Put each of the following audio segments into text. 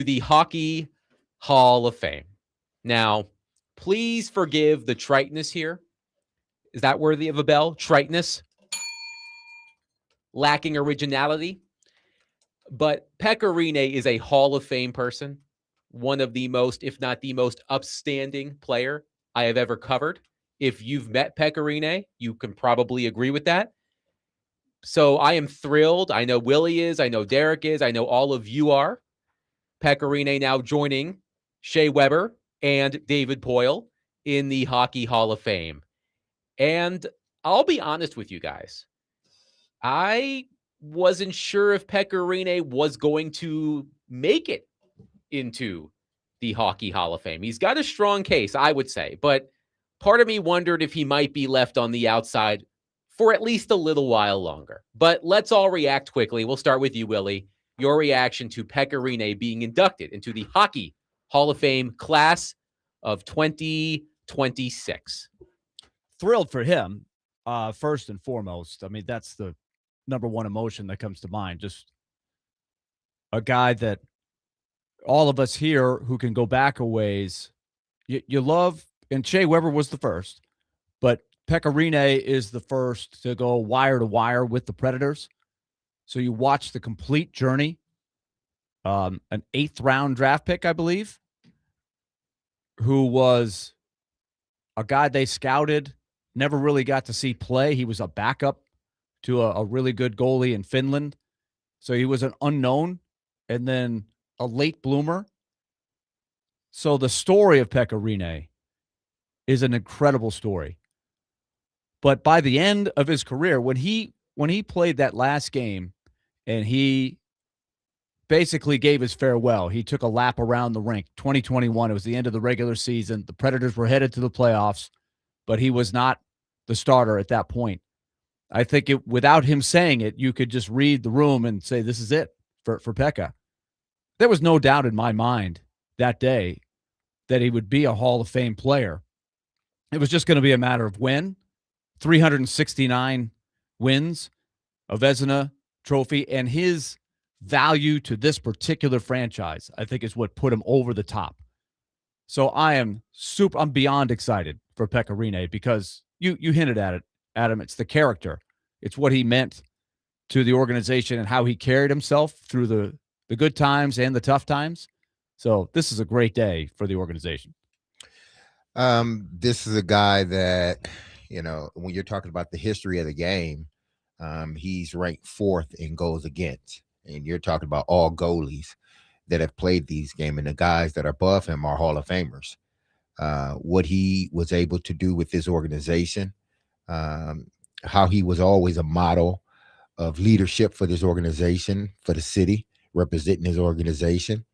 the Hockey Hall of Fame. Now, please forgive the triteness here. Is that worthy of a bell? Triteness? Lacking originality? But Pekka Rinne is a Hall of Fame person, one of the most, if not the most upstanding player I have ever covered. If you've met Pekka Rinne, you can probably agree with that. So I am thrilled. I know Willy is. I know Derek is. I know all of you are. Pekka Rinne now joining Shea Weber and David Poile in the Hockey Hall of Fame. And I'll be honest with you guys. I wasn't sure if Pekka Rinne was going to make it into the Hockey Hall of Fame. He's got a strong case, I would say, but part of me wondered if he might be left on the outside for at least a little while longer. But let's all react quickly. We'll start with you, Willy. Your reaction to Pekka Rinne being inducted into the Hockey Hall of Fame class of 2026. Thrilled for him, first and foremost. I mean, that's the number one emotion that comes to mind. Just a guy that all of us here who can go back a ways, you love, and Shea Weber was the first, but Pekka Rinne is the first to go wire to wire with the Predators. So you watch the complete journey. An 8th round draft pick, I believe, who was a guy they scouted, never really got to see play. He was a backup to a really good goalie in Finland. So he was an unknown and then a late bloomer. So the story of Pekka Rinne is an incredible story. But by the end of his career, when he played that last game and he basically gave his farewell, he took a lap around the rink. 2021, it was the end of the regular season. The Predators were headed to the playoffs, but he was not the starter at that point. I think without him saying it, you could just read the room and say, this is it for Pekka. There was no doubt in my mind that day that he would be a Hall of Fame player. It was just going to be a matter of when. 369 wins, a Vezina trophy, and his value to this particular franchise, I think, is what put him over the top. So I'm beyond excited for Pekka Rinne because you hinted at it, Adam. It's the character. It's what he meant to the organization and how he carried himself through the good times and the tough times. So this is a great day for the organization. This is a guy that, when you're talking about the history of the game, he's ranked 4th in goals against. And you're talking about all goalies that have played these games, and the guys that are above him are Hall of Famers. What he was able to do with this organization, how he was always a model of leadership for this organization, for the city, representing his organization.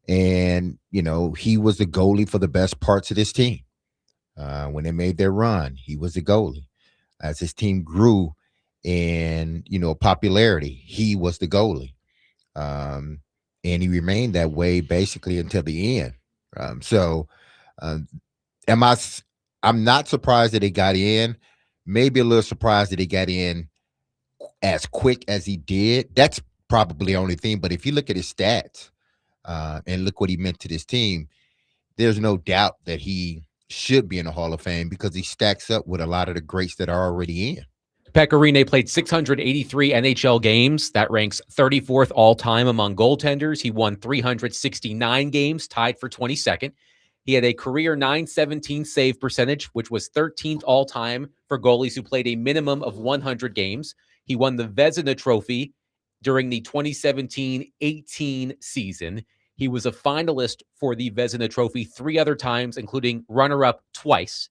And, he was the goalie for the best parts of this team. When they made their run, he was the goalie. As his team grew in, popularity, he was the goalie. And he remained that way basically until the end. I'm not surprised that he got in. Maybe a little surprised that he got in as quick as he did. That's probably the only thing. But if you look at his stats and look what he meant to this team, there's no doubt that he should be in the Hall of Fame because he stacks up with a lot of the greats that are already in. Pekka Rinne played 683 NHL games. That ranks 34th all-time among goaltenders. He won 369 games, tied for 22nd. He had a career .917 save percentage, which was 13th all-time for goalies who played a minimum of 100 games. He won the Vezina Trophy during the 2017-18 season. He was a finalist for the Vezina Trophy 3 other times, including runner-up twice.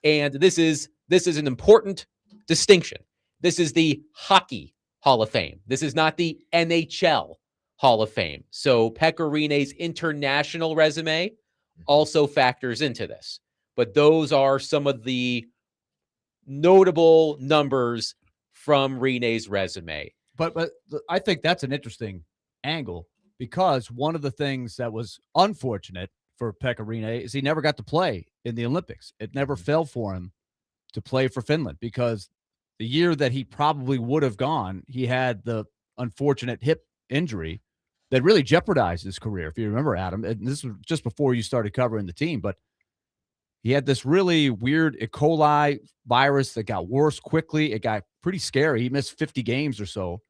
And this is an important distinction. This is the Hockey Hall of Fame. This is not the NHL Hall of Fame. So Pekka Rinne's international resume also factors into this. But those are some of the notable numbers from Rinne's resume. But I think that's an interesting angle because one of the things that was unfortunate for Pekka Rinne is he never got to play in the Olympics. It never fell for him to play for Finland because the year that he probably would have gone, he had the unfortunate hip injury that really jeopardized his career. If you remember, Adam, and this was just before you started covering the team, but he had this really weird E. coli virus that got worse quickly. It got pretty scary. He missed 50 games or so,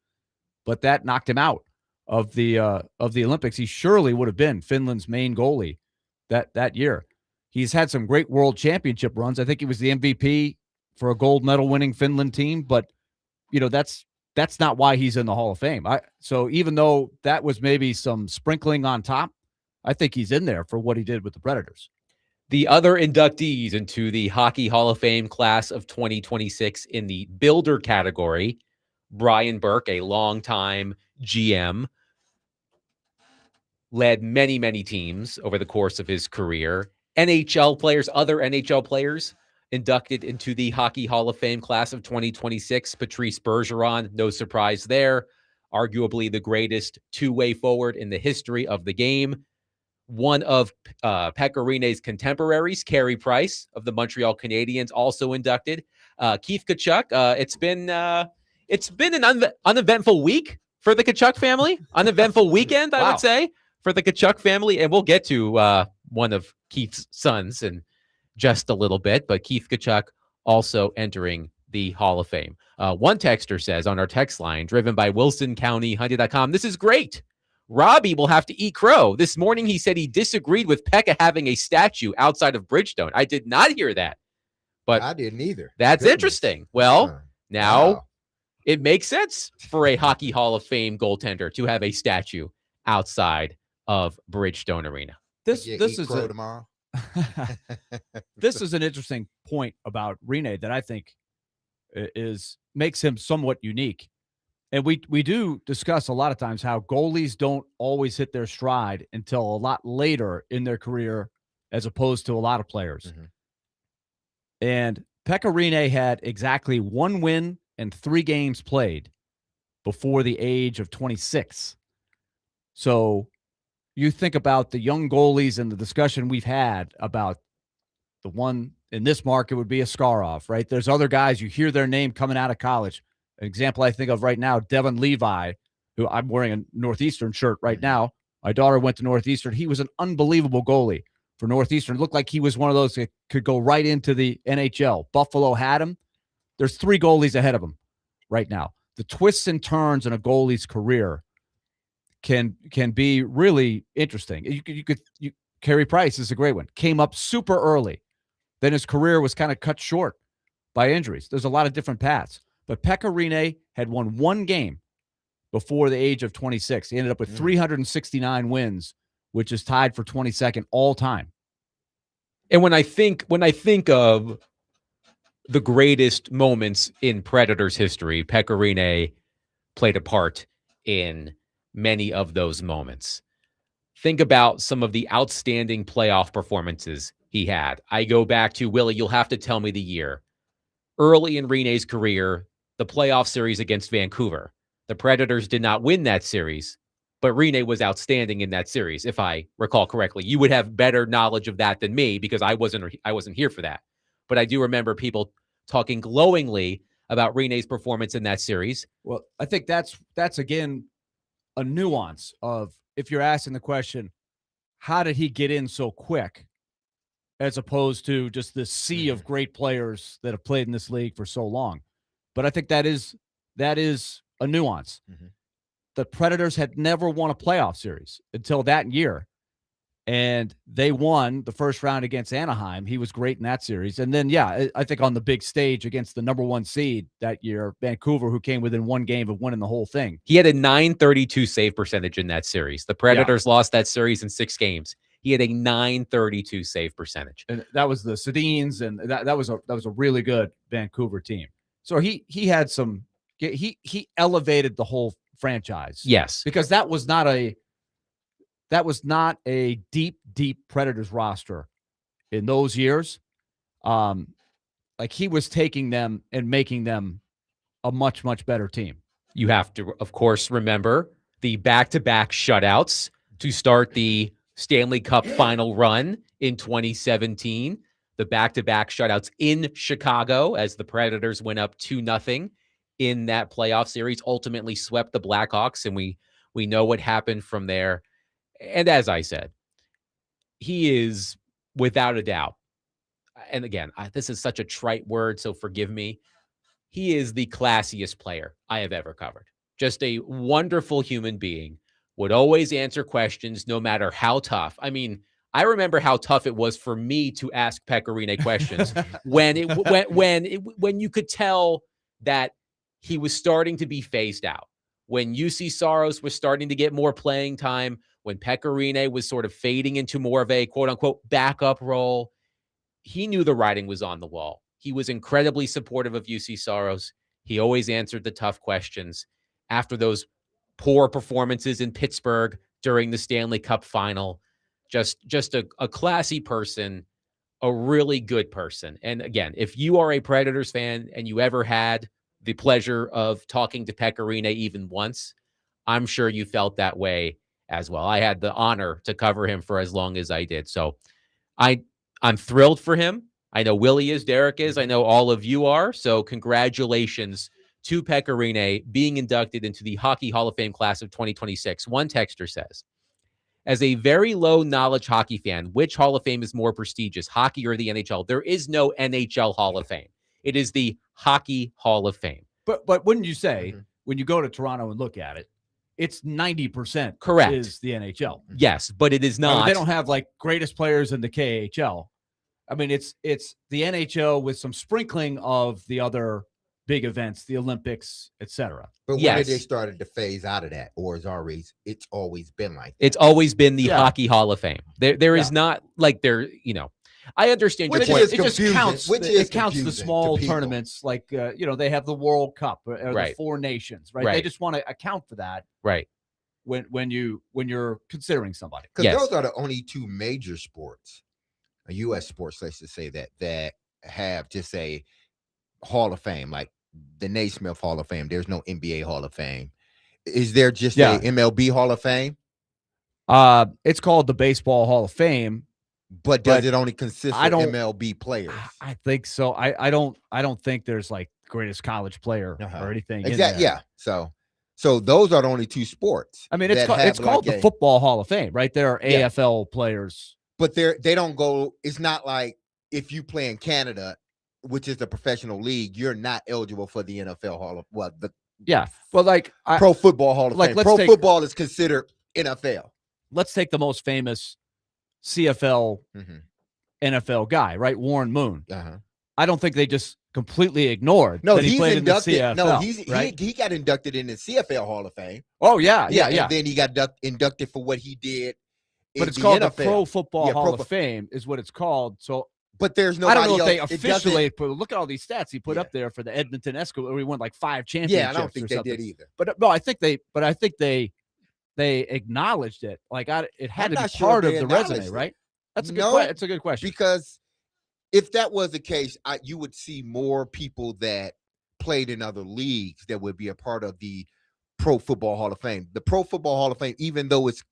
but that knocked him out of the Olympics. He surely would have been Finland's main goalie that year. He's had some great world championship runs. I think he was the MVP for a gold medal winning Finland team, but that's not why he's in the Hall of Fame. So even though that was maybe some sprinkling on top, I think he's in there for what he did with the Predators. The other inductees into the Hockey Hall of Fame class of 2026 in the builder category, Brian Burke, a longtime GM, led many, many teams over the course of his career. NHL players, other NHL players inducted into the Hockey Hall of Fame class of 2026. Patrice Bergeron, no surprise there. Arguably the greatest two-way forward in the history of the game. One of Pekka Rinne's contemporaries, Carey Price of the Montreal Canadiens, also inducted. Keith Tkachuk. It's been an uneventful week for the Tkachuk family. Uneventful weekend, I would say, for the Tkachuk family. And we'll get to one of Keith's sons in just a little bit. But Keith Tkachuk also entering the Hall of Fame. One texter says on our text line, driven by WilsonCountyHunting.com, this is great. Robbie will have to eat crow. This morning, he said he disagreed with Pekka having a statue outside of Bridgestone. I did not hear that, but I didn't either. That's interesting. Well, now wow. It makes sense for a Hockey Hall of Fame goaltender to have a statue outside of Bridgestone Arena. This is crow tomorrow. This is an interesting point about Rinne that I think makes him somewhat unique. And we do discuss a lot of times how goalies don't always hit their stride until a lot later in their career, as opposed to a lot of players. Mm-hmm. And Pekka Rinne had exactly 1 win and 3 games played before the age of 26. So you think about the young goalies and the discussion we've had about the one in this market would be a Askarov, right? There's other guys, you hear their name coming out of college. An example I think of right now, Devin Levi, who I'm wearing a Northeastern shirt right now. My daughter went to Northeastern. He was an unbelievable goalie for Northeastern. It looked like he was one of those that could go right into the NHL. Buffalo had him. There's 3 goalies ahead of him right now. The twists and turns in a goalie's career can be really interesting. Carey Price is a great one. Came up super early. Then his career was kind of cut short by injuries. There's a lot of different paths. But Pekka Rinne had won 1 game before the age of 26. He ended up with 369 wins, which is tied for 22nd all time. And when I think of the greatest moments in Predators history, Pekka Rinne played a part in many of those moments. Think about some of the outstanding playoff performances he had. I go back to, Willy, you'll have to tell me the year. Early in Rinne's career, the playoff series against Vancouver. The Predators did not win that series, but Rinne was outstanding in that series, if I recall correctly. You would have better knowledge of that than me because I wasn't here for that. But I do remember people talking glowingly about Rinne's performance in that series. Well, I think that's again a nuance of, if you're asking the question, how did he get in so quick, as opposed to just the sea of great players that have played in this league for so long. But I think that is a nuance. Mm-hmm. The Predators had never won a playoff series until that year. And they won the first round against Anaheim. He was great in that series. And then, I think on the big stage against the number 1 seed that year, Vancouver, who came within 1 game of winning the whole thing. He had a .932 save percentage in that series. The Predators lost that series in 6 games. He had a .932 save percentage. And that was the Sedins, and that was a really good Vancouver team. So he had some he elevated the whole franchise. Yes. Because that was not a deep Predators roster in those years. Like he was taking them and making them a much, much better team. You have to, of course, remember the back-to-back shutouts to start the Stanley Cup final run in 2017. The back-to-back shutouts in Chicago as the Predators went up 2-0 in that playoff series, ultimately swept the Blackhawks, and we We know what happened from there. And as I said, he is without a doubt. And again, this is such a trite word, so forgive me. He is the classiest player I have ever covered. Just a wonderful human being, would always answer questions no matter how tough. I mean, I remember how tough it was for me to ask Pecorine questions when you could tell that he was starting to be phased out. When UC Saros was starting to get more playing time, when Pecorine was sort of fading into more of a quote unquote backup role, he knew the writing was on the wall. He was incredibly supportive of UC Saros. He always answered the tough questions. After those poor performances in Pittsburgh during the Stanley Cup final, just a classy person, a really good person. And again, if you are a Predators fan and you ever had the pleasure of talking to Pecorine even once, I'm sure you felt that way as well. I had the honor to cover him for as long as I did. So I'm thrilled for him. I know Willy is, Derek is, I know all of you are. So congratulations to Pecorine being inducted into the Hockey Hall of Fame class of 2026. One texter says, as a very low knowledge hockey fan, which Hall of Fame is more prestigious, hockey or the NHL? There is no NHL Hall of Fame. It is the Hockey Hall of Fame. But wouldn't you say, when you go to Toronto and look at it, it's 90% correct is the NHL? Yes, but it is not. I mean, they don't have like greatest players in the KHL. I mean, it's the NHL with some sprinkling of the other big events, the Olympics, etc. But when did they started to phase out of that, or it's always been like that? It's always been the Hockey Hall of Fame. There is not like there, I understand your point. It just counts. It counts the small tournaments, like they have the World Cup or the Four Nations, right? They just want to account for that, right? When you're considering somebody, because those are the only two major sports, U.S. sports, let's just say that have just a Hall of Fame, like the Naismith Hall of Fame. There's no NBA Hall of Fame. Is there just a MLB Hall of Fame? It's called the Baseball Hall of Fame. But does it only consist of MLB players? I think so. I don't think there's like greatest college player or anything. Exactly. Yeah. So those are the only two sports. I mean, it's called the Football Hall of Fame, right? There are AFL players, but they don't go. It's not like if you play in Canada, which is the professional league, you're not eligible for the NFL Hall of Pro Football Hall of Fame. Pro football is considered NFL. Let's take the most famous CFL NFL guy, right? Warren Moon. I don't think they just completely ignored that he played inducted, in the CFL. No, he got inducted in the CFL Hall of Fame. Oh yeah. And then he got inducted for what he did. But it's called NFL. The Pro Football Hall of Fame is what it's called. So, but there's no. I don't know if they officially put. Look at all these stats he put up there for the Edmonton Eskimos, where he won like 5 championships. Yeah, I don't think they did either. But no, I think they acknowledged it. Like it had to be part of the resume, right? That's a good. It's a good question, because if that was the case, you would see more people that played in other leagues that would be a part of the Pro Football Hall of Fame. The Pro Football Hall of Fame, even though it's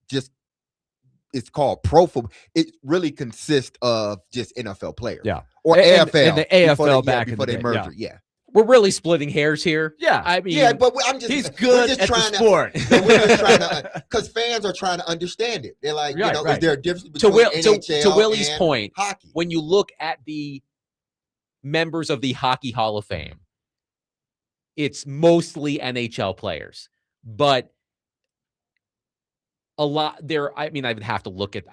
called Pro Football, it really consists of just NFL players. Or AFL. And the AFL before they merged. We're really splitting hairs here. I mean, but he's good at the sport. We're just trying to, because fans are trying to understand it. They're like, is there a difference between NHL to Willy's and point, hockey? When you look at the members of the Hockey Hall of Fame, it's mostly NHL players, but a lot there. I mean, I would have to look at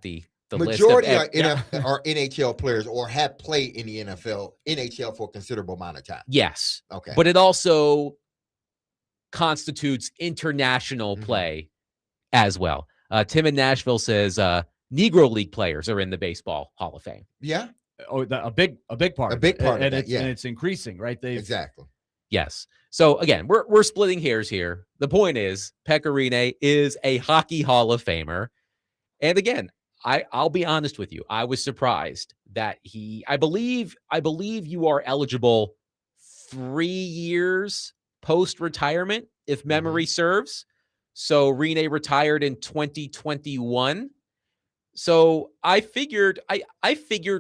the majority are NHL players or have played in the NHL for a considerable amount of time. Yes. Okay. But it also constitutes international play as well. Tim in Nashville says Negro League players are in the Baseball Hall of Fame. Yeah. Oh, a big part. And it's increasing, right? Exactly. Yes. So again, we're splitting hairs here. The point is, Pecorine is a Hockey Hall of Famer, and again, I'll be honest with you. I was surprised that I believe you are eligible 3 years post-retirement, if memory serves. So Rene retired in 2021. So I figured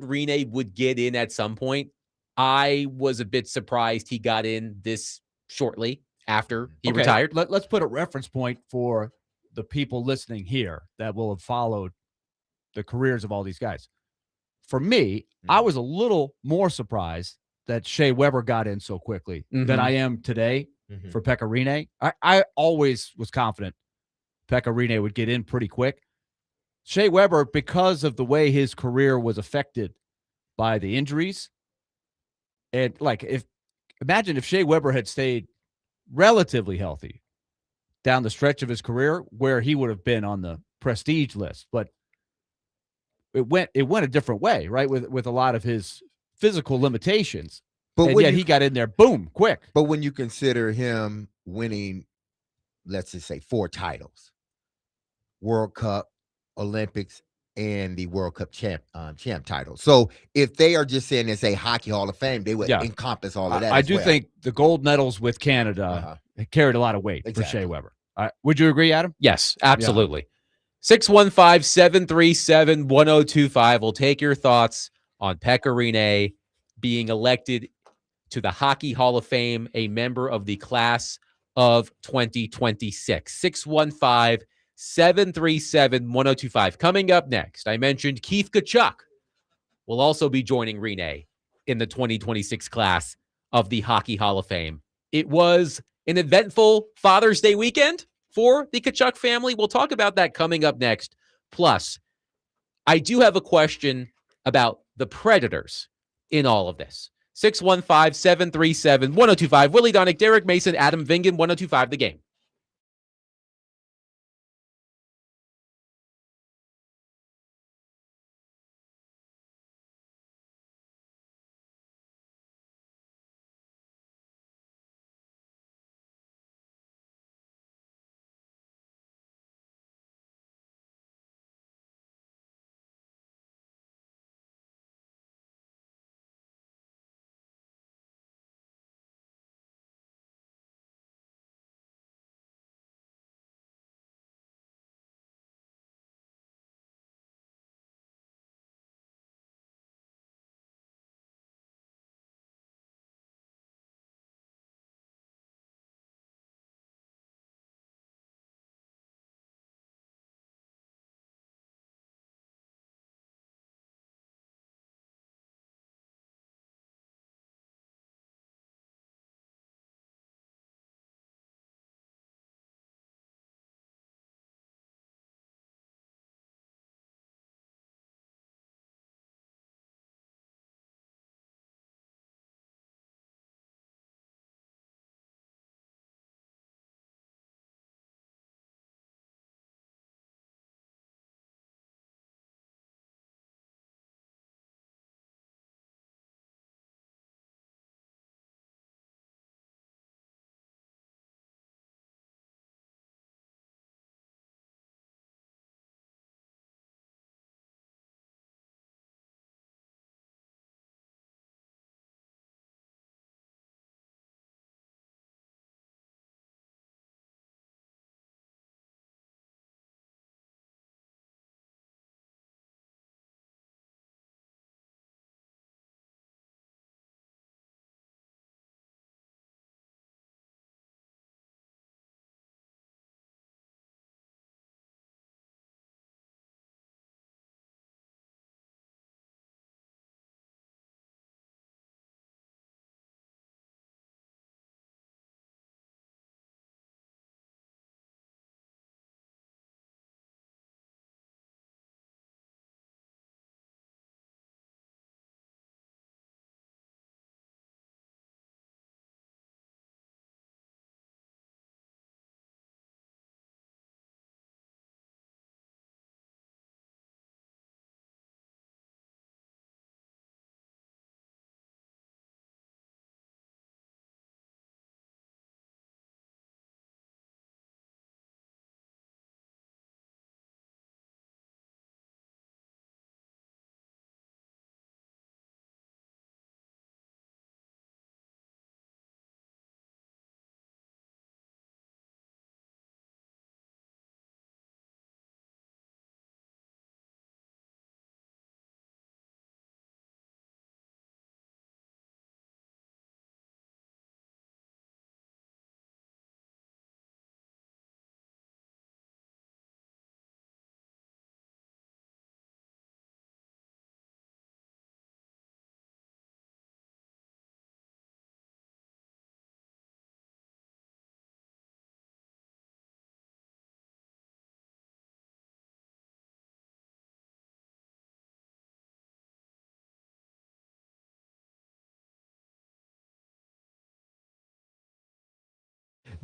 Rene would get in at some point. I was a bit surprised he got in this shortly after he Okay, retired. Let's put a reference point for the people listening here that will have followed the careers of all these guys. For me, I was a little more surprised that Shea Weber got in so quickly than I am today for Pekka Rinne. I always was confident Pekka Rinne would get in pretty quick. Shea Weber, because of the way his career was affected by the injuries, and imagine if Shea Weber had stayed relatively healthy down the stretch of his career, where he would have been on the prestige list. But it went a different way, right? With a lot of his physical limitations. But yet he got in there, boom, quick. But when you consider him winning, let's just say 4 titles, World Cup, Olympics, and the World Cup champ title. So if they are just saying it's a Hockey Hall of Fame, they would encompass all of that. I do think the gold medals with Canada carried a lot of weight for Shea Weber. Would you agree, Adam? Yes, absolutely. 615-737-1025. We'll take your thoughts on Pekka Rinne being elected to the Hockey Hall of Fame, a member of the class of 2026. 615-737-1025. Coming up next, I mentioned Keith Tkachuk will also be joining Rinne in the 2026 class of the Hockey Hall of Fame. It was an eventful Father's Day weekend for the Tkachuk family. We'll talk about that coming up next. Plus, I do have a question about the Predators in all of this. 615-737-1025. Willy Donick, Derek Mason, Adam Vingan, 1025 The Game.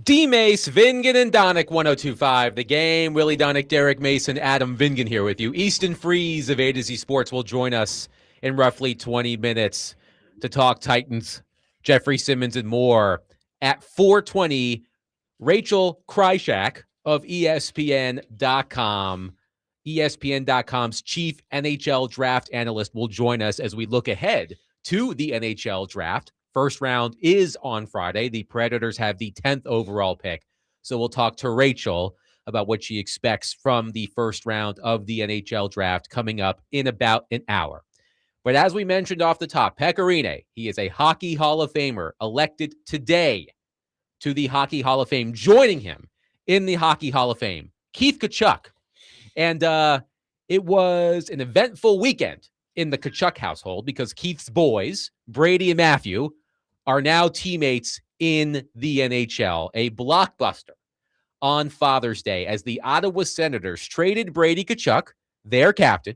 DMase, Vingan, and Donick, 1025. The Game. Willy Donick, Derek Mason, Adam Vingan here with you. Easton Freeze of A to Z Sports will join us in roughly 20 minutes to talk Titans, Jeffrey Simmons, and more. At 4:20, Rachel Kryshak of ESPN.com, ESPN.com's chief NHL draft analyst, will join us as we look ahead to the NHL draft. First round is on Friday. The Predators have the 10th overall pick. So we'll talk to Rachel about what she expects from the first round of the NHL draft coming up in about an hour. But as we mentioned off the top, Pekka Rinne, he is a Hockey Hall of Famer elected today to the Hockey Hall of Fame. Joining him in the Hockey Hall of Fame, Keith Tkachuk. And it was an eventful weekend in the Tkachuk household because Keith's boys, Brady and Matthew, are now teammates in the NHL. A blockbuster on Father's Day as the Ottawa Senators traded Brady Tkachuk, their captain,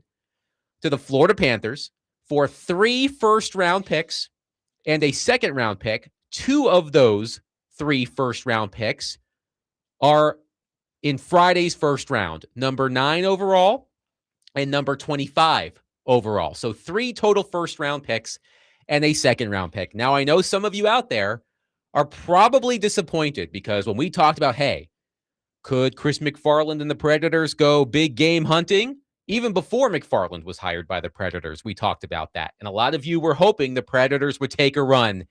to the Florida Panthers for 3 first-round picks and a second-round pick. 2 of those 3 first-round picks are in Friday's first round, number 9 overall and number 25 overall. So 3 total first-round picks and a second-round pick. Now, I know some of you out there are probably disappointed because when we talked about, hey, could Chris McFarland and the Predators go big game hunting? Even before McFarland was hired by the Predators, we talked about that. And a lot of you were hoping the Predators would take a run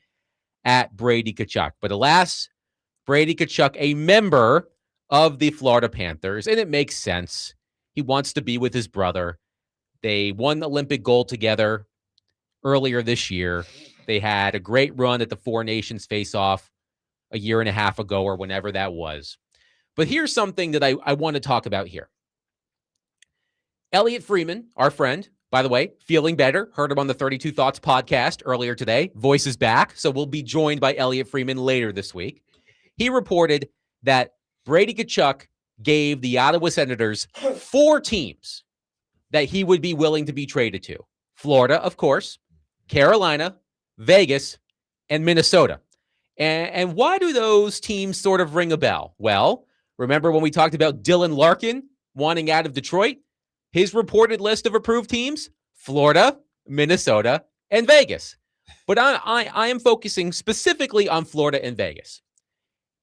at Brady Tkachuk. But alas, Brady Tkachuk, a member of the Florida Panthers, and it makes sense. He wants to be with his brother. They won the Olympic gold together earlier this year. They had a great run at the Four Nations face-off a year and a half ago or whenever that was. But here's something that I want to talk about here. Elliot Freeman, our friend, by the way, feeling better. Heard him on the 32 Thoughts podcast earlier today. Voice is back, so we'll be joined by Elliot Freeman later this week. He reported that Brady Tkachuk gave the Ottawa Senators 4 teams that he would be willing to be traded to. Florida, of course, Carolina, Vegas, and Minnesota. And why do those teams sort of ring a bell? Well, remember when we talked about Dylan Larkin wanting out of Detroit? His reported list of approved teams, Florida, Minnesota, and Vegas. But I am focusing specifically on Florida and Vegas.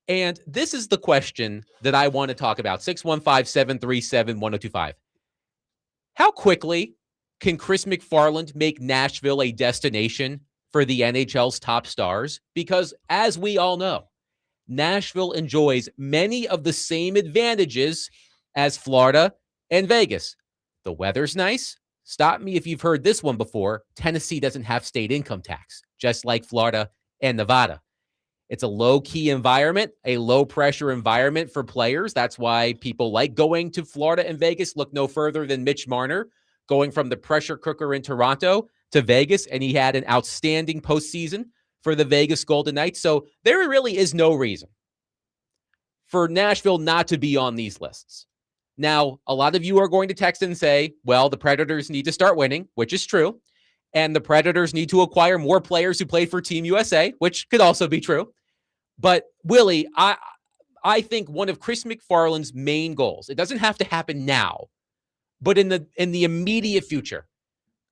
And this is the question that I want to talk about, 615-737-1025. How quickly can Chris McFarland make Nashville a destination for the NHL's top stars? Because as we all know, Nashville enjoys many of the same advantages as Florida and Vegas. The weather's nice. Stop me if you've heard this one before. Tennessee doesn't have state income tax, just like Florida and Nevada. It's a low-key environment, a low-pressure environment for players. That's why people like going to Florida and Vegas. Look no further than Mitch Marner going from the pressure cooker in Toronto to Vegas, and he had an outstanding postseason for the Vegas Golden Knights. So there really is no reason for Nashville not to be on these lists. Now, a lot of you are going to text and say, well, the Predators need to start winning, which is true. And the Predators need to acquire more players who played for Team USA, which could also be true. But Willie, I think one of Chris McFarland's main goals, it doesn't have to happen now, but in the immediate future,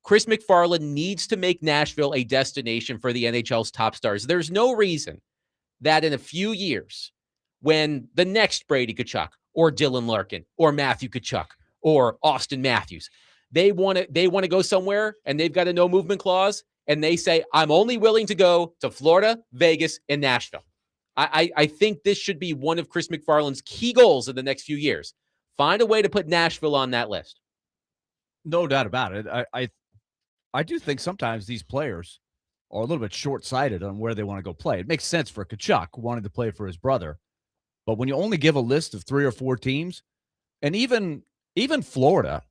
Chris McFarland needs to make Nashville a destination for the NHL's top stars. There's no reason that in a few years, when the next Brady Tkachuk or Dylan Larkin or Matthew Tkachuk or Austin Matthews, they want to go somewhere and they've got a no movement clause and they say, I'm only willing to go to Florida, Vegas, and Nashville. I think this should be one of Chris McFarland's key goals in the next few years. Find a way to put Nashville on that list. No doubt about it. I do think sometimes these players are a little bit short-sighted on where they want to go play. It makes sense for Tkachuk wanting to play for his brother. But when you only give a list of 3 or 4 teams, and even Florida,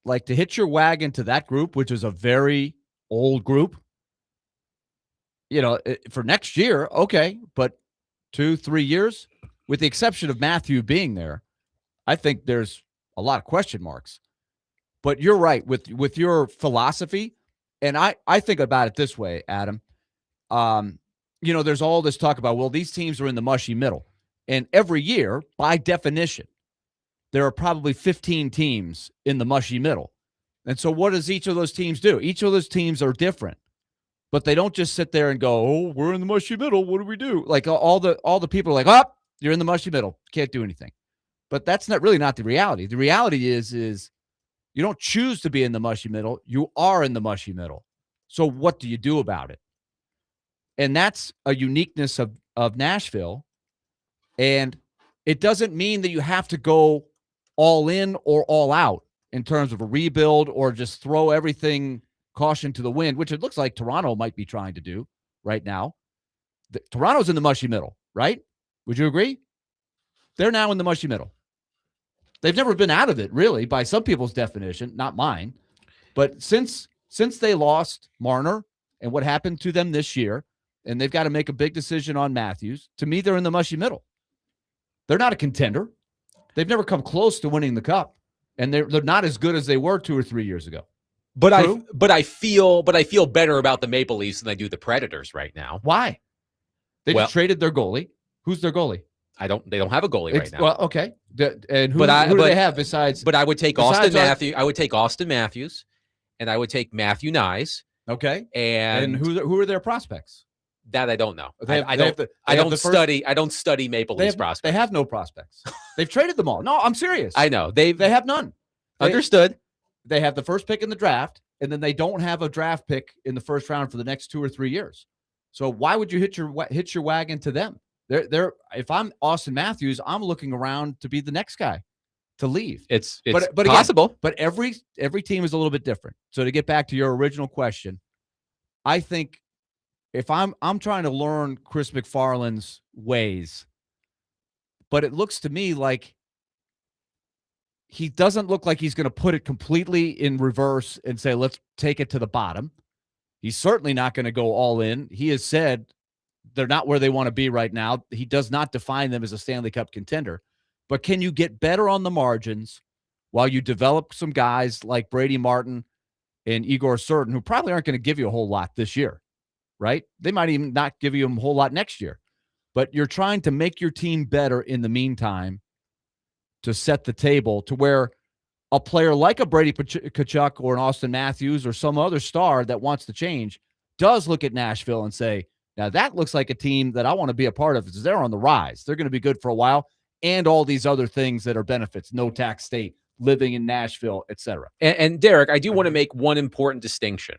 like to hitch your wagon to that group, which is a very old group, for next year, okay, but 2-3 years, with the exception of Matthew being there, I think there's a lot of question marks. But you're right with your philosophy, and I think about it this way, Adam. There's all this talk about, well, these teams are in the mushy middle. And every year, by definition, there are probably 15 teams in the mushy middle. And so what does each of those teams do? Each of those teams are different. But they don't just sit there and go, "Oh, we're in the mushy middle. What do we do?" Like all the people are like, "Oh, you're in the mushy middle. Can't do anything." But that's not the reality. The reality is you don't choose to be in the mushy middle. You are in the mushy middle. So what do you do about it? And that's a uniqueness of Nashville. And it doesn't mean that you have to go all in or all out in terms of a rebuild or just throw everything caution to the wind, which it looks like Toronto might be trying to do right now. Toronto's in the mushy middle, right? Would you agree? They're now in the mushy middle. They've never been out of it, really, by some people's definition, not mine. But since they lost Marner and what happened to them this year, and they've got to make a big decision on Matthews, to me, they're in the mushy middle. They're not a contender. They've never come close to winning the cup, and they're not as good as they were 2 or 3 years ago. But I feel better about the Maple Leafs than I do the Predators right now. Why? They just traded their goalie. Who's their goalie? They don't have a goalie right now. Well, okay. And who do they have besides? But I would take Austin Matthews. I would take Austin Matthews, and I would take Matthew Nyes. Okay. And who are their prospects? That I don't know. I don't study Maple Leafs prospects. They have no prospects. They've traded them all. No, I'm serious. I know. They have none. Understood. They have the first pick in the draft, and then they don't have a draft pick in the first round for the next 2 or 3 years. So why would you hitch your wagon to them? They're if I'm Austin Matthews, I'm looking around to be the next guy to leave. It's but possible. Again, but every team is a little bit different. So to get back to your original question, I think if I'm trying to learn Chris McFarland's ways, but it looks to me like he doesn't look like he's going to put it completely in reverse and say, let's take it to the bottom. He's certainly not going to go all in. He has said they're not where they want to be right now. He does not define them as a Stanley Cup contender. But can you get better on the margins while you develop some guys like Brady Martin and Igor Surtin, who probably aren't going to give you a whole lot this year, right? They might even not give you a whole lot next year. But you're trying to make your team better in the meantime to set the table to where a player like a Brady Tkachuk or an Austin Matthews or some other star that wants to change does look at Nashville and say, now that looks like a team that I want to be a part of because they're on the rise. They're going to be good for a while, and all these other things that are benefits, no tax state, living in Nashville, etc. And Derek, I do want to make one important distinction.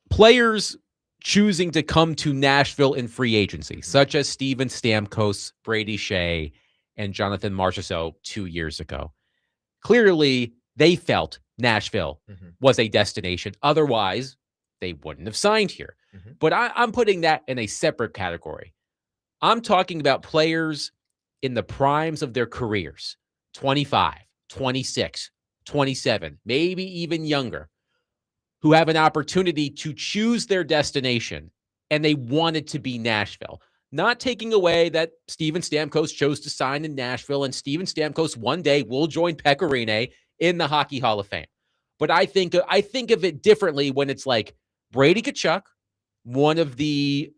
Players choosing to come to Nashville in free agency, such as Steven Stamkos, Brady Shea, and Jonathan Marchessault 2 years ago. Clearly, they felt Nashville was a destination. Otherwise, they wouldn't have signed here. But I'm putting that in a separate category. I'm talking about players in the primes of their careers, 25, 26, 27, maybe even younger, who have an opportunity to choose their destination, and they want it to be Nashville. Not taking away that Steven Stamkos chose to sign in Nashville, and Steven Stamkos one day will join Pekka Rinne in the Hockey Hall of Fame. But I think of it differently when it's like Brady Tkachuk, one of the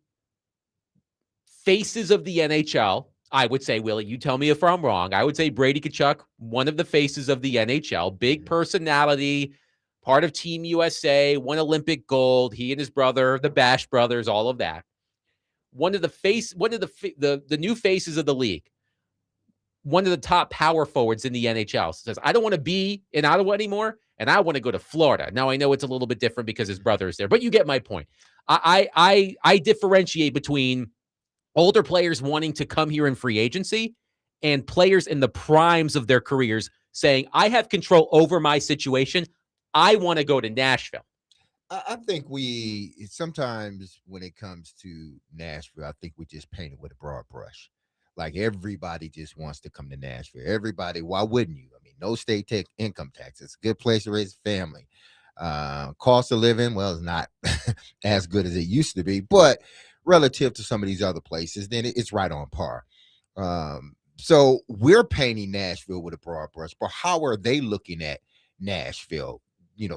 faces of the NHL. I would say, Willie, you tell me if I'm wrong. I would say Brady Tkachuk, one of the faces of the NHL, big personality, part of Team USA, won Olympic gold. He and his brother, the Bash brothers, all of that. One of the new faces of the league. One of the top power forwards in the NHL says, I don't want to be in Ottawa anymore, and I want to go to Florida. Now, I know it's a little bit different because his brother is there, but you get my point. I differentiate between older players wanting to come here in free agency and players in the primes of their careers saying, I have control over my situation. I want to go to Nashville. I think sometimes when it comes to Nashville, I think we just paint it with a broad brush. Like everybody just wants to come to Nashville. Everybody, why wouldn't you? I mean, no state income tax. It's a good place to raise a family. Cost of living, well, it's not as good as it used to be, but relative to some of these other places, then it's right on par. So we're painting Nashville with a broad brush, but how are they looking at Nashville?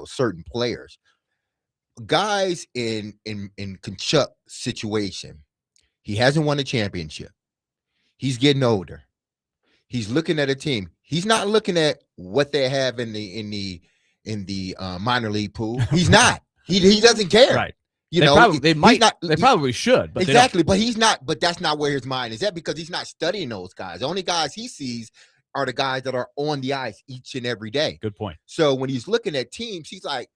Certain players, guys in Tkachuk's situation, He hasn't won a championship. He's getting older. He's looking at a team. He's not looking at what they have in the minor league pool. He's not. He doesn't care. Right. You they know, probably, they might. not, they probably should. But exactly. But he's not. But that's not where his mind is at, because he's not studying those guys. The only guys he sees are the guys that are on the ice each and every day. Good point. So when he's looking at teams, he's like,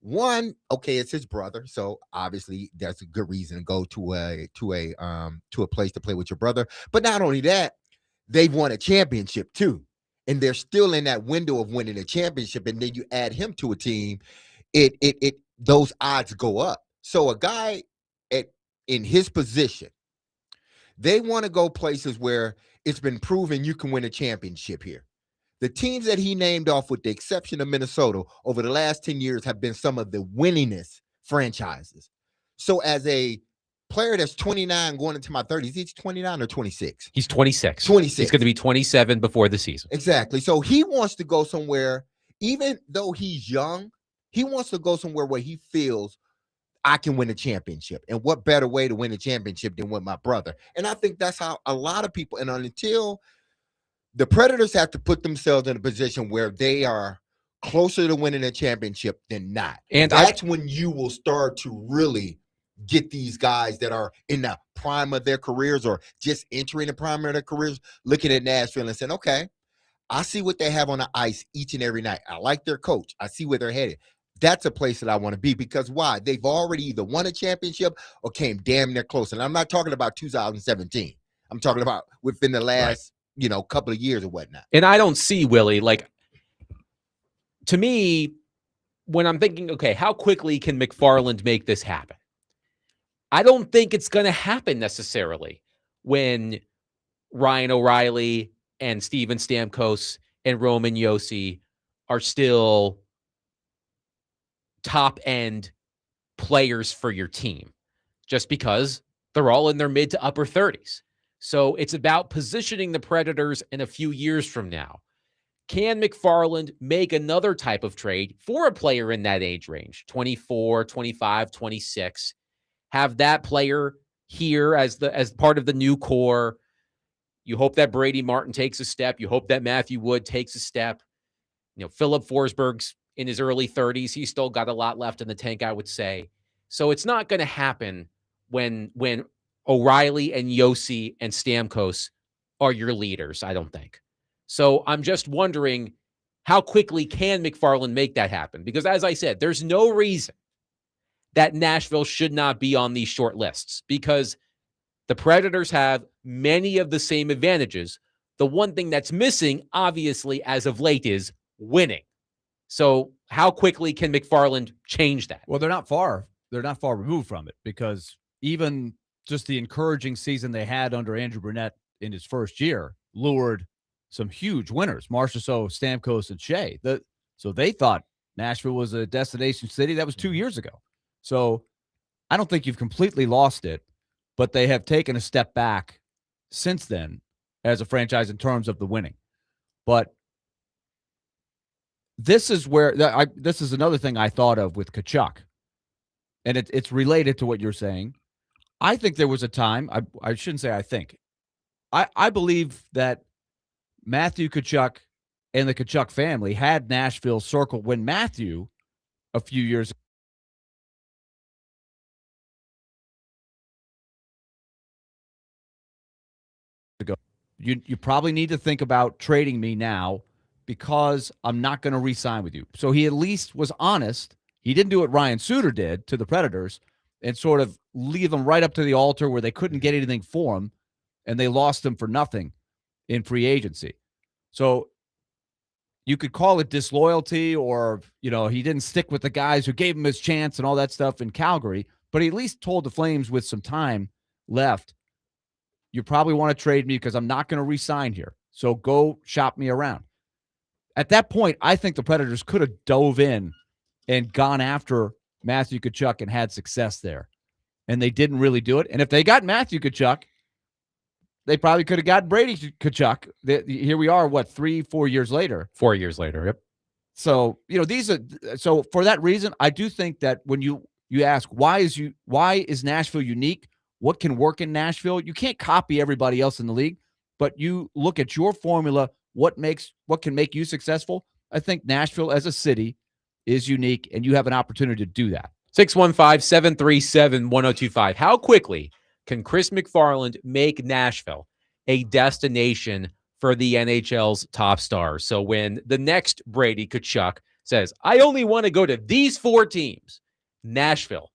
one, okay, it's his brother, so obviously that's a good reason to go to a place to play with your brother. But not only that, they've won a championship too, and they're still in that window of winning a championship. And then you add him to a team, it those odds go up. So a guy in his position, they want to go places where it's been proven you can win a championship here. The teams that he named off, with the exception of Minnesota, over the last 10 years have been some of the winningest franchises. So as a player that's 29 going into my 30s, he's 29 or 26? He's 26. 26. He's going to be 27 before the season. Exactly. So he wants to go somewhere, even though he's young, he wants to go somewhere where he feels I can win a championship. And what better way to win a championship than with my brother? And I think that's how a lot of people, and until the Predators have to put themselves in a position where they are closer to winning a championship than not. And that's when you will start to really get these guys that are in the prime of their careers or just entering the prime of their careers, looking at Nashville and saying, okay, I see what they have on the ice each and every night. I like their coach. I see where they're headed. That's a place that I want to be, because why? They've already either won a championship or came damn near close. And I'm not talking about 2017. I'm talking about within the last couple of years or whatnot. And I don't see, Willie, like, to me, when I'm thinking, okay, how quickly can McFarland make this happen? I don't think it's going to happen necessarily when Ryan O'Reilly and Steven Stamkos and Roman Josi are still top-end players for your team, just because they're all in their mid to upper 30s. So it's about positioning the Predators in a few years from now. Can McFarland make another type of trade for a player in that age range, 24, 25, 26, have that player here as part of the new core? You hope that Brady Martin takes a step. You hope that Matthew Wood takes a step. Philip Forsberg's in his early 30s. He's still got a lot left in the tank, I would say. So it's not going to happen when O'Reilly and Josi and Stamkos are your leaders, I don't think. So I'm just wondering, how quickly can McFarland make that happen? Because as I said, there's no reason that Nashville should not be on these short lists, because the Predators have many of the same advantages. The one thing that's missing, obviously, as of late, is winning. So how quickly can McFarland change that? Well, they're not far removed from it, because even just the encouraging season they had under Andrew Brunette in his first year lured some huge winners, Marchessault, Stamkos, and Shea. So they thought Nashville was a destination city. That was 2 years ago. So I don't think you've completely lost it, but they have taken a step back since then as a franchise in terms of the winning. But this is where this is another thing I thought of with Kryshak, and it's related to what you're saying. I think there was a time, I shouldn't say I think, I believe that Matthew Kryshak and the Kryshak family had Nashville circled when Matthew, a few years ago, you probably need to think about trading me now, because I'm not going to re-sign with you. So he at least was honest. He didn't do what Ryan Suter did to the Predators and sort of leave them right up to the altar where they couldn't get anything for him, and they lost him for nothing in free agency. So you could call it disloyalty, or, he didn't stick with the guys who gave him his chance and all that stuff in Calgary, but he at least told the Flames with some time left, you probably want to trade me because I'm not going to re-sign here. So go shop me around. At that point, I think the Predators could have dove in and gone after Matthew Kryshak and had success there. And they didn't really do it. And if they got Matthew Kryshak, they probably could have gotten Brady Kryshak. Here we are, 3-4 years later? 4 years later, yep. So, so for that reason, I do think that when you ask, why is Nashville unique? what can work in Nashville. You can't copy everybody else in the league, but you look at your formula, what can make you successful. I think Nashville as a city is unique, and you have an opportunity to do that. 615-737-1025. How quickly can Chris McFarland make Nashville a destination for the NHL's top stars? So when the next Brady Tkachuk says, I only want to go to these 4 teams, Nashville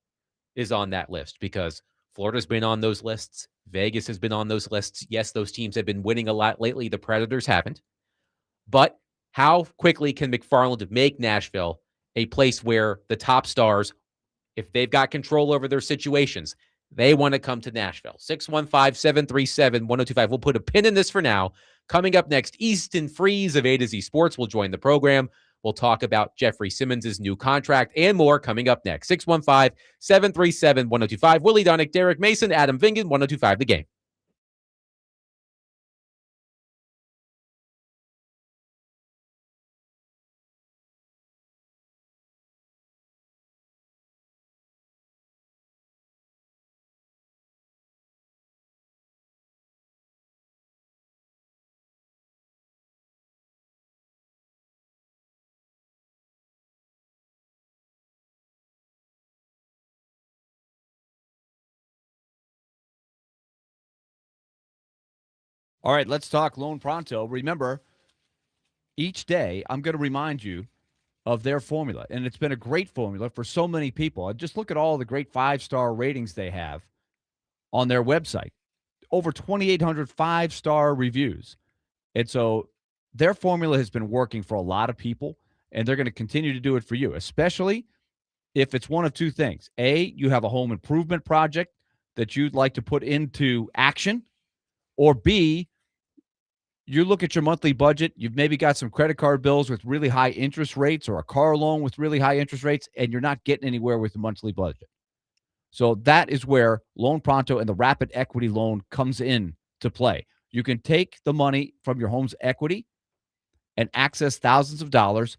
is on that list because Florida's been on those lists. Vegas has been on those lists. Yes, those teams have been winning a lot lately. The Predators haven't. But how quickly can McFarland make Nashville a place where the top stars, if they've got control over their situations, they want to come to Nashville? 615-737-1025. We'll put a pin in this for now. Coming up next, Easton Freeze of A to Z Sports will join the program. We'll talk about Jeffrey Simmons' new contract and more coming up next. 615-737-1025. Willy Donick, Derek Mason, Adam Vingan, 1025 The Game. All right, let's talk Loan Pronto. Remember, each day I'm going to remind you of their formula, and it's been a great formula for so many people. Just look at all the great 5-star ratings they have on their website. Over 2,800 5-star reviews. And so their formula has been working for a lot of people, and they're going to continue to do it for you, especially if it's one of 2 things. A, you have a home improvement project that you'd like to put into action, or B, you look at your monthly budget, you've maybe got some credit card bills with really high interest rates or a car loan with really high interest rates, and you're not getting anywhere with the monthly budget. So that is where Loan Pronto and the rapid equity loan comes in to play. You can take the money from your home's equity and access thousands of dollars,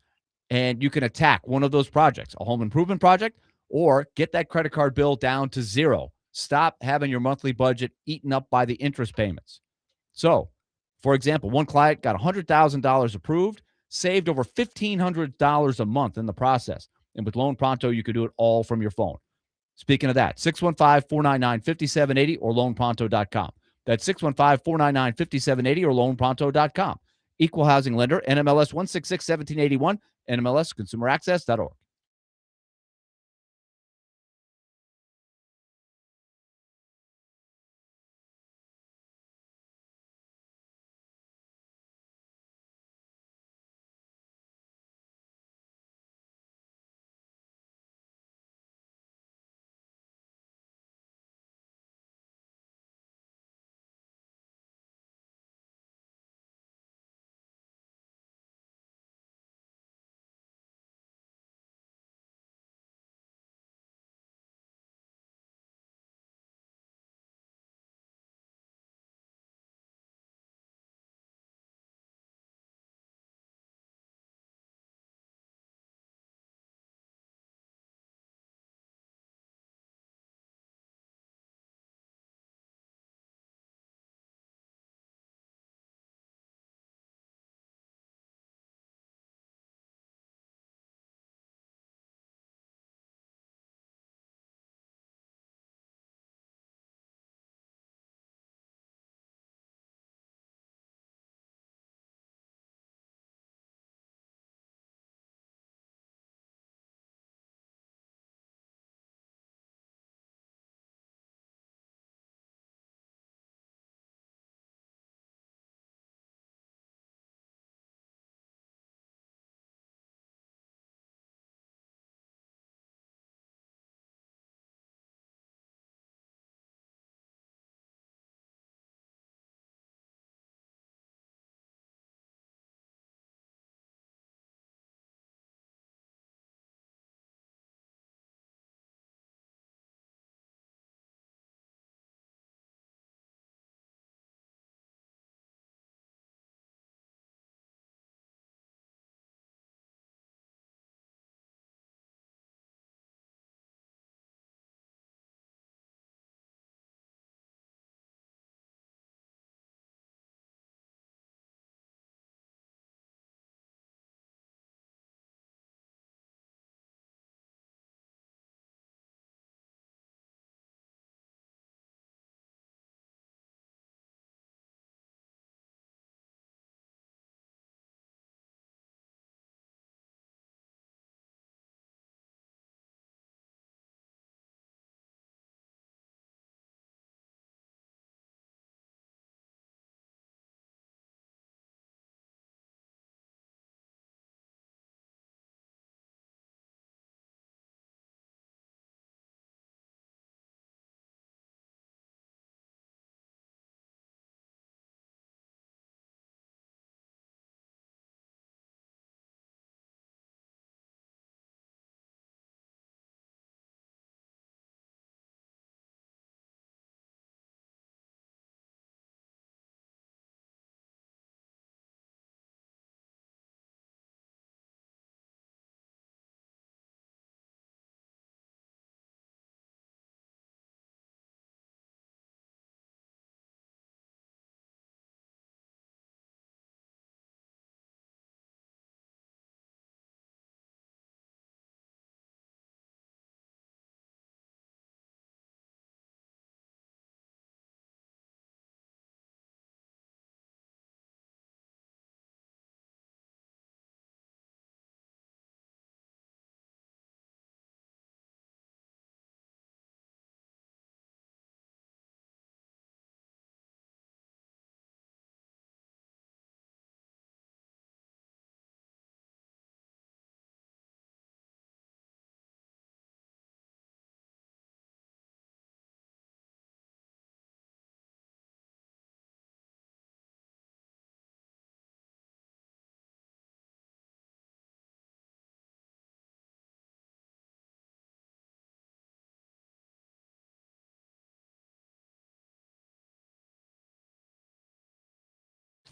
and you can attack one of those projects, a home improvement project, or get that credit card bill down to 0. Stop having your monthly budget eaten up by the interest payments. So, for example, one client got $100,000 approved, saved over $1,500 a month in the process. And with Loan Pronto, you could do it all from your phone. Speaking of that, 615-499-5780 or loanpronto.com. That's 615-499-5780 or loanpronto.com. Equal housing lender, NMLS 166-1781, NMLSconsumeraccess.org.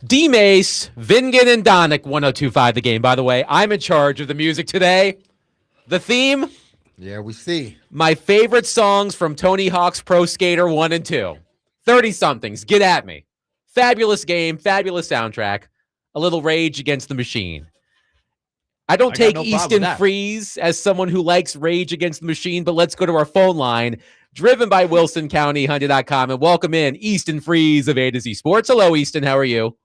DMase, Vingan, and Donick, 1025 the game. By the way, I'm in charge of the music today. The theme, Yeah, we see. my favorite songs from Tony Hawk's Pro Skater 1 and 2. 30-somethings, get at me. Fabulous game, fabulous soundtrack. A little Rage Against the Machine. I don't take no problem with Easton that. Freeze as someone who likes Rage Against the Machine, but let's go to our phone line, driven by Wilson County Hyundai.com, and welcome in Easton Freeze of A to Z Sports. Hello, Easton. How are you?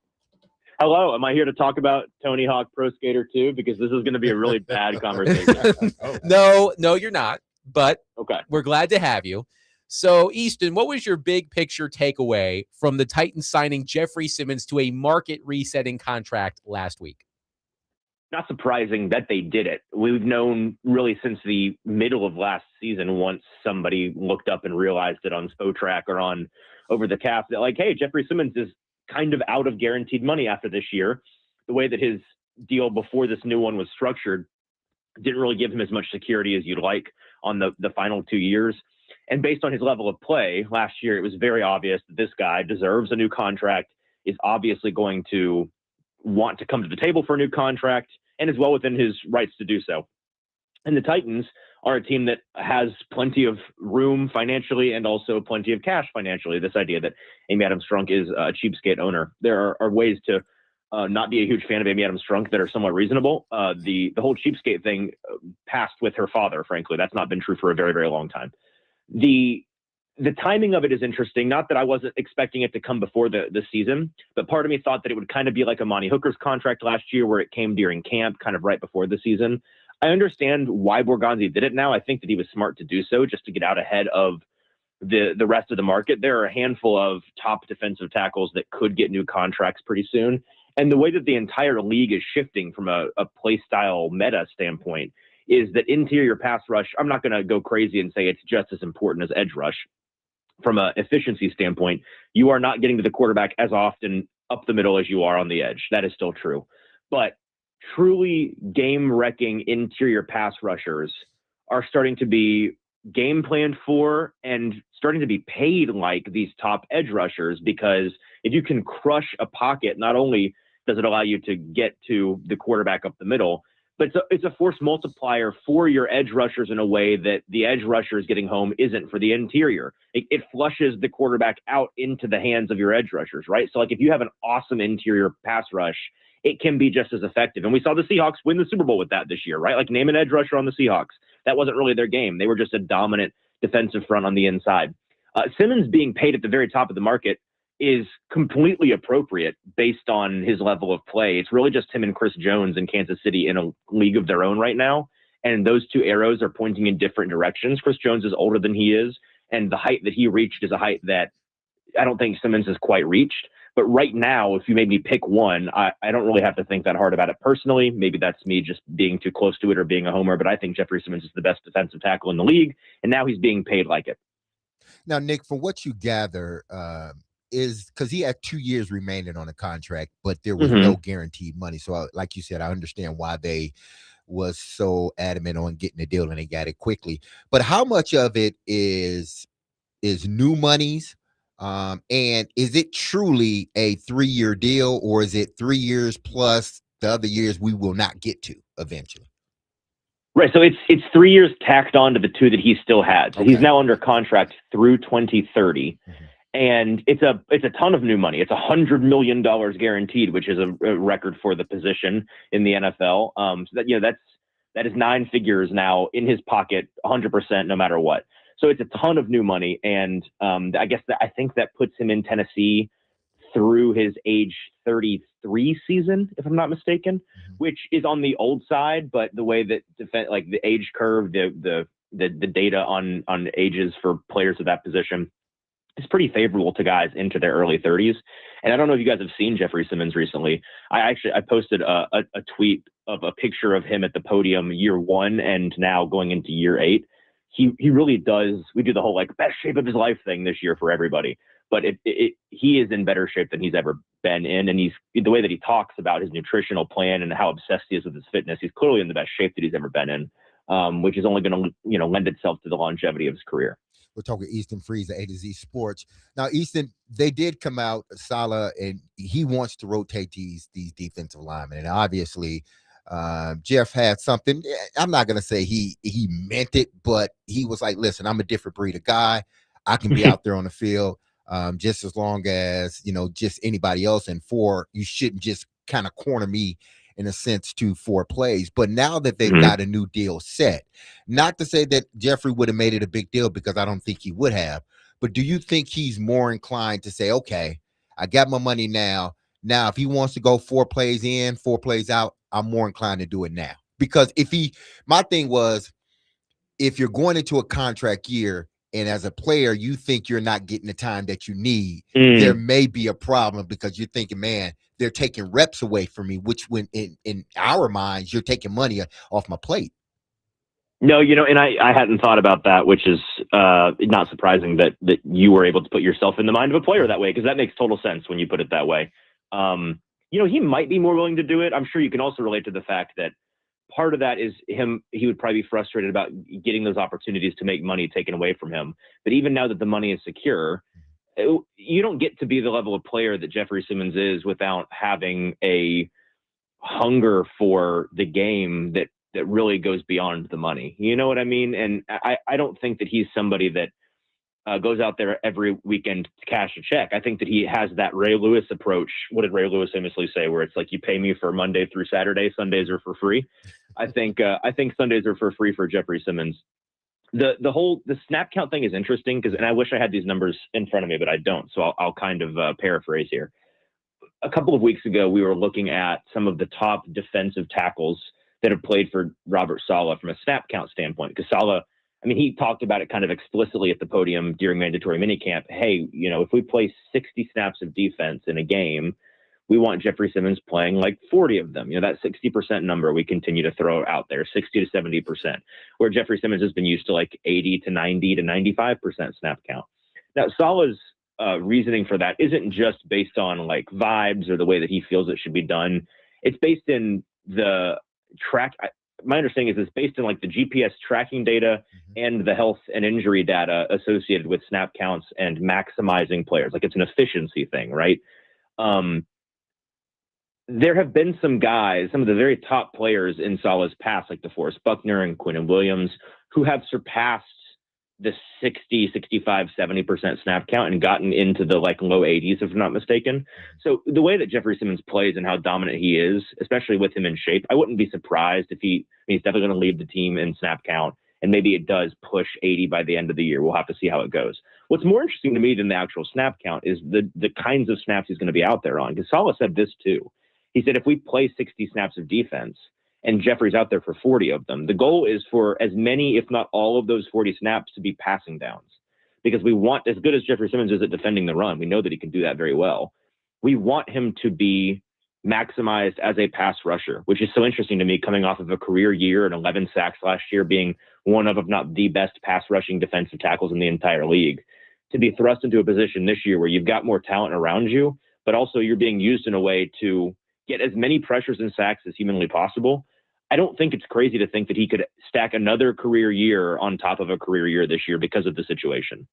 Hello. Am I here to talk about Tony Hawk Pro Skater 2? Because this is going to be a really bad conversation. No, you're not, but Okay. we're glad to have you. So, Easton, what was your big picture takeaway from the Titans signing Jeffrey Simmons to a market resetting contract last week? Not surprising that they did it. We've known really since the middle of last season, once somebody looked up and realized it on Spotrac or on Over the Cap, that like, hey, Jeffrey Simmons is kind of out of guaranteed money after this year. The way that his deal before this new one was structured didn't really give him as much security as you'd like on the final 2 years. And based on his level of play last year, it was very obvious that this guy deserves a new contract, is obviously going to want to come to the table for a new contract, and is well within his rights to do so. And the Titans are a team that has plenty of room financially and also plenty of cash financially. This idea that Amy Adams-Strunk is a cheapskate owner. There are ways to not be a huge fan of Amy Adams-Strunk that are somewhat reasonable. The whole cheapskate thing passed with her father, frankly. That's not been true for a very, very long time. The timing of it is interesting. Not that I wasn't expecting it to come before the season, but part of me thought that it would kind of be like Amani Hooker's contract last year, where it came during camp, kind of right before the season. I understand why Borgonzi did it now. I think that he was smart to do so, just to get out ahead of the rest of the market. There are a handful of top defensive tackles that could get new contracts pretty soon. And the way that the entire league is shifting from a play style meta standpoint is that interior pass rush, I'm not going to go crazy and say it's just as important as edge rush. From an efficiency standpoint, you are not getting to the quarterback as often up the middle as you are on the edge. That is still true. But truly game-wrecking interior pass rushers are starting to be game planned for and starting to be paid like these top edge rushers, because if you can crush a pocket, not only does it allow you to get to the quarterback up the middle, but it's a force multiplier for your edge rushers in a way that the edge rushers getting home isn't for the interior. It flushes the quarterback out into the hands of your edge rushers, right? So like if you have an awesome interior pass rush, it can be just as effective. And we saw the Seahawks win the Super Bowl with that this year, right? Like name an edge rusher on the Seahawks. That wasn't really their game. They were just a dominant defensive front on the inside. Simmons being paid at the very top of the market is completely appropriate based on his level of play. It's really just him and Chris Jones in Kansas City in a league of their own right now. And those two arrows are pointing in different directions. Chris Jones is older than he is, and the height that he reached is a height that I don't think Simmons has quite reached. But right now, if you made me pick one, I don't really have to think that hard about it personally. Maybe that's me just being too close to it or being a homer, but I think Jeffrey Simmons is the best defensive tackle in the league, and now he's being paid like it. Now, Nick, from what you gather, is because he had 2 years remaining on the contract, but there was no guaranteed money. So like you said, I understand why they was so adamant on getting the deal and they got it quickly. But how much of it is new monies? And is it truly a 3-year deal, or is it 3 years plus the other years we will not get to eventually? Right. So it's 3 years tacked on to the 2 that he still had. So he's now under contract through 2030. And it's a ton of new money. It's $100 million guaranteed, which is a record for the position in the NFL. So that is 9 figures now in his pocket, 100%, no matter what. So it's a ton of new money, and I think that puts him in Tennessee through his age 33 season, if I'm not mistaken, which is on the old side. But the way that like the age curve, the data on ages for players of that position, it's pretty favorable to guys into their early 30s. And I don't know if you guys have seen Jeffrey Simmons recently. I posted a tweet of a picture of him at the podium year 1 and now going into year 8. He really does. We do the whole like best shape of his life thing this year for everybody, but he is in better shape than he's ever been in. And the way that he talks about his nutritional plan and how obsessed he is with his fitness, he's clearly in the best shape that he's ever been in, which is only going to lend itself to the longevity of his career. We're talking Easton Freeze at A to Z Sports. Now, Easton, they did come out, Salah, and he wants to rotate these defensive linemen. And obviously, Jeff had something. I'm not going to say he meant it, but he was like, listen, I'm a different breed of guy. I can be out there on the field just as long as, just anybody else. And you shouldn't just kind of corner me in a sense to 4 plays. But now that they've got a new deal set, not to say that Jeffrey would have made it a big deal, because I don't think he would have, but do you think he's more inclined to say, okay, I got my money now. Now, if he wants to go 4 plays in, 4 plays out, I'm more inclined to do it now. Because my thing was, if you're going into a contract year and as a player, you think you're not getting the time that you need, there may be a problem, because you're thinking, man, they're taking reps away from me, which when in our minds, you're taking money off my plate. No, and I hadn't thought about that, which is not surprising that you were able to put yourself in the mind of a player that way, because that makes total sense when you put it that way. He might be more willing to do it. I'm sure you can also relate to the fact that part of that is he would probably be frustrated about getting those opportunities to make money taken away from him. But even now that the money is secure, you don't get to be the level of player that Jeffrey Simmons is without having a hunger for the game that really goes beyond the money. You know what I mean? And I don't think that he's somebody that goes out there every weekend to cash a check. I think that he has that Ray Lewis approach. What did Ray Lewis famously say? Where it's like, you pay me for Monday through Saturday, Sundays are for free. I think Sundays are for free for Jeffrey Simmons. The snap count thing is interesting, and I wish I had these numbers in front of me, but I don't. So I'll kind of paraphrase here. A couple of weeks ago, we were looking at some of the top defensive tackles that have played for Robert Saleh from a snap count standpoint. Because Saleh, he talked about it kind of explicitly at the podium during mandatory minicamp. Hey, if we play 60 snaps of defense in a game, we want Jeffrey Simmons playing like 40 of them. That 60% number we continue to throw out there, 60 to 70%, where Jeffrey Simmons has been used to like 80 to 90 to 95% snap count. Now, Saleh's reasoning for that isn't just based on like vibes or the way that he feels it should be done. It's based in the track. My understanding is it's based on like the GPS tracking data and the health and injury data associated with snap counts and maximizing players. Like, it's an efficiency thing, right? There have been some guys, some of the very top players in Saleh's past, like DeForest Buckner and Quinnen Williams, who have surpassed the 60, 65, 70% snap count and gotten into the like low 80s, if I'm not mistaken. So the way that Jeffrey Simmons plays and how dominant he is, especially with him in shape, I wouldn't be surprised if he's definitely going to lead the team in snap count, and maybe it does push 80 by the end of the year. We'll have to see how it goes. What's more interesting to me than the actual snap count is the kinds of snaps he's going to be out there on. Because Saleh said this too. He said, if we play 60 snaps of defense and Jeffrey's out there for 40 of them, the goal is for as many, if not all of those 40 snaps to be passing downs. Because we want, as good as Jeffrey Simmons is at defending the run, we know that he can do that very well. We want him to be maximized as a pass rusher, which is so interesting to me, coming off of a career year and 11 sacks last year, being one of, if not the best pass rushing defensive tackles in the entire league. To be thrust into a position this year where you've got more talent around you, but also you're being used in a way to get as many pressures and sacks as humanly possible. I don't think it's crazy to think that he could stack another career year on top of a career year this year because of the situation.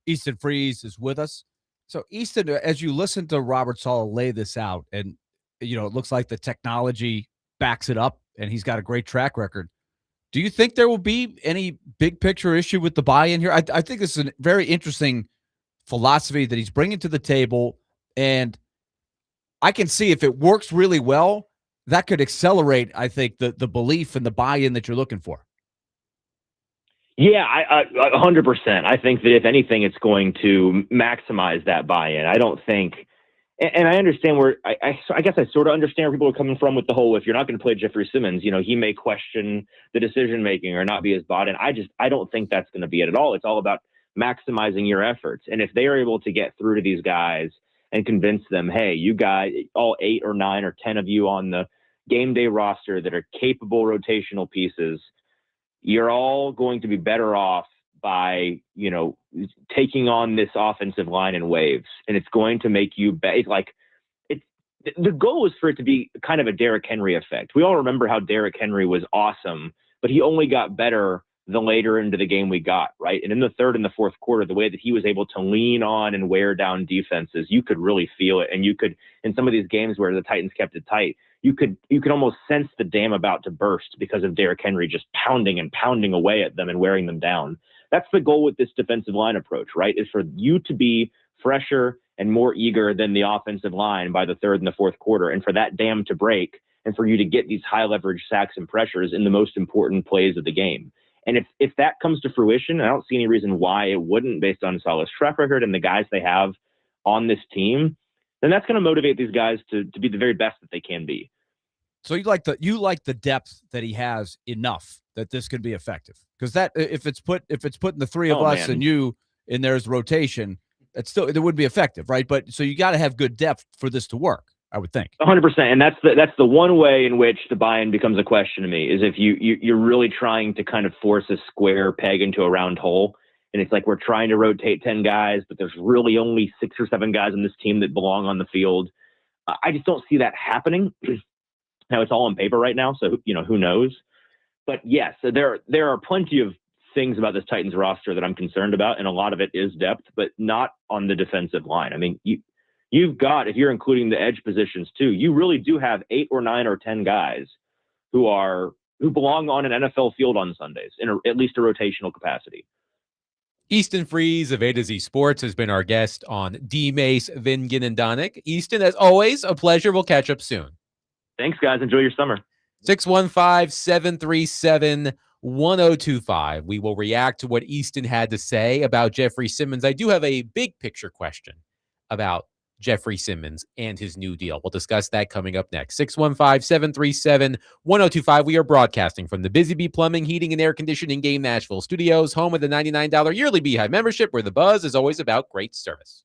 Easton Freeze is with us. So, Easton, as you listen to Robert Saleh lay this out, and it looks like the technology backs it up, and he's got a great track record. Do you think there will be any big picture issue with the buy-in here? I think this is a very interesting philosophy that he's bringing to the table, and I can see if it works really well, that could accelerate, I think, the belief and the buy-in that you're looking for. Yeah, I 100%. I think that if anything, it's going to maximize that buy-in. I don't think, and I understand where, I guess I sort of understand where people are coming from with the whole, if you're not going to play Jeffrey Simmons, he may question the decision-making or not be as bought in. I don't think that's going to be it at all. It's all about maximizing your efforts. And if they are able to get through to these guys and convince them, hey, you guys, all 8 or 9 or 10 of you on the game day roster that are capable rotational pieces, you're all going to be better off by, taking on this offensive line in waves. And it's going to make you the goal is for it to be kind of a Derrick Henry effect. We all remember how Derrick Henry was awesome, but he only got better the later into the game we got, right? And in the third and the fourth quarter, the way that he was able to lean on and wear down defenses, you could really feel it. And you could, in some of these games where the Titans kept it tight, you could almost sense the dam about to burst because of Derrick Henry just pounding and pounding away at them and wearing them down. That's the goal with this defensive line approach, right? Is for you to be fresher and more eager than the offensive line by the third and the fourth quarter, and for that dam to break, and for you to get these high leverage sacks and pressures in the most important plays of the game. And if that comes to fruition, I don't see any reason why it wouldn't, based on Saleh's track record and the guys they have on this team, then that's going to motivate these guys to be the very best that they can be. So you like the depth that he has enough that this could be effective, because that if it's putting the three of us and you in there's rotation, it would be effective, right? But so you got to have good depth for this to work, I would think. 100%, and that's the one way in which the buy-in becomes a question to me, is if you're really trying to kind of force a square peg into a round hole, and it's like we're trying to rotate 10 guys, but there's really only 6 or 7 guys on this team that belong on the field. I just don't see that happening. Now, it's all on paper right now, so who knows? But yes, there are plenty of things about this Titans roster that I'm concerned about, and a lot of it is depth, but not on the defensive line. I mean, you've got, if you're including the edge positions too, you really do have 8 or 9 or 10 guys who belong on an NFL field on Sundays in at least a rotational capacity. Easton Freeze of A to Z Sports has been our guest on DMase, Vingan, and Donick. Easton, as always, a pleasure. We'll catch up soon. Thanks, guys. Enjoy your summer. 615-737-1025. We will react to what Easton had to say about Jeffrey Simmons. I do have a big picture question about Jeffrey Simmons and his new deal. We'll discuss that coming up next. 615-737-1025. We are broadcasting from the Busy Bee Plumbing, Heating, and Air Conditioning Game Nashville Studios, home of the $99 yearly Beehive membership, where the buzz is always about great service.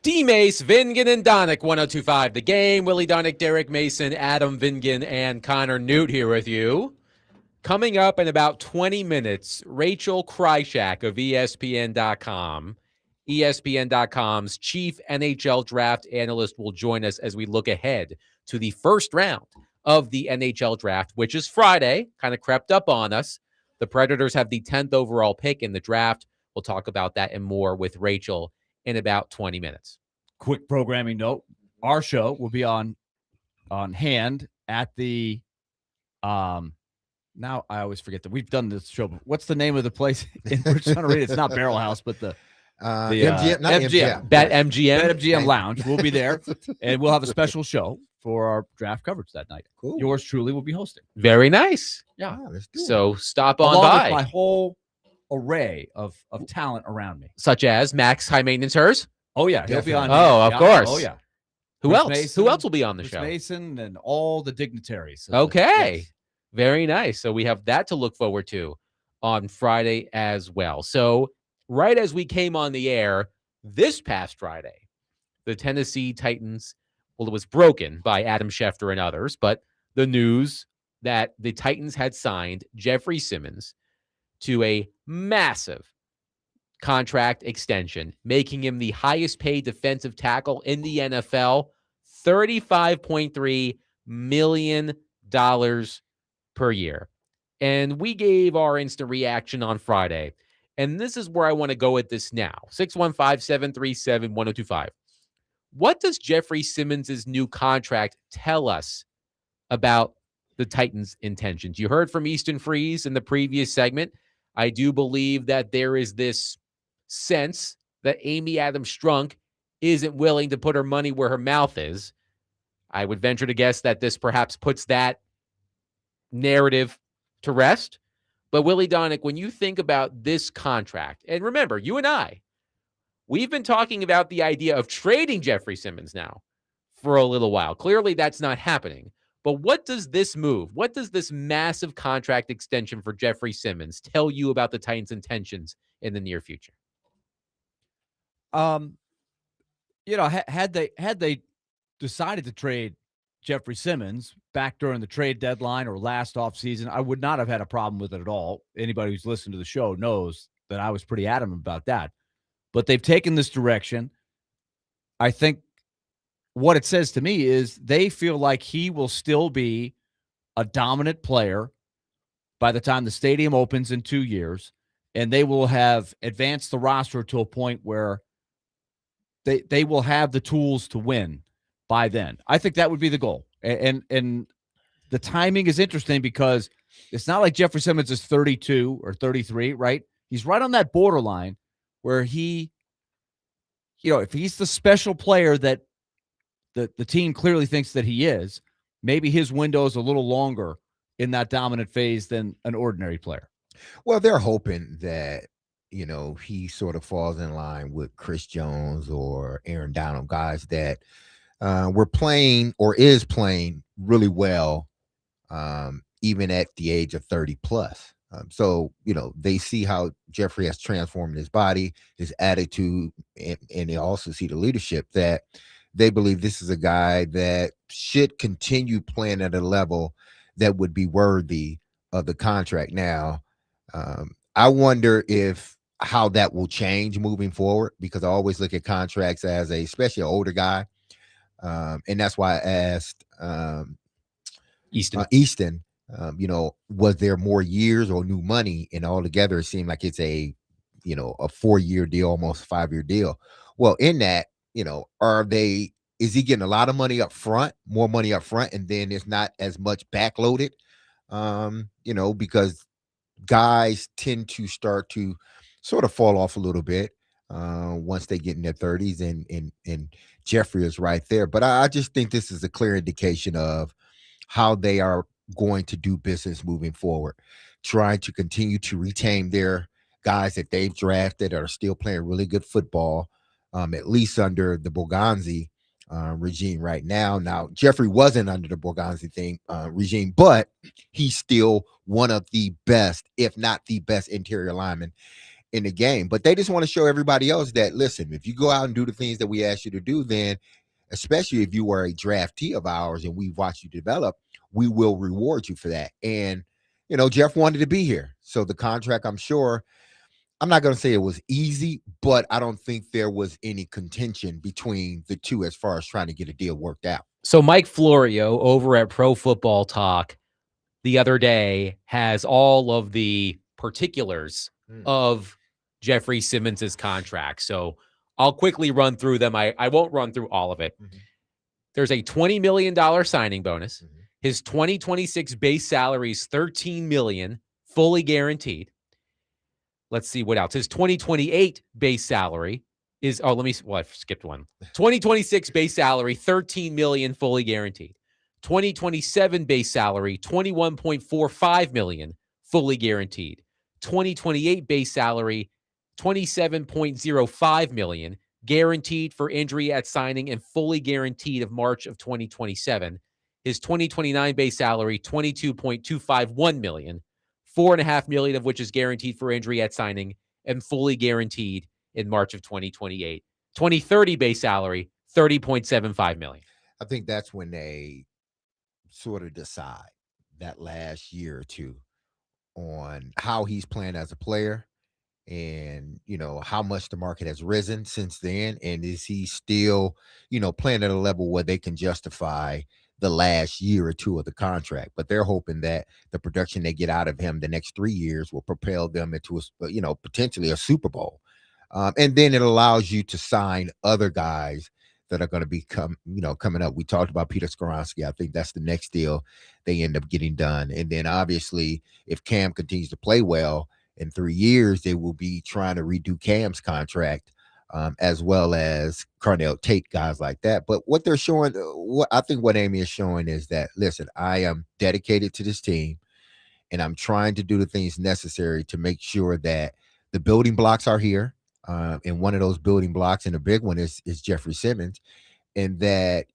DMase, Vingan, and Donick, 1025 The Game. Willy Donick, Derek Mason, Adam Vingan, and Connor Newt here with you. Coming up in about 20 minutes, Rachel Kryshak of ESPN.com, ESPN.com's chief NHL draft analyst, will join us as we look ahead to the first round of the NHL draft, which is Friday, kind of crept up on us. The Predators have the 10th overall pick in the draft. We'll talk about that and more with Rachel in about 20 minutes. Quick programming note. Our show will be on hand at the now I always forget that we've done this show. What's the name of the place in Richmond? It's not Barrel House, but the MGM, not MGM. BetMGM. BetMGM Lounge. We'll be there, and we'll have a special show for our draft coverage that night. Cool. Yours truly will be hosting. Very nice. Yeah. Let's do it. So stop on Along by. with my whole array of talent around me. Such as Max High Maintenance Hers. Oh yeah, he'll be on. Definitely. Oh, hand. of Yeah. course. Oh yeah. Who Chris else? Mason, Who else will be on the Chris show? Mason and all the dignitaries. Okay. Yes. Very nice. So we have that to look forward to on Friday as well. So right as we came on the air this past Friday, the Tennessee Titans, well, it was broken by Adam Schefter and others, but the news that the Titans had signed Jeffrey Simmons to a massive contract extension, making him the highest paid defensive tackle in the NFL, $35.3 million per year. And we gave our instant reaction on Friday. And this is where I want to go with this now. 615-737-1025. What does Jeffrey Simmons' new contract tell us about the Titans' intentions? You heard from Easton Freeze in the previous segment. I do believe that there is this sense that Amy Adams Strunk isn't willing to put her money where her mouth is. I would venture to guess that this perhaps puts that narrative to rest. But Willy Donick, when you think about this contract, and remember, you and I, we've been talking about the idea of trading Jeffrey Simmons now for a little while. Clearly, that's not happening. But what does this move, what does this massive contract extension for Jeffrey Simmons tell you about the Titans' intentions in the near future? Had they decided to trade Jeffrey Simmons back during the trade deadline or last offseason, I would not have had a problem with it at all. Anybody who's listened to the show knows that I was pretty adamant about that. But they've taken this direction. I think what it says to me is they feel like he will still be a dominant player by the time the stadium opens in 2 years, and they will have advanced the roster to a point where they will have the tools to win by then. I think that would be the goal. And the timing is interesting because it's not like Jeffrey Simmons is 32 or 33, right? He's right on that borderline where he, if he's the special player that the team clearly thinks that he is, maybe his window is a little longer in that dominant phase than an ordinary player. Well, they're hoping that, he sort of falls in line with Chris Jones or Aaron Donald, guys that were playing or is playing really well, even at the age of 30 plus. So, they see how Jeffrey has transformed his body, his attitude, and they also see the leadership that they believe this is a guy that should continue playing at a level that would be worthy of the contract. Now, I wonder how that will change moving forward, because I always look at contracts as especially an older guy. And that's why I asked Easton, was there more years or new money? And altogether, it seemed like it's a 4-year deal, almost 5-year deal. Well, in that, is he getting a lot of money up front, more money up front, and then it's not as much backloaded? Because guys tend to start to sort of fall off a little bit once they get in their 30s, and Jeffrey is right there. But I just think this is a clear indication of how they are going to do business moving forward, trying to continue to retain their guys that they've drafted that are still playing really good football, at least under the Borgonzi regime right now. Now, Jeffrey wasn't under the Borgonzi regime, but he's still one of the best, if not the best, interior lineman in the game. But they just want to show everybody else that, listen, if you go out and do the things that we asked you to do, then especially if you were a draftee of ours and we've watched you develop, we will reward you for that. And, Jeff wanted to be here. So the contract, I'm sure, I'm not going to say it was easy, but I don't think there was any contention between the two as far as trying to get a deal worked out. So Mike Florio over at Pro Football Talk the other day has all of the particulars of Jeffrey Simmons's contract. So I'll quickly run through them. I won't run through all of it. Mm-hmm. There's a $20 million signing bonus. Mm-hmm. His 2026 base salary is $13 million, fully guaranteed. Let's see what else. His 2028 base salary is, I skipped one. 2026 base salary, $13 million, fully guaranteed. 2027 base salary, $21.45 million, fully guaranteed. 2028 base salary, $27.05 million, guaranteed for injury at signing and fully guaranteed of March of 2027. His 2029 base salary, $22.251 million, $4.5 million of which is guaranteed for injury at signing and fully guaranteed in March of 2028. 2030 base salary, $30.75 million. I think that's when they sort of decide that last year or two on how he's playing as a player and, how much the market has risen since then. And is he still, playing at a level where they can justify the last year or two of the contract? But they're hoping that the production they get out of him the next 3 years will propel them into, potentially a Super Bowl. And then it allows you to sign other guys that are going to be coming up. We talked about Peter Skoronski. I think that's the next deal they end up getting done. And then obviously, if Cam continues to play well in 3 years, they will be trying to redo Cam's contract, as well as Carnell Tate, guys like that. But what they're showing, what Amy is showing is that, listen, I am dedicated to this team, and I'm trying to do the things necessary to make sure that the building blocks are here. And one of those building blocks, and a big one, is Jeffrey Simmons, and that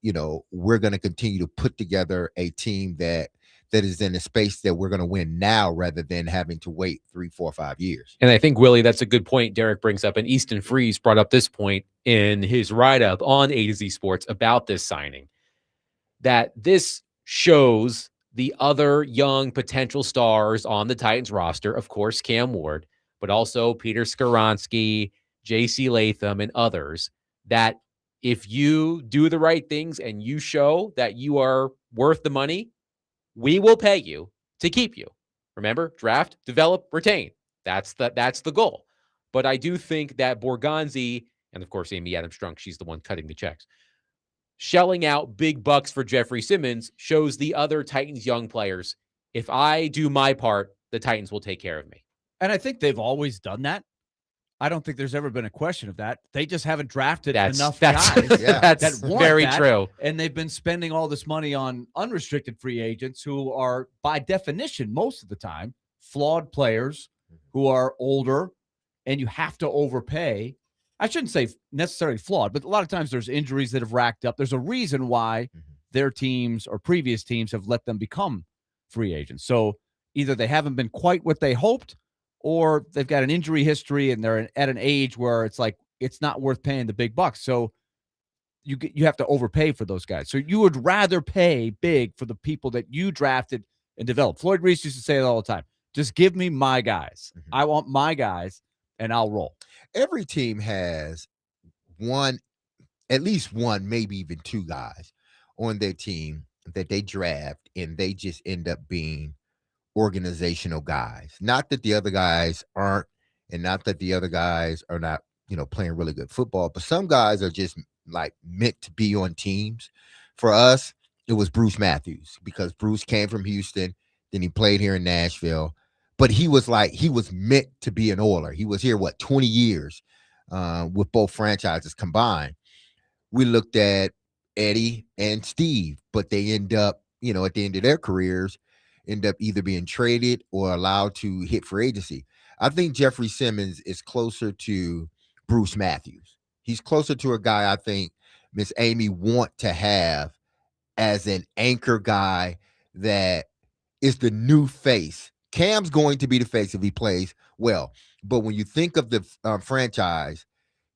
we're going to continue to put together a team that is in a space that we're going to win now rather than having to wait 3, 4, 5 years. And I think, Willie, that's a good point Derek brings up, and Easton Freeze brought up this point in his write-up on A to Z Sports about this signing, that this shows the other young potential stars on the Titans roster, of course, Cam Ward, but also Peter Skoronski, J.C. Latham, and others, that if you do the right things and you show that you are worth the money, we will pay you to keep you. Remember, draft, develop, retain. That's the goal. But I do think that Borgonzi, and of course Amy Adams-Strunk, she's the one cutting the checks, shelling out big bucks for Jeffrey Simmons shows the other Titans young players, if I do my part, the Titans will take care of me. And I think they've always done that. I don't think there's ever been a question of that. They just haven't drafted enough guys. That's very true. And they've been spending all this money on unrestricted free agents who are, by definition, most of the time, flawed players who are older, and you have to overpay. I shouldn't say necessarily flawed, but a lot of times there's injuries that have racked up. There's a reason why their teams or previous teams have let them become free agents. So either they haven't been quite what they hoped, or they've got an injury history and they're at an age where it's like it's not worth paying the big bucks. So you have to overpay for those guys. So you would rather pay big for the people that you drafted and developed. Floyd Reese used to say it all the time. Just give me my guys. I want my guys, and I'll roll. Every team has at least one, maybe even two guys on their team that they draft, and they just end up being organizational guys. Not that the other guys aren't, and not that the other guys are not, playing really good football, but some guys are just like meant to be on teams. For us, it was Bruce Matthews, because Bruce came from Houston, then he played here in Nashville, but he was meant to be an Oiler. He was here, 20 years with both franchises combined. We looked at Eddie and Steve, but they end up, at the end of their careers, end up either being traded or allowed to hit free agency. I think Jeffrey Simmons is closer to Bruce Matthews. He's closer to a guy I think Miss Amy want to have as an anchor guy that is the new face. Cam's going to be the face if he plays well. But when you think of the franchise,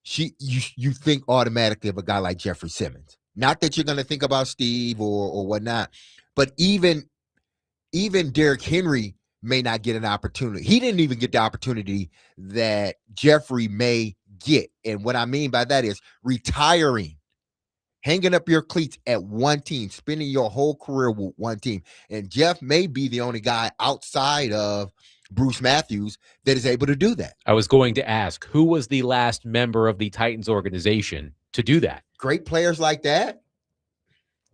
you think automatically of a guy like Jeffrey Simmons. Not that you're going to think about Steve or whatnot, but even Derrick Henry may not get an opportunity. He didn't even get the opportunity that Jeffrey may get. And what I mean by that is retiring, hanging up your cleats at one team, spending your whole career with one team. And Jeff may be the only guy outside of Bruce Matthews that is able to do that. I was going to ask, who was the last member of the Titans organization to do that? Great players like that.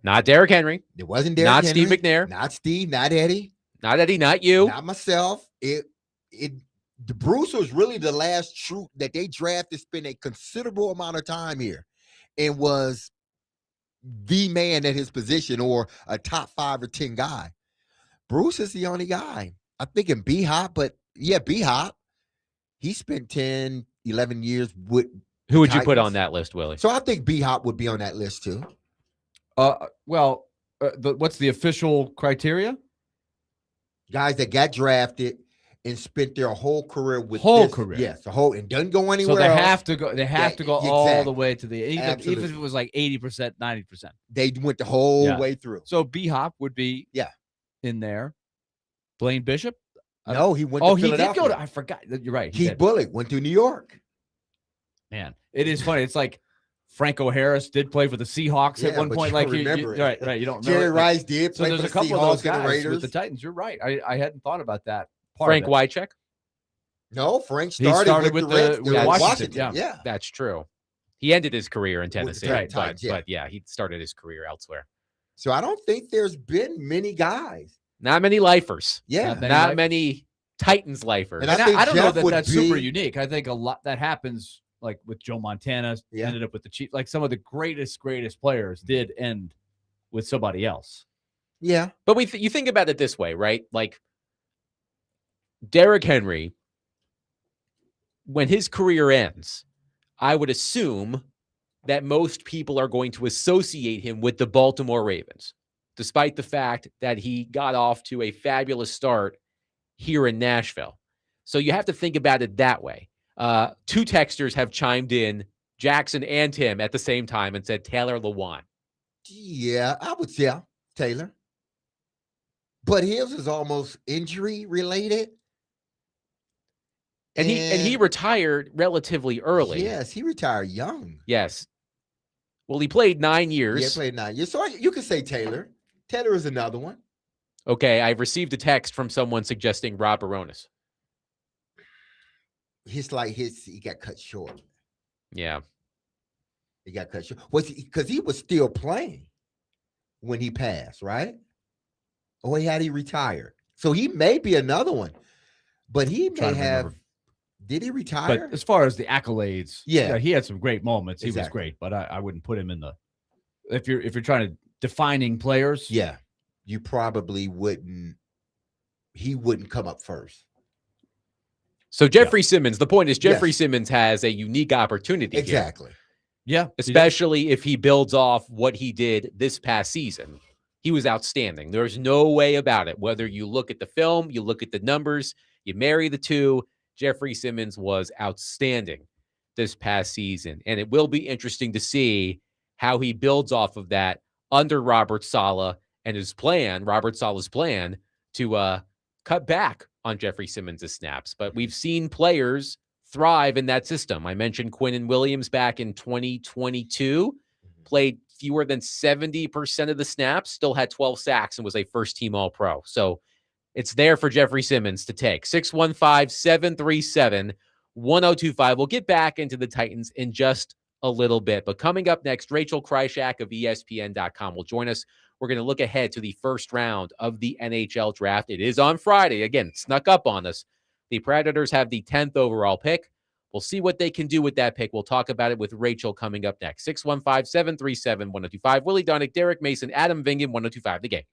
Not Derrick Henry. It wasn't Derrick Not Henry, Steve McNair. Not Steve, not Eddie. Not Eddie, not you. Not myself. The Bruce was really the last troop that they drafted, spent a considerable amount of time here, and was the man at his position or a top 5 or 10 guy. Bruce is the only guy. I'm thinking B-Hop, but yeah, B-Hop. He spent 10, 11 years with Who would you Titans. put on that list, Willie? So I think B-Hop would be on that list too. What's the official criteria? Guys that got drafted and spent their whole career with career. Yes, the whole, and doesn't go anywhere. So they else. have to go. They have to go all exactly. the way to the even if Absolutely. it was like 80%, 90%. They went the whole way through. So B-Hop would be in there. Blaine Bishop. No, he went. Oh, to he did Philadelphia. go to. I forgot. You're right. Keith Bullock went to New York. Man, it is funny. It's like Franco Harris did play for the Seahawks at one but point. you Like don't remember it. right. You don't remember. Jerry it. Rice did So play there's for a the couple of those Seahawks and the guys Raiders. with the Titans. You're right. I hadn't thought about that. Part Frank of it. Wycheck? No, Frank He started, started with with the Reds, with Washington. Yeah. That's true. He ended his career in Tennessee, the but, Titans, but yeah, he started his career elsewhere. So I don't think there's been many guys. Not many lifers. Yeah. Not many Titans lifers. And And I think I don't know Jeff that would that's super be- unique. I think a lot that happens like with Joe Montana ended up with the Chiefs. Like some of the greatest players did end with somebody else. Yeah. But you think about it this way, right? Like Derrick Henry, when his career ends, I would assume that most people are going to associate him with the Baltimore Ravens, despite the fact that he got off to a fabulous start here in Nashville. So you have to think about it that way. 2 texters have chimed in, Jackson and Tim, at the same time and said Taylor Lewan. Yeah, I would say Taylor. But his is almost injury related. And he retired relatively early. Yes, he retired young. Yes. Well, he played 9 years. Yeah, he played 9 years. So you could say Taylor. Taylor is another one. Okay, I've received a text from someone suggesting Rob Baronis. He got cut short. Yeah. He got cut short. Because he was still playing when he passed, right? Or he retired. So he may be another one. But he may have. Remember. Did he retire? But as far as the accolades, yeah, he had some great moments. He was great, but I wouldn't put him in the. If you're trying to defining players, yeah, you probably wouldn't. He wouldn't come up first. So Jeffrey Simmons, the point is Jeffrey Simmons has a unique opportunity. Exactly. Here, especially if he builds off what he did this past season. He was outstanding. There's no way about it. Whether you look at the film, you look at the numbers, you marry the two, Jeffrey Simmons was outstanding this past season. And it will be interesting to see how he builds off of that under Robert Saleh and Robert Saleh's plan to cut back on Jeffrey Simmons' snaps. But we've seen players thrive in that system. I mentioned Quinnen Williams back in 2022, played fewer than 70% of the snaps, still had 12 sacks and was a first-team All-Pro. So it's there for Jeffrey Simmons to take. 615-737-1025. We'll get back into the Titans in just a little bit. But coming up next, Rachel Kryshak of ESPN.com will join us. We're going to look ahead to the first round of the NHL draft. It is on Friday. Again, snuck up on us. The Predators have the 10th overall pick. We'll see what they can do with that pick. We'll talk about it with Rachel coming up next. 615-737-1025. Willie Donick, Derek Mason, Adam Vingan, 1025 The Game.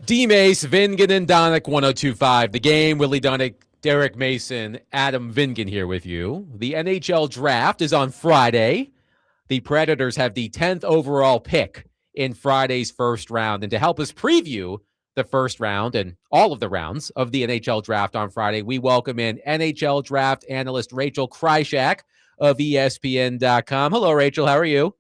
DMase, Vingan, and Donick, 1025. The Game, Willy Donick, Derek Mason, Adam Vingan here with you. The NHL draft is on Friday. The Predators have the 10th overall pick in Friday's first round. And to help us preview the first round and all of the rounds of the NHL draft on Friday, we welcome in NHL draft analyst Rachel Kryshak of ESPN.com. Hello, Rachel. How are you?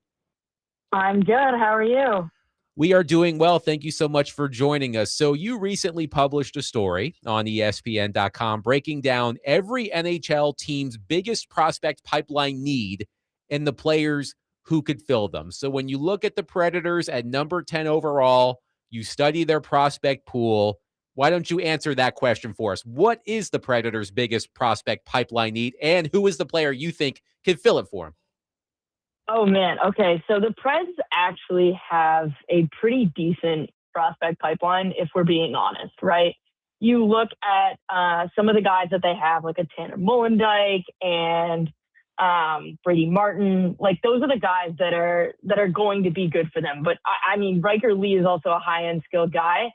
I'm good. How are you? We are doing well. Thank you so much for joining us. So you recently published a story on ESPN.com breaking down every NHL team's biggest prospect pipeline need and the players who could fill them. So when you look at the Predators at number 10 overall, you study their prospect pool. Why don't you answer that question for us? What is the Predators' biggest prospect pipeline need, and who is the player you think can fill it for them? Oh, man. Okay. So the Preds actually have a pretty decent prospect pipeline, if we're being honest, right? You look at some of the guys that they have, like a Tanner Molendyk and Brady Martin. Like, those are the guys that are going to be good for them. But, I mean, Riker Lee is also a high-end skilled guy.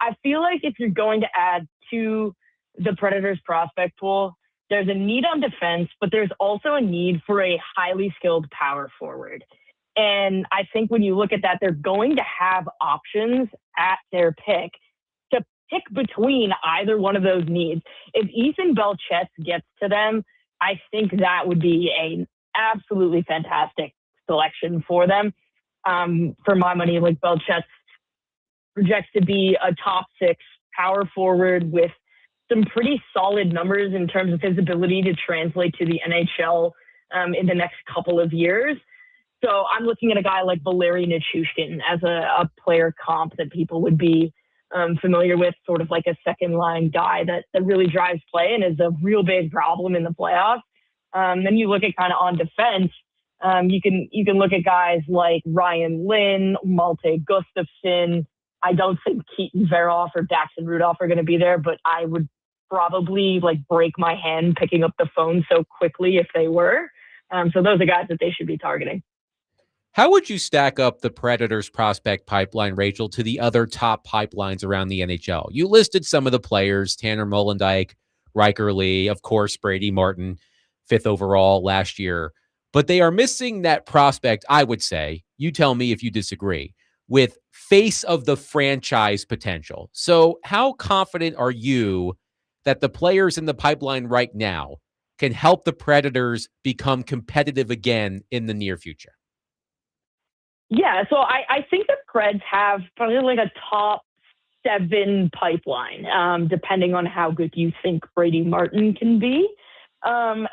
I feel like if you're going to add to the Predators prospect pool, there's a need on defense, but there's also a need for a highly skilled power forward. And I think when you look at that, they're going to have options at their pick to pick between either one of those needs. If Ethan Belchetz gets to them, I think that would be an absolutely fantastic selection for them. For my money, like, Belchetz projects to be a top 6 power forward with some pretty solid numbers in terms of his ability to translate to the NHL in the next couple of years. So I'm looking at a guy like Valeri Nichushkin as a player comp that people would be familiar with, sort of like a second-line guy that really drives play and is a real big problem in the playoffs. Then you look at kind of on defense, you can look at guys like Ryan Lynn, Malte Gustafsson. I don't think Keaton Veroff or Daxon Rudolph are going to be there, but I would probably break my hand picking up the phone so quickly if they were. So those are guys that they should be targeting. How would you stack up the Predators prospect pipeline, Rachel, to the other top pipelines around the NHL? You listed some of the players: Tanner Molendyk, Riker Lee, of course, Brady Martin, 5th overall last year. But they are missing that prospect, I would say, you tell me if you disagree, with face of the franchise potential. So how confident are you that the players in the pipeline right now can help the Predators become competitive again in the near future? Yeah, so I think the Preds have probably like a top 7 pipeline, depending on how good you think Brady Martin can be,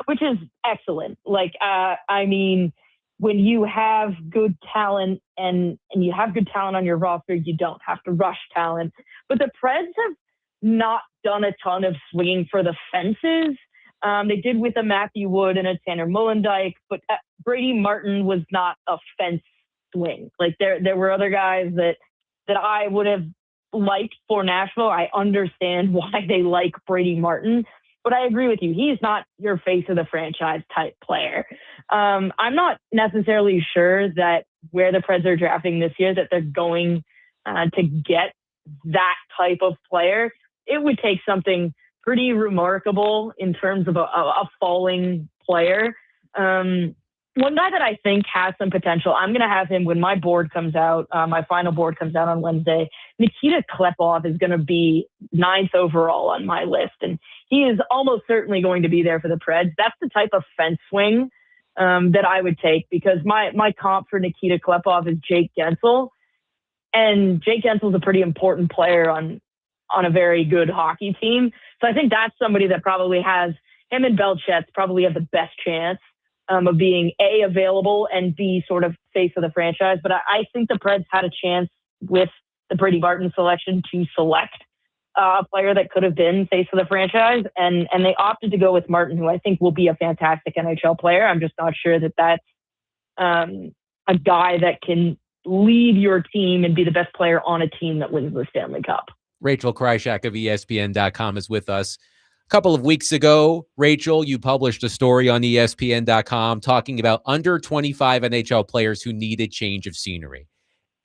which is excellent. I mean, when you have good talent and you have good talent on your roster, you don't have to rush talent. But the Preds have not done a ton of swinging for the fences. They did with a Matthew Wood and a Tanner Molendyk, but Brady Martin was not a fence swing. There were other guys that I would have liked for Nashville. I understand why they like Brady Martin, but I agree with you. He's not your face of the franchise type player. I'm not necessarily sure that where the Preds are drafting this year that they're going to get that type of player. It would take something pretty remarkable in terms of a falling player. One guy that I think has some potential, I'm going to have him when my board comes out, my final board comes out on Wednesday. Nikita Klepov is going to be 9th overall on my list, and he is almost certainly going to be there for the Preds. That's the type of fence swing that I would take, because my comp for Nikita Klepov is Jake Gensel, and Jake Gensel's a pretty important player on a very good hockey team. So I think that's somebody that probably has him and Belchetz probably have the best chance of being A, available, and B, sort of face of the franchise. But I think the Preds had a chance with the Brady Martin selection to select a player that could have been face of the franchise, and they opted to go with Martin, who I think will be a fantastic NHL player. I'm just not sure that that's a guy that can lead your team and be the best player on a team that wins the Stanley Cup. Rachel Kryshak of ESPN.com is with us. A couple of weeks ago, Rachel, you published a story on ESPN.com talking about under 25 NHL players who need a change of scenery.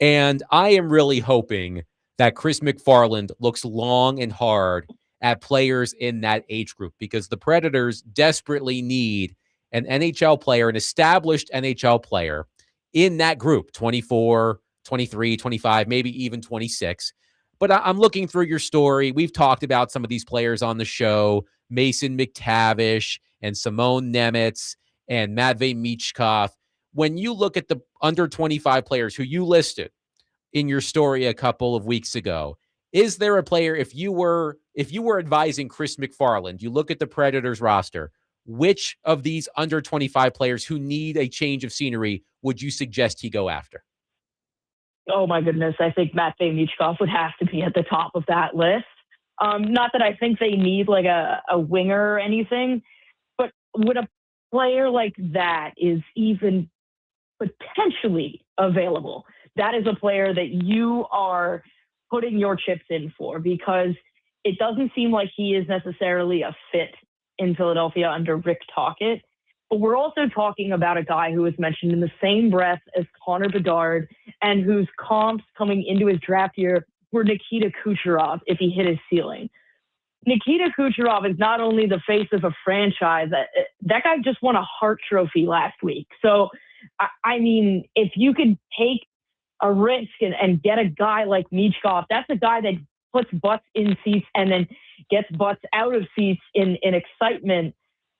And I am really hoping that Chris McFarland looks long and hard at players in that age group because the Predators desperately need an NHL player, an established NHL player in that group, 24, 23, 25, maybe even 26. But I'm looking through your story. We've talked about some of these players on the show, Mason McTavish and Simone Nemitz and Matvei Michkov. When you look at the under 25 players who you listed in your story a couple of weeks ago, is there a player, if you were advising Chris McFarland, you look at the Predators roster, which of these under 25 players who need a change of scenery would you suggest he go after? Oh my goodness, I think Matvei Michkov would have to be at the top of that list. Not that I think they need like a winger or anything, but when a player like that is even potentially available, that is a player that you are putting your chips in for, because it doesn't seem like he is necessarily a fit in Philadelphia under Rick Tocchet. But we're also talking about a guy who was mentioned in the same breath as Connor Bedard and whose comps coming into his draft year were Nikita Kucherov if he hit his ceiling. Nikita Kucherov is not only the face of a franchise, that guy just won a Hart Trophy last week. So, I mean, if you could take a risk and get a guy like Michkov, that's a guy that puts butts in seats and then gets butts out of seats in excitement.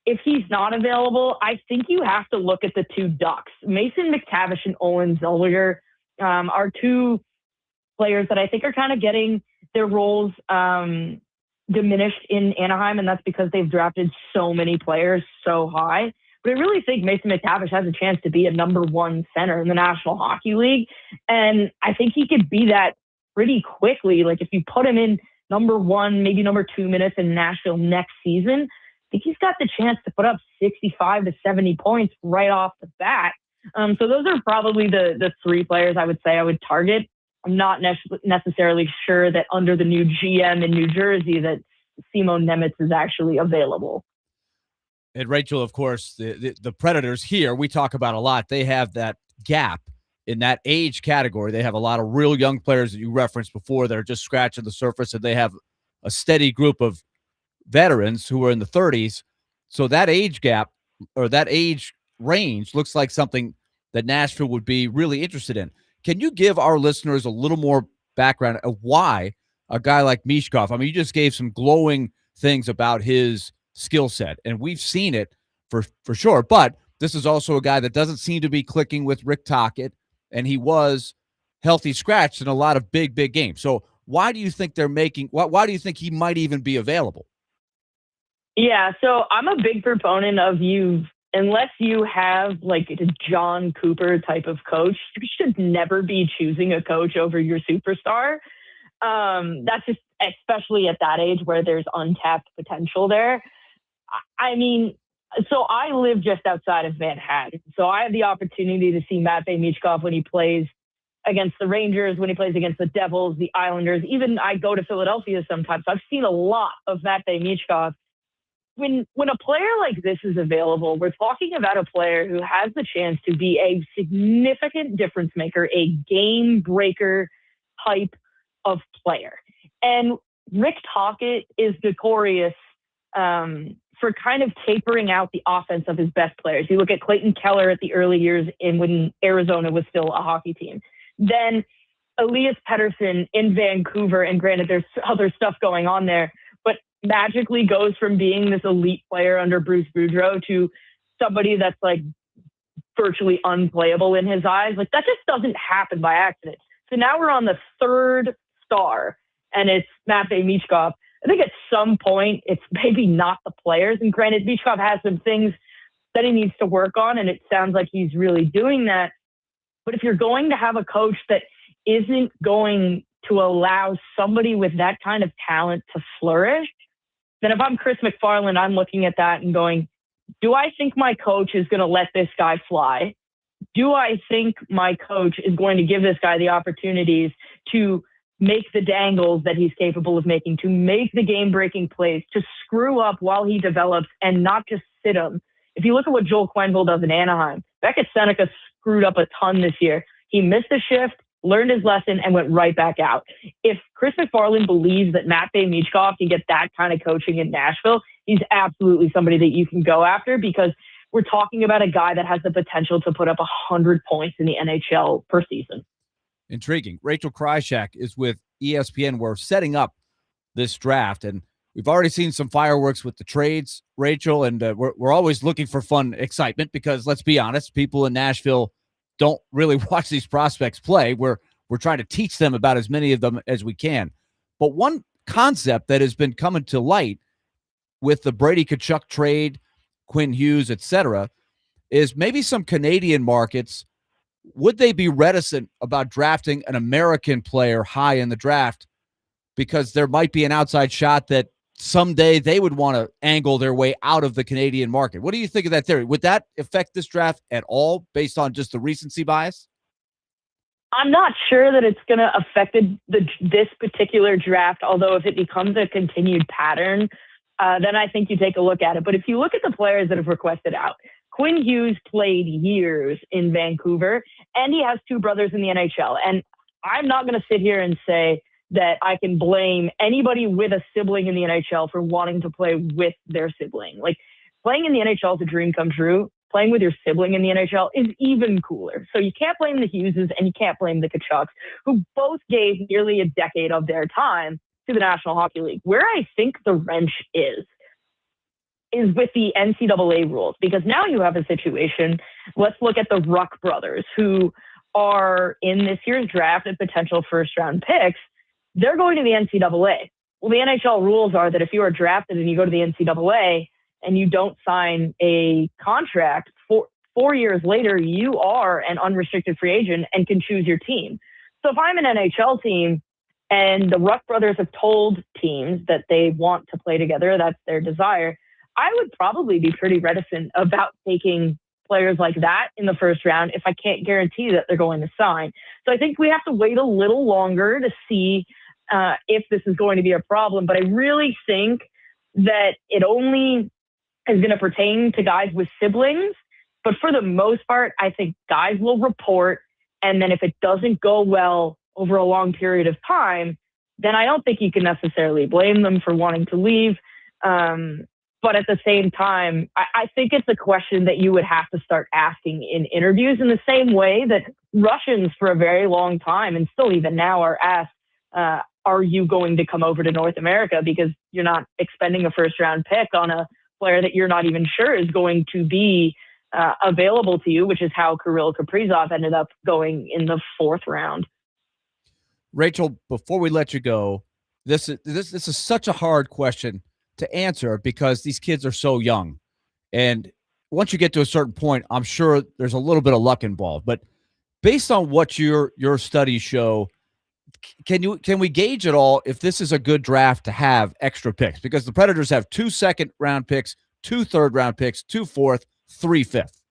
If he's not available, I think you have to look at the two Ducks. Mason McTavish and Owen Zellweger are two players that I think are kind of getting their roles diminished in Anaheim, and that's because they've drafted so many players so high. But I really think Mason McTavish has a chance to be a number one center in the National Hockey League, and I think he could be that pretty quickly. Like if you put him in number one, maybe number two minutes in Nashville next season, I think he's got the chance to put up 65 to 70 points right off the bat. So those are probably the three players I would say I would target. I'm not necessarily sure that under the new GM in New Jersey that Simone Nemitz is actually available. And Rachel, of course, the Predators here, we talk about a lot. They have that gap in that age category. They have a lot of real young players that you referenced before that are just scratching the surface, and they have a steady group of veterans who are in the 30s. So that age gap or that age range looks like something that Nashville would be really interested in. Can you give our listeners a little more background of why a guy like Michkov? I mean, you just gave some glowing things about his skill set, and we've seen it for sure. But this is also a guy that doesn't seem to be clicking with Rick Tocchet, and he was healthy scratched in a lot of big games. So why do you think they're making? Why do you think he might even be available? Yeah, so I'm a big proponent of unless you have like a John Cooper type of coach, you should never be choosing a coach over your superstar. That's just, especially at that age where there's untapped potential there. I mean, so I live just outside of Manhattan. So I have the opportunity to see Matvei Michkov when he plays against the Rangers, when he plays against the Devils, the Islanders. Even I go to Philadelphia sometimes. So I've seen a lot of Matvei Michkov. When a player like this is available, we're talking about a player who has the chance to be a significant difference maker, a game breaker type of player. And Rick Tocchet is notorious for kind of tapering out the offense of his best players. You look at Clayton Keller at the early years when Arizona was still a hockey team. Then Elias Pettersson in Vancouver, and granted there's other stuff going on there, but magically goes from being this elite player under Bruce Boudreau to somebody that's like virtually unplayable in his eyes. Like that just doesn't happen by accident. So now we're on the third star, and it's Matvei Michkov. I think at some point it's maybe not the players. And granted, Michkov has some things that he needs to work on, and it sounds like he's really doing that. But if you're going to have a coach that isn't going to allow somebody with that kind of talent to flourish, then if I'm Chris McFarland, I'm looking at that and going, do I think my coach is going to let this guy fly? Do I think my coach is going to give this guy the opportunities to make the dangles that he's capable of making, to make the game-breaking plays, to screw up while he develops and not just sit him? If you look at what Joel Quenneville does in Anaheim, Beckett Seneca screwed up a ton this year. He missed a shift. learned his lesson, and went right back out. If Chris McFarland believes that Matvey Michkov can get that kind of coaching in Nashville, he's absolutely somebody that you can go after, because we're talking about a guy that has the potential to put up 100 points in the NHL per season. Intriguing. Rachel Kryshak is with ESPN. We're setting up this draft, and we've already seen some fireworks with the trades, Rachel, and we're always looking for fun excitement because, let's be honest, people in Nashville don't really watch these prospects play. We're trying to teach them about as many of them as we can. But one concept that has been coming to light with the Brady Tkachuk trade, Quinn Hughes, etc., is maybe some Canadian markets, would they be reticent about drafting an American player high in the draft because there might be an outside shot that someday they would want to angle their way out of the Canadian market? What do you think of that theory? Would that affect this draft at all based on just the recency bias? I'm not sure that it's going to affect this particular draft, although if it becomes a continued pattern, then I think you take a look at it. But if you look at the players that have requested out, Quinn Hughes played years in Vancouver, and he has two brothers in the NHL. And I'm not going to sit here and say that I can blame anybody with a sibling in the NHL for wanting to play with their sibling. Like, playing in the NHL is a dream come true. Playing with your sibling in the NHL is even cooler. So you can't blame the Hugheses and you can't blame the Tkachuks, who both gave nearly a decade of their time to the National Hockey League. Where I think the wrench is with the NCAA rules, because now you have a situation. Let's look at the Ruck brothers, who are in this year's draft and potential first-round picks. They're going to the NCAA. Well, the NHL rules are that if you are drafted and you go to the NCAA and you don't sign a contract, 4 years later, you are an unrestricted free agent and can choose your team. So if I'm an NHL team and the Ruck brothers have told teams that they want to play together, that's their desire, I would probably be pretty reticent about taking players like that in the first round if I can't guarantee that they're going to sign. So I think we have to wait a little longer to see if this is going to be a problem. But I really think that it only is going to pertain to guys with siblings. But for the most part, I think guys will report. And then if it doesn't go well over a long period of time, then I don't think you can necessarily blame them for wanting to leave. But at the same time, I think it's a question that you would have to start asking in interviews, in the same way that Russians for a very long time, and still even now, are asked, are you going to come over to North America? Because you're not expending a first-round pick on a player that you're not even sure is going to be available to you, which is how Kirill Kaprizov ended up going in the 4th round. Rachel, before we let you go, this is such a hard question to answer because these kids are so young. And once you get to a certain point, I'm sure there's a little bit of luck involved. But based on what your studies show, can we gauge at all if this is a good draft to have extra picks? Because the Predators have 2 second-round picks, 2 third-round picks, 2 fourth, 3 fifth.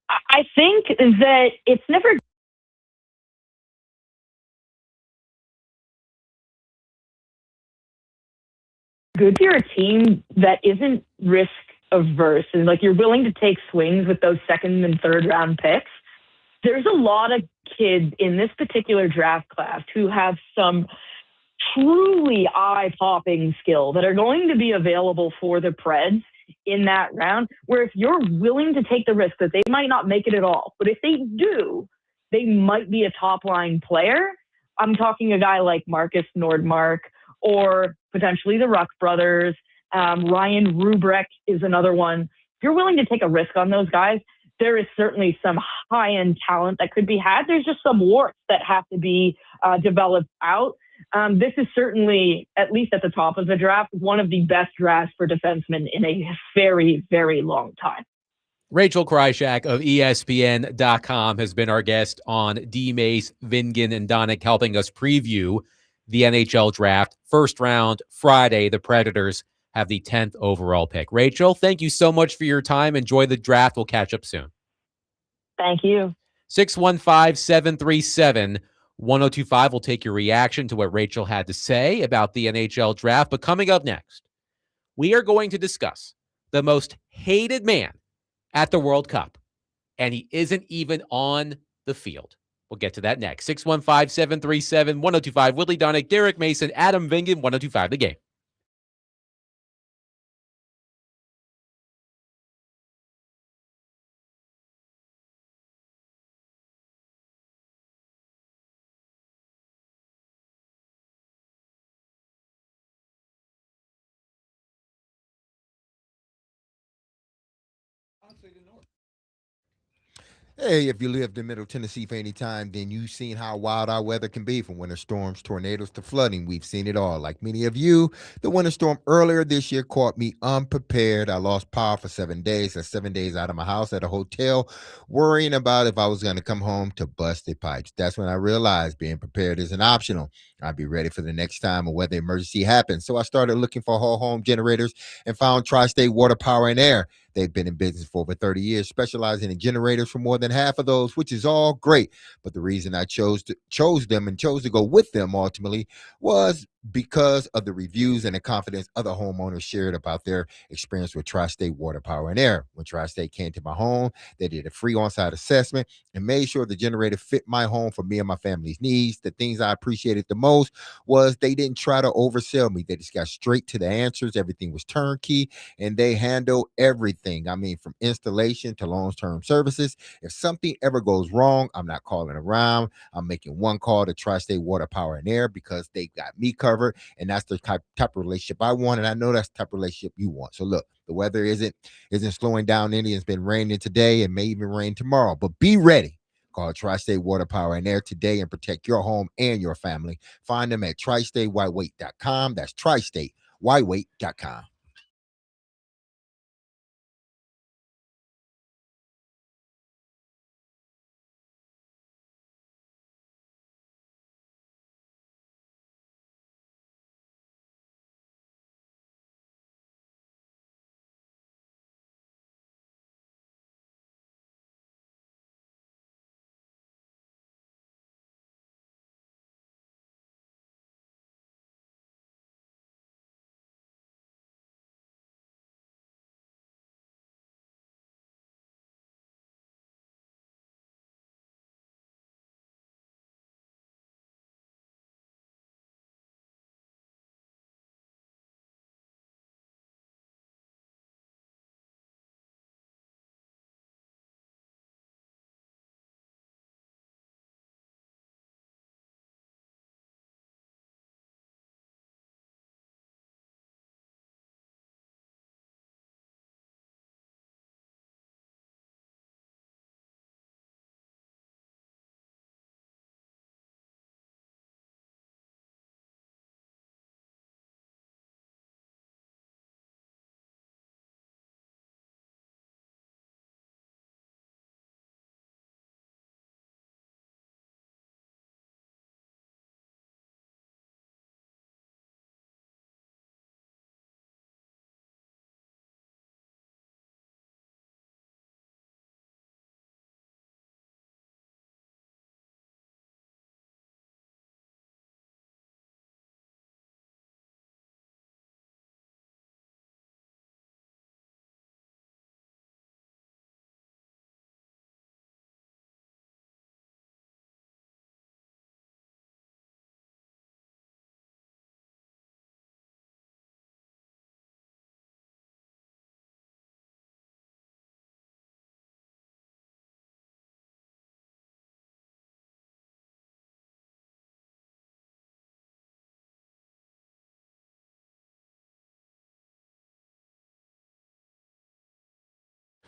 I think that it's never good if you're a team that isn't risk averse and like you're willing to take swings with those 2nd and 3rd round picks. There's a lot of kids in this particular draft class who have some truly eye-popping skill that are going to be available for the Preds in that round, where if you're willing to take the risk that they might not make it at all, but if they do, they might be a top-line player. I'm talking a guy like Marcus Nordmark or potentially the Ruck brothers. Ryan Rubrek is another one. If you're willing to take a risk on those guys, there is certainly some high-end talent that could be had. There's just some warts that have to be developed out. This is certainly, at least at the top of the draft, one of the best drafts for defensemen in a very, very long time. Rachel Kryshak of ESPN.com has been our guest on DMase, Vingan, and Donick, helping us preview the NHL draft. First round, Friday, the Predators have the 10th overall pick. Rachel, thank you so much for your time. Enjoy the draft. We'll catch up soon. Thank you. 615-737-1025. We'll take your reaction to what Rachel had to say about the NHL draft. But coming up next, we are going to discuss the most hated man at the World Cup, and he isn't even on the field. We'll get to that next. 615-737-1025. Willy Donick, Derek Mason, Adam Vingan, 1025 The Game. Hey, if you lived in Middle Tennessee for any time, then you've seen how wild our weather can be, from winter storms, tornadoes, to flooding. We've seen it all. Like many of you, the winter storm earlier this year caught me unprepared. I lost power for 7 days. That's 7 days out of my house at a hotel, worrying about if I was going to come home to busted pipes. That's when I realized being prepared isn't optional. I'd be ready for the next time a weather emergency happens. So I started looking for whole home generators and found Tri-State Water, Power, and Air. They've been in business for over 30 years, specializing in generators for more than half of those, which is all great. But the reason I chose them and chose to go with them ultimately was because of the reviews and the confidence other homeowners shared about their experience with Tri-State Water, Power, and Air. When Tri-State came to my home, they did a free on-site assessment and made sure the generator fit my home for me and my family's needs. The things I appreciated the most was they didn't try to oversell me. They just got straight to the answers. Everything was turnkey, and they handle everything. I mean, from installation to long-term services. If something ever goes wrong, I'm not calling around. I'm making one call to Tri-State Water, Power, and Air because they got me covered, and that's the type of relationship I want, and I know that's the type of relationship you want. So look, the weather isn't slowing down any. It's been raining today and may even rain tomorrow, but be ready. Call Tri-State Water, Power, and Air today and protect your home and your family. Find them at tristatewhiteweight.com. That's tristatewhiteweight.com.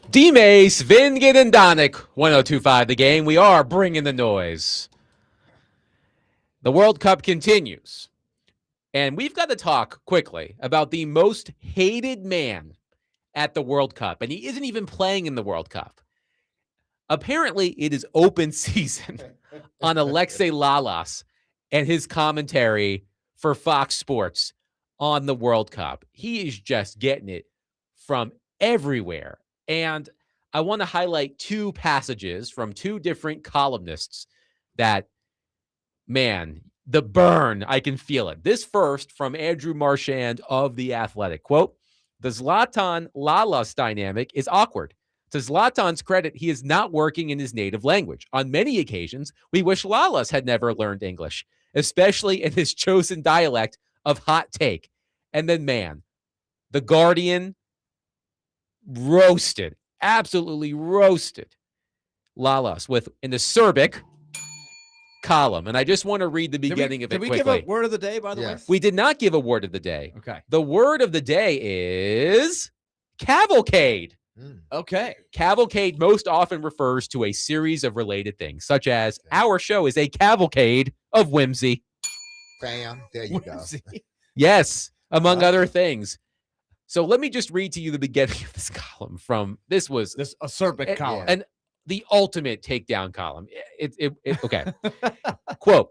DMase, Vingan, and Donick, 1025 The Game. We are bringing the noise. The World Cup continues. And we've got to talk quickly about the most hated man at the World Cup. And he isn't even playing in the World Cup. Apparently, it is open season on Alexei Lalas and his commentary for Fox Sports on the World Cup. He is just getting it from everywhere. And I want to highlight two passages from two different columnists that, man, the burn, I can feel it. This first from Andrew Marchand of The Athletic. Quote, the Zlatan Lalas dynamic is awkward. To Zlatan's credit, he is not working in his native language. On many occasions, we wish Lalas had never learned English, especially in his chosen dialect of hot take. And then, man, the Guardian roasted, absolutely roasted Lalas in the Serbic column. And I just want to read the beginning of it quickly. Did we give a word of the day, by the way? We did not give a word of the day. Okay. The word of the day is cavalcade. Okay. Cavalcade most often refers to a series of related things, such as our show is a cavalcade of whimsy. Bam. There you go. Yes, among other things. So let me just read to you the beginning of this column from this acerbic column. And the ultimate takedown column. Okay. Quote,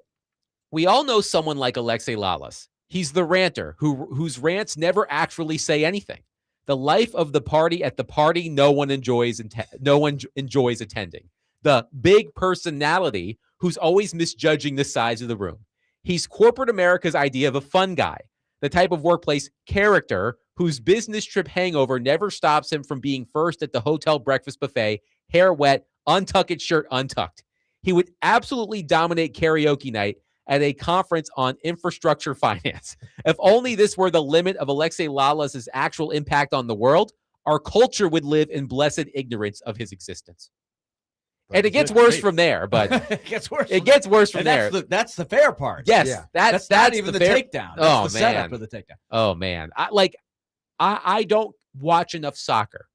we all know someone like Alexei Lalas. He's the ranter whose rants never actually say anything. The life of the party at the party no one enjoys attending. The big personality who's always misjudging the size of the room. He's corporate America's idea of a fun guy, the type of workplace character whose business trip hangover never stops him from being first at the hotel breakfast buffet, hair wet, untucked shirt untucked. He would absolutely dominate karaoke night at a conference on infrastructure finance. If only this were the limit of Alexei Lalas' actual impact on the world, our culture would live in blessed ignorance of his existence. And it gets worse from there, but it gets worse. It gets worse from there. That's the fair part. Yes, Yeah. that's not even the takedown. That's the man. setup of the takedown. Oh man, I don't watch enough soccer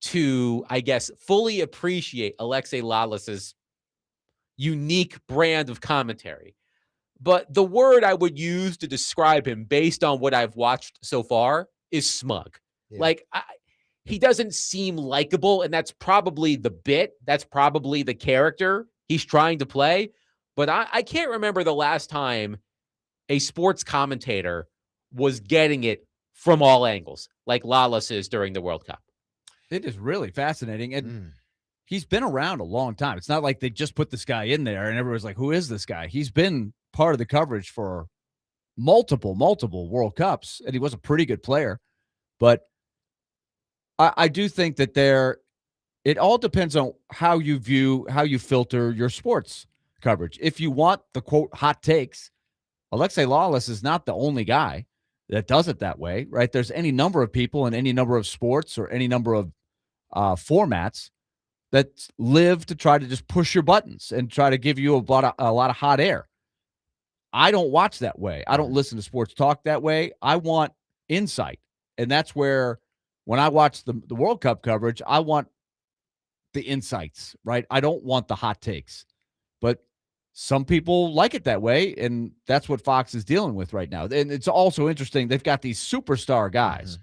to, I guess, fully appreciate Alexei Lalas's unique brand of commentary. But the word I would use to describe him based on what I've watched so far is smug. Yeah. He doesn't seem likable, and that's probably the bit. That's probably the character he's trying to play. But I can't remember the last time a sports commentator was getting it from all angles like Lalas is during the World Cup. It is really fascinating. And he's been around a long time. It's not like they just put this guy in there and everyone's like, who is this guy? He's been part of the coverage for multiple World Cups, and he was a pretty good player. But I do think that it all depends on how you filter your sports coverage. If you want the quote hot takes, Alexei Lalas is not the only guy that does it that way, right? There's any number of people in any number of sports or any number of formats that live to try to just push your buttons and try to give you a lot of hot air. I don't watch that way. I don't listen to sports talk that way. I want insight. And that's where, when I watch the World Cup coverage, I want the insights, right? I don't want the hot takes. But some people like it that way, and that's what Fox is dealing with right now. And it's also interesting, they've got these superstar guys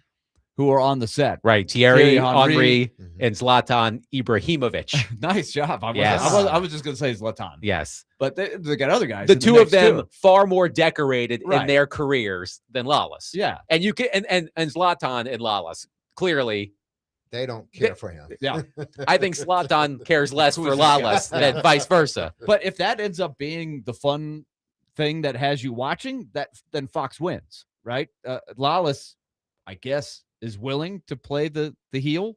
who are on the set. Right, Thierry Henry and Zlatan Ibrahimovic. Nice job. I was just going to say Zlatan. Yes. But they got other guys. The two of them far more decorated Right. in their careers than Lalas. Yeah. And you can and Zlatan and Lalas, clearly, They don't care for him. Yeah. I think Zlatan cares less for Lalas than vice versa. But if that ends up being the fun thing that has you watching, then Fox wins, right? Lalas, I guess, is willing to play the heel.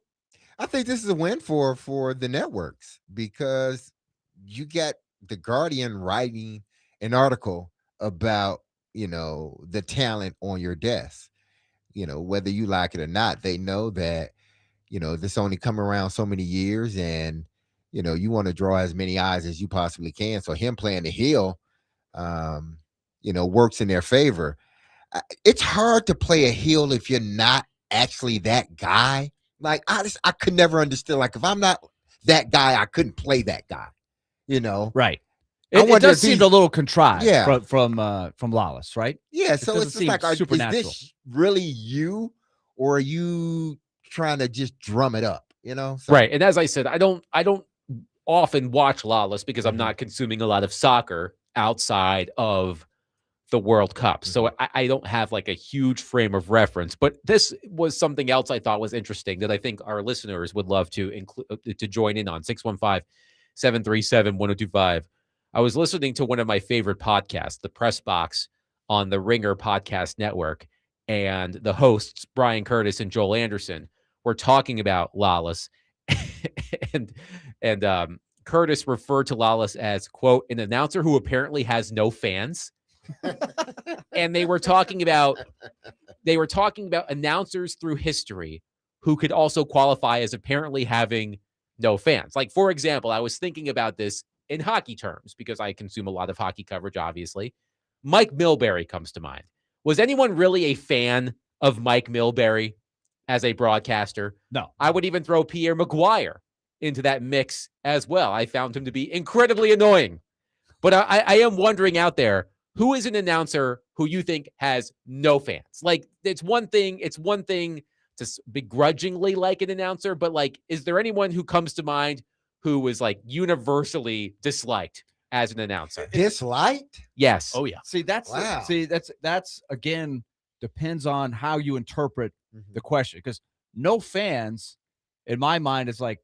I think this is a win for the networks, because you get the Guardian writing an article about, the talent on your desk. Whether you like it or not, they know that, this only come around so many years, and, you want to draw as many eyes as you possibly can. So him playing the heel, works in their favor. It's hard to play a heel if you're not actually that guy. Like, I could never understand. Like, if I'm not that guy, I couldn't play that guy, Right. It does seem a little contrived from Lalas, right? Yeah. So it's just like, is supernatural. this really you, or are you trying to just drum it up, So, Right. And as I said, I don't often watch Lalas because I'm not consuming a lot of soccer outside of the World Cup. So I don't have like a huge frame of reference. But this was something else I thought was interesting that I think our listeners would love to include, to join in on. 615-737-1025. I was listening to one of my favorite podcasts, The Press Box, on the Ringer Podcast Network, and the hosts, Brian Curtis and Joel Anderson, were talking about Lalas. and Curtis referred to Lawless as, quote, an announcer who apparently has no fans. And they were talking about announcers through history who could also qualify as apparently having no fans. Like, for example, I was thinking about this in hockey terms because I consume a lot of hockey coverage, obviously. Mike Milbury comes to mind. Was anyone really a fan of Mike Milbury as a broadcaster? No. I would even throw Pierre Maguire into that mix as well. I found him to be incredibly annoying. But I am wondering out there, who is an announcer who you think has no fans? Like, it's one thing to begrudgingly like an announcer, but like, is there anyone who comes to mind who was like universally disliked as an announcer? Disliked? Yes. Oh yeah. See, that's again depends on how you interpret the question, because no fans in my mind is like,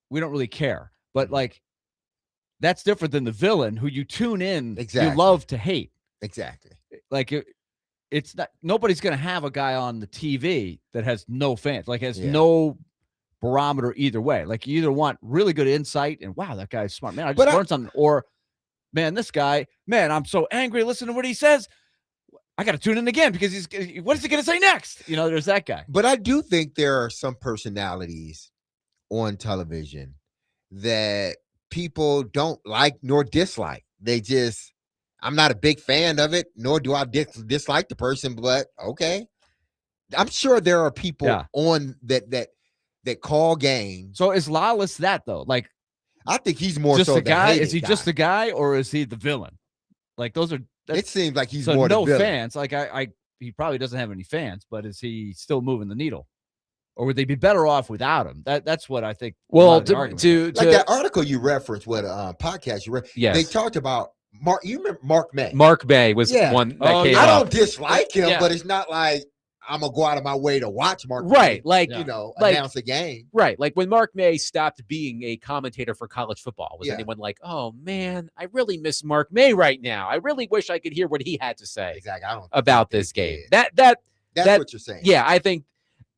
we don't really care, but like, that's different than the villain who you tune in, Exactly. you love to hate. Exactly. Like, it's not, nobody's going to have a guy on the TV that has no fans, like has no barometer either way. Like, you either want really good insight and wow, that guy's smart, man, I just learned something, or man, this guy, man, I'm so angry, listen to what he says, I got to tune in again because what is he going to say next? You know, there's that guy. But I do think there are some personalities on television that people don't like nor dislike. They just, I'm not a big fan of it, nor do I dislike the person, but okay. I'm sure there are people on that call games. So is Lawless that though? Like, I think he's more just so a guy. the Is he just a guy, or is he the villain? Like, those are. It seems like he's so more no the villain. fans. Like, he probably doesn't have any fans, but is he still moving the needle, or would they be better off without him? That's what I think. Well, to like that article you referenced, what podcast you read, yes, they talked about Mark. You remember Mark May? Mark May was one that came I up. don't dislike him, but it's not like I'm gonna go out of my way to watch Mark May, like announce a game. Right. Like when Mark May stopped being a commentator for college football, was anyone like, oh man, I really miss Mark May right now. I really wish I could hear what he had to say about this game. That's what you're saying. Yeah, I think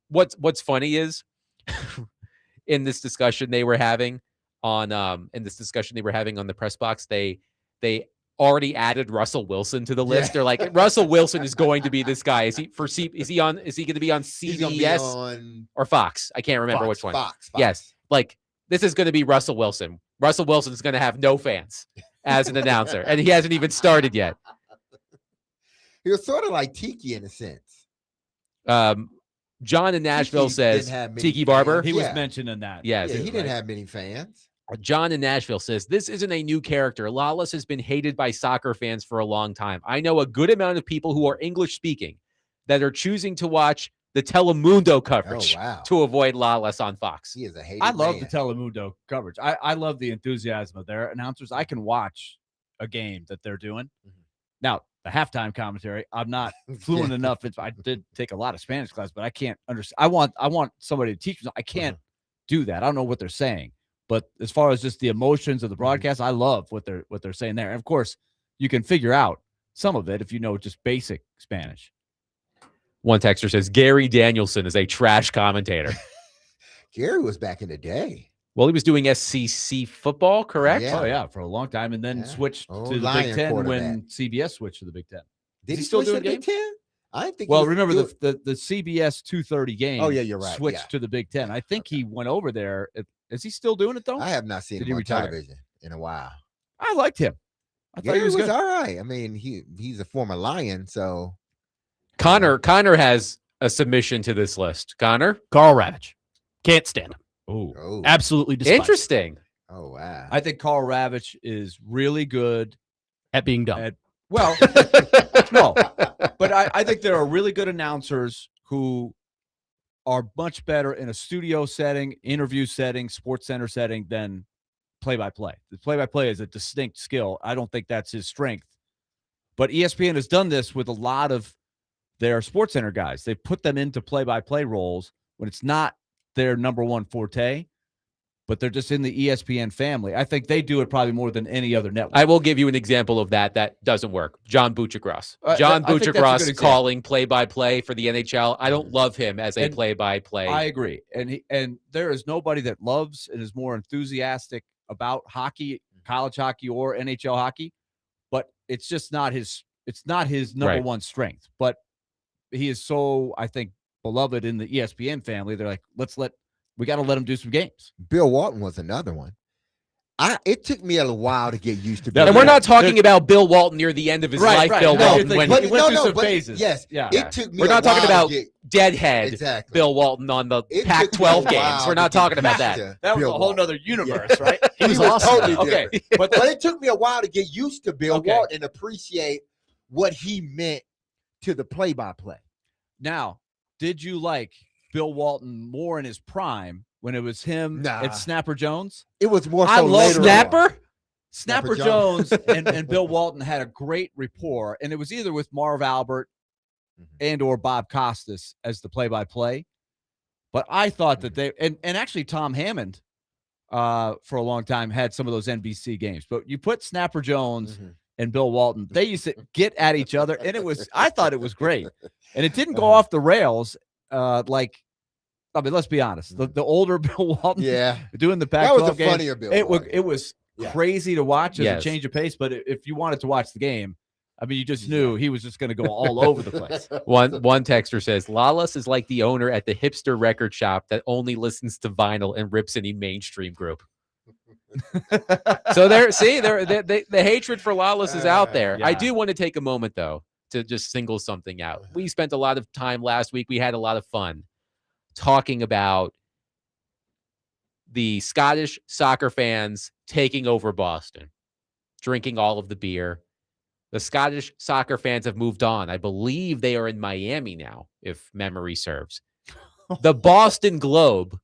what's funny is in this discussion they were having on the press box, they already added Russell Wilson to the list. They're like, Russell Wilson is going to be this guy. Is he going to be on CBS or Fox? I can't remember which one. Fox. Yes. Like, this is going to be Russell Wilson. Russell Wilson is going to have no fans as an announcer, and he hasn't even started yet. He was sort of like Tiki in a sense. John in Nashville says Tiki Barber. He was mentioning that. Yes. He didn't have many fans. John in Nashville says, this isn't a new character. Lawless has been hated by soccer fans for a long time. I know a good amount of people who are English speaking that are choosing to watch the Telemundo coverage to avoid Lawless on Fox. He is a hated I love man. the Telemundo coverage. I love the enthusiasm of their announcers. I can watch a game that they're doing. Now, the halftime commentary, I'm not fluent enough. I did take a lot of Spanish class, but I can't understand. I want somebody to teach me. I can't do that. I don't know what they're saying. But as far as just the emotions of the broadcast, I love what they're saying there. And of course, you can figure out some of it if you know just basic Spanish. One texter says Gary Danielson is a trash commentator. Gary was back in the day. Well, he was doing SEC football, correct? Oh yeah, for a long time, and then switched to the Big Ten when CBS switched to the Big Ten. Did he still do the Big Ten? I think. Well, remember the CBS 2:30 game. Oh yeah, you're right. Switched to the Big Ten. I think he went over there. Is he still doing it though? I have not seen him on television in a while. I liked him. I thought he was good. All right. I mean, he's a former Lion, so. Connor has a submission to this list. Connor? Carl Ravitch. Can't stand him. Oh, absolutely despise interesting. Oh wow. I think Carl Ravitch is really good at being dumb. No, but I think there are really good announcers who are much better in a studio setting, interview setting, sports center setting than play-by-play. The play-by-play is a distinct skill. I don't think that's his strength. But ESPN has done this with a lot of their sports center guys. They put them into play-by-play roles when it's not their number one forte. but they're just in the ESPN family. I think they do it probably more than any other network. I will give you an example of that doesn't work. John Buchagras. John I think that's a good Buchagras example. calling play-by-play for the NHL. I don't love him as a And play-by-play. I agree. And there is nobody that loves and is more enthusiastic about hockey, college hockey or NHL hockey, but it's just not his number Right. one strength. But he is so, I think, beloved in the ESPN family. They're like, we got to let him do some games. Bill Walton was another one. It took me a while to get used to Bill And we're Walton. not talking about Bill Walton near the end of his life. Bill No, Walton when he went through some phases. Yes, Yeah. it took me. We're not talking about to deadhead exactly. Bill Walton on the It Pac-12 took me a while games. We're to not get talking about used that. to That was Bill a whole Walton. nother universe, right? He was totally Okay. different. But it took me a while to get used to Bill Okay. Walton and appreciate what he meant to the play-by-play. Now, did you like Bill Walton more in his prime when it was him Nah. and Snapper Jones? It was more so I love later on. Snapper. Snapper Jones and Bill Walton had a great rapport, and it was either with Marv Albert and or Bob Costas as the play-by-play. But I thought that they and actually Tom Hammond for a long time had some of those NBC games. But you put Snapper Jones and Bill Walton, they used to get at each other, and I thought it was great. And it didn't go off the rails let's be honest. The older Bill Walton doing the Pac-12 that was the games, funnier Bill it Walton. was crazy to watch as Yes. a change of pace, but if you wanted to watch the game, I mean, you just knew he was just going to go all over the place. One texter says, Lawless is like the owner at the hipster record shop that only listens to vinyl and rips any mainstream group. So the hatred for Lawless is out there. I Yeah. do want to take a moment, though, to just single something out. We spent a lot of time last week. We had a lot of fun talking about the Scottish soccer fans taking over Boston, drinking all of the beer. The Scottish soccer fans have moved on. I believe they are in Miami now, if memory serves. The Boston Globe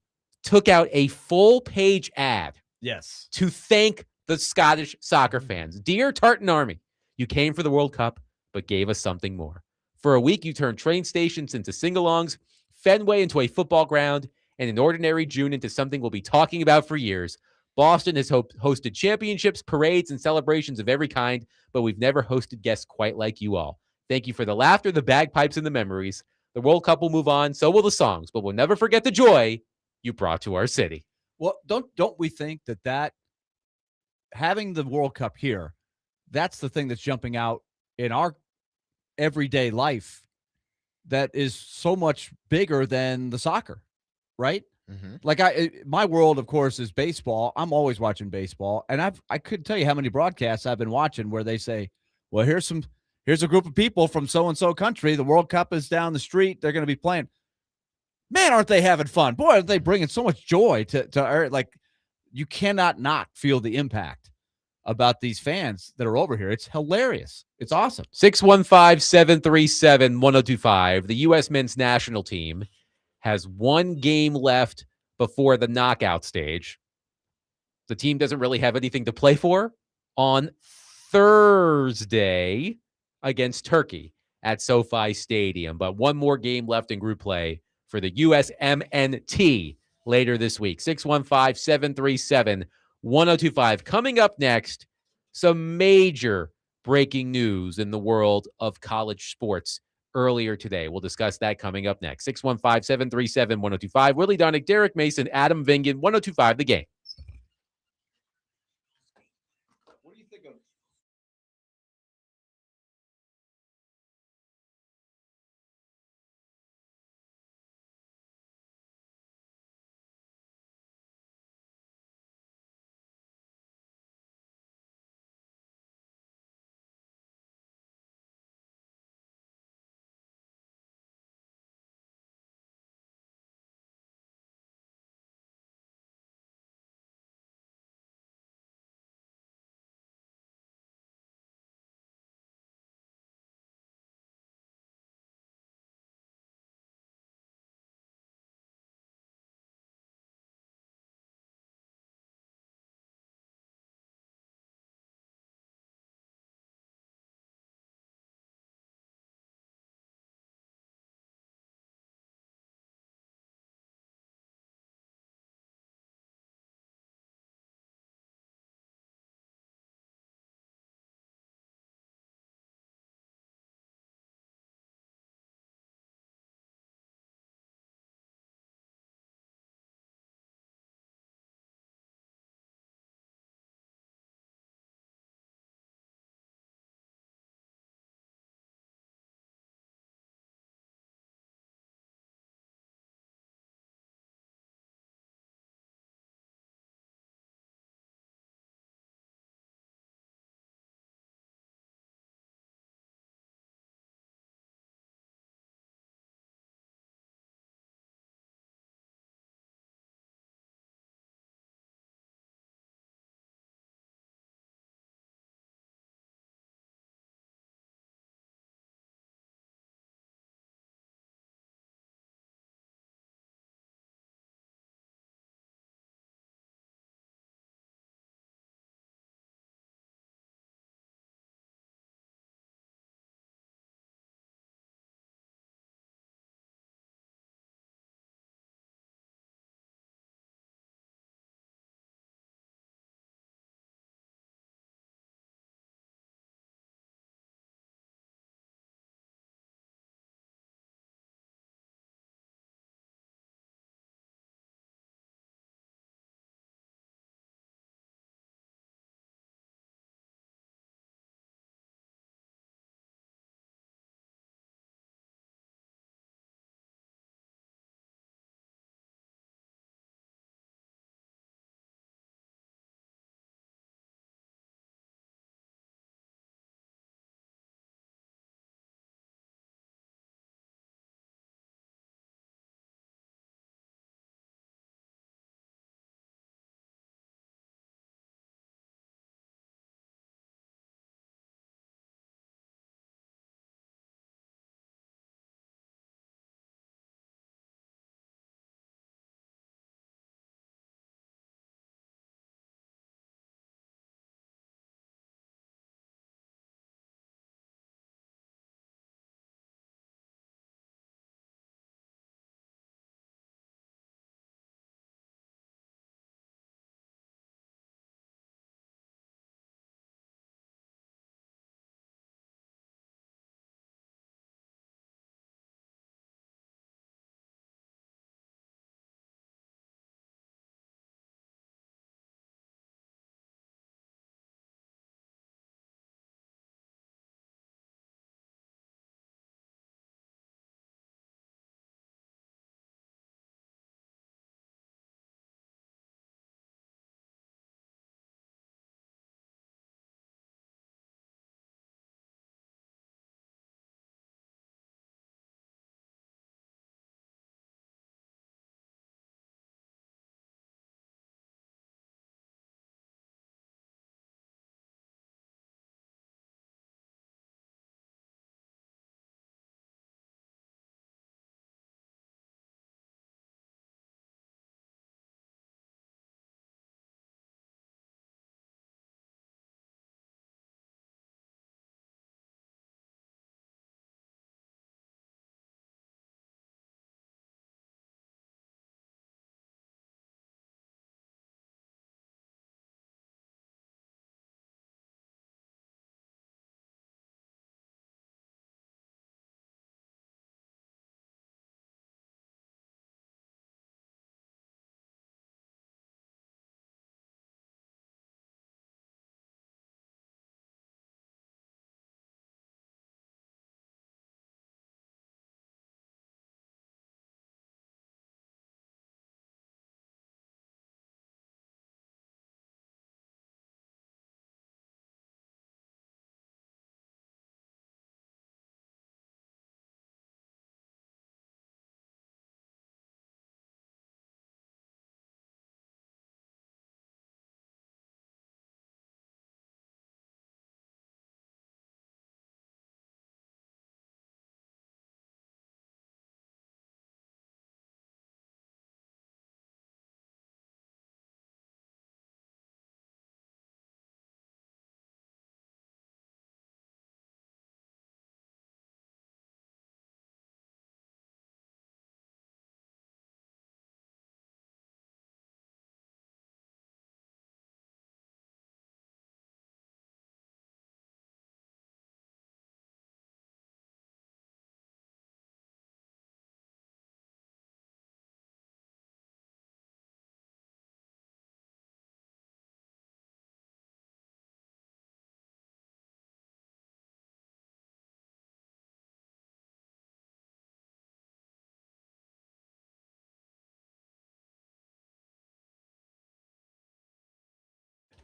took out a full-page ad Yes. to thank the Scottish soccer fans. Dear Tartan Army, you came for the World Cup, but gave us something more. For a week, you turned train stations into sing-alongs, Fenway into a football ground, and an ordinary June into something we'll be talking about for years. Boston has hosted championships, parades, and celebrations of every kind, but we've never hosted guests quite like you all. Thank you for the laughter, the bagpipes, and the memories. The World Cup will move on, so will the songs, but we'll never forget the joy you brought to our city. Well, don't we think that having the World Cup here, that's the thing that's jumping out in our everyday life that is so much bigger than the soccer, right? Like my world, of course, is baseball. I'm always watching baseball, and I couldn't tell you how many broadcasts I've been watching where they say, "Well, here's a group of people from so and so country. The World Cup is down the street. They're going to be playing." Man, aren't they having fun? Boy, aren't they bringing so much joy to like. You cannot not feel the impact about these fans that are over here. It's hilarious. It's awesome. 615-737-1025. The U.S. men's national team has one game left before the knockout stage. The team doesn't really have anything to play for on Thursday against Turkey at SoFi Stadium. But one more game left in group play for the USMNT later this week. 615-737-1025. Coming up next, some major breaking news in the world of college sports earlier today. We'll discuss that coming up next. 615-737-1025. Willy Donick, Derek Mason, Adam Vingan, 1025 The Game.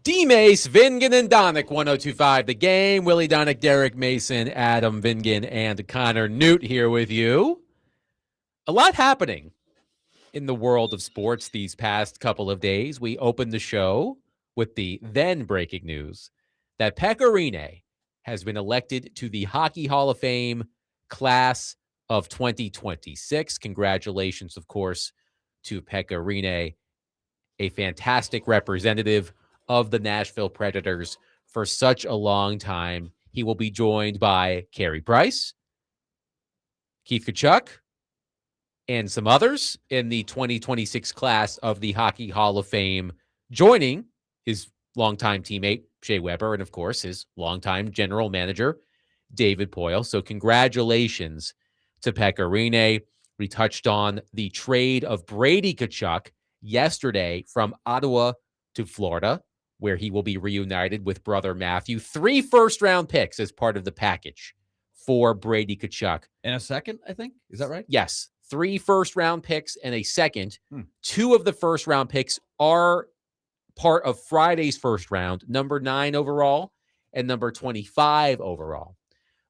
DMase, Vingan, and Donick, 1025 The Game. Willy Donick, Derek Mason, Adam Vingan, and Connor Newt here with you. A lot happening in the world of sports these past couple of days. We opened the show with the then breaking news that Pekka Rinne has been elected to the Hockey Hall of Fame class of 2026. Congratulations, of course, to Pekka Rinne, a fantastic representative of the Nashville Predators for such a long time. He will be joined by Carey Price, Keith Kryshak, and some others in the 2026 class of the Hockey Hall of Fame, joining his longtime teammate, Shea Weber, and of course, his longtime general manager, David Poile. So congratulations to Pekka Rinne. We touched on the trade of Brady Tkachuk yesterday from Ottawa to Florida, where he will be reunited with brother Matthew. 3 first-round picks as part of the package for Brady Tkachuk. In a second, I think. Is that right? Yes. 3 first-round picks and a second. 2 of the first-round picks are part of Friday's first round, number 9 overall and number 25 overall.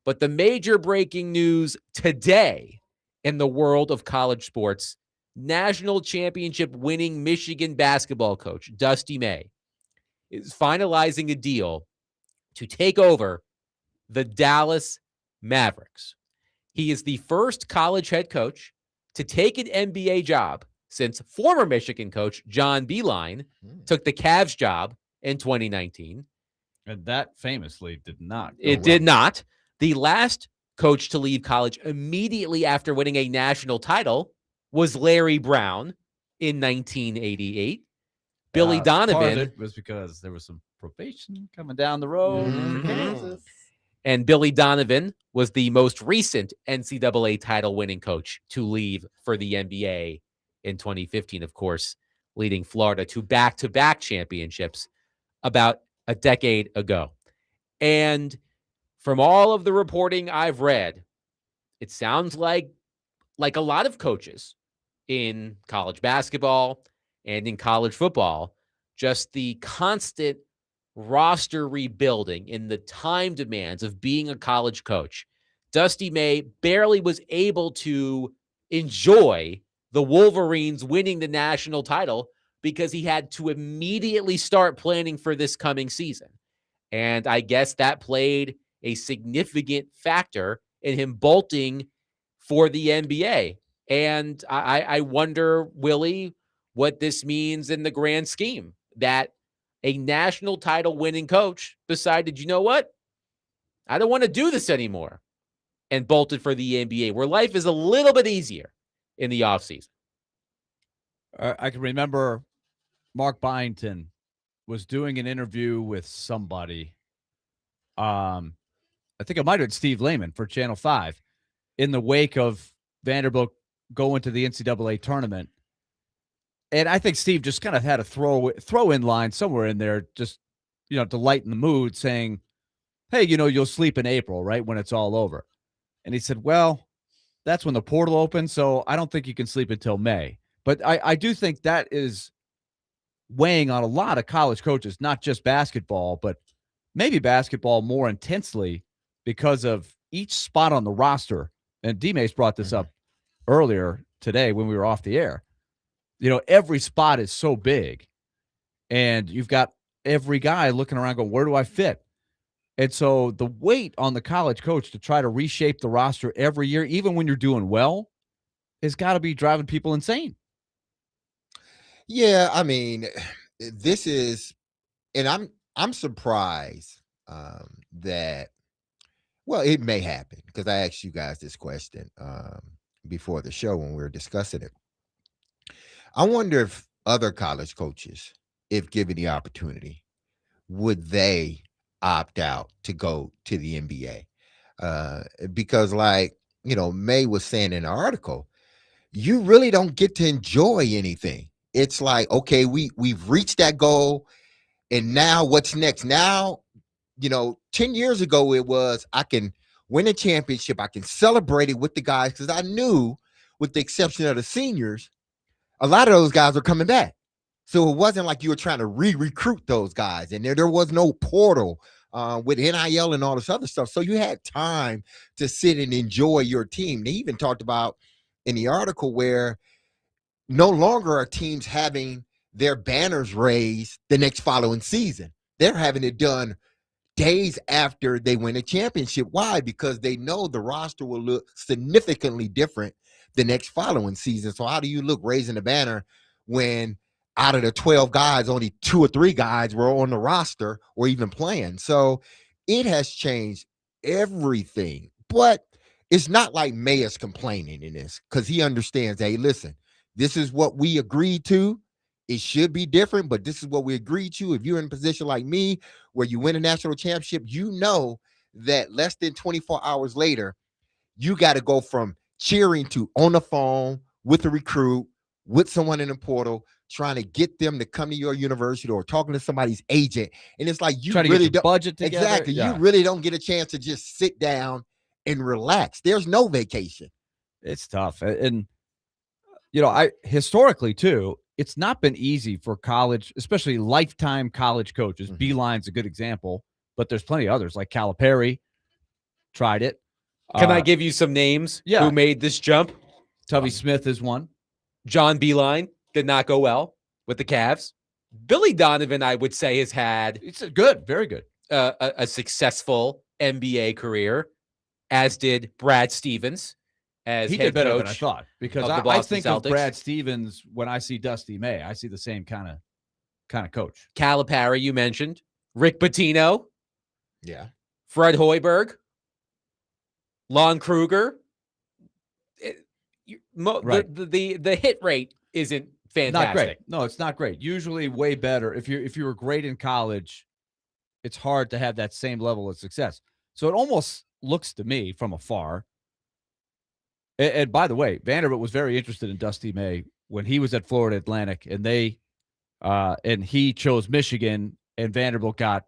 But the major breaking news today in the world of college sports, national championship winning Michigan basketball coach Dusty May is finalizing a deal to take over the Dallas Mavericks. He is the first college head coach to take an NBA job since former Michigan coach John Beilein took the Cavs job in 2019. And that famously did not. Did not. The last coach to leave college immediately after winning a national title was Larry Brown in 1988. Billy Donovan. Part of it was because there was some probation coming down the road for Kansas. And Billy Donovan was the most recent NCAA title-winning coach to leave for the NBA in 2015, of course, leading Florida to back-to-back championships about a decade ago. And from all of the reporting I've read, it sounds like a lot of coaches in college basketball and in college football, just the constant roster rebuilding and the time demands of being a college coach. Dusty May barely was able to enjoy the Wolverines winning the national title because he had to immediately start planning for this coming season. And I guess that played a significant factor in him bolting for the NBA. And I wonder, Willie, what this means in the grand scheme, that a national title winning coach decided, you know what? I don't want to do this anymore, and bolted for the NBA, where life is a little bit easier in the offseason. I can remember Mark Byington was doing an interview with somebody. I think it might have been Steve Lehman for Channel 5 in the wake of Vanderbilt going to the NCAA tournament. And I think Steve just kind of had a throw-in line somewhere in there, just, to lighten the mood, saying, hey, you'll sleep in April, right, when it's all over. And he said, well, that's when the portal opens, so I don't think you can sleep until May. But I do think that is weighing on a lot of college coaches, not just basketball, but maybe basketball more intensely because of each spot on the roster. And DMase brought this up earlier today when we were off the air. Every spot is so big, and you've got every guy looking around going, where do I fit? And so the weight on the college coach to try to reshape the roster every year, even when you're doing well, has got to be driving people insane. Yeah, I mean, this is, and I'm surprised that, well, it may happen, because I asked you guys this question before the show when we were discussing it. I wonder if other college coaches, if given the opportunity, would they opt out to go to the NBA? Because May was saying in the article, you really don't get to enjoy anything. It's like, okay, we've reached that goal, and now what's next? Now, 10 years ago, it was, I can win a championship. I can celebrate it with the guys, because I knew, with the exception of the seniors, a lot of those guys are coming back. So it wasn't like you were trying to recruit those guys, and there was no portal with NIL and all this other stuff. So you had time to sit and enjoy your team. They even talked about in the article where no longer are teams having their banners raised the next following season. They're having it done days after they win a championship. Why? Because they know the roster will look significantly different the next following season. So how do you look raising the banner when out of the 12 guys, only 2 or 3 guys were on the roster or even playing? So it has changed everything. But it's not like Mayer's complaining in this, because he understands, hey, listen, this is what we agreed to. It should be different, but this is what we agreed to. If you're in a position like me where you win a national championship, you know that less than 24 hours later, you got to go from cheering to on the phone with a recruit, with someone in the portal, trying to get them to come to your university or talking to somebody's agent. And it's like you really don't budget together. Exactly. Yeah. You really don't get a chance to just sit down and relax. There's no vacation. It's tough. And you know, I historically too, it's not been easy for college, especially lifetime college coaches. Mhm. Beeline's a good example, but there's plenty of others like Calipari tried it. Can I give you some names yeah. who made this jump? Tubby Smith is one. John Beeline did not go well with the Cavs. Billy Donovan, I would say, has had It's a good, very good. a successful NBA career, as did Brad Stevens as He head did better coach than I thought, because of the I Boston think of Celtics. Brad Stevens when I see Dusty May. I see the same kind of coach. Calipari, you mentioned. Rick Pitino, Yeah. Fred Hoiberg, Lon Kruger. Right. The hit rate isn't fantastic. Not great. No, it's not great. Usually way better. If you were great in college, it's hard to have that same level of success. So it almost looks to me from afar. And by the way, Vanderbilt was very interested in Dusty May when he was at Florida Atlantic, and and he chose Michigan, and Vanderbilt got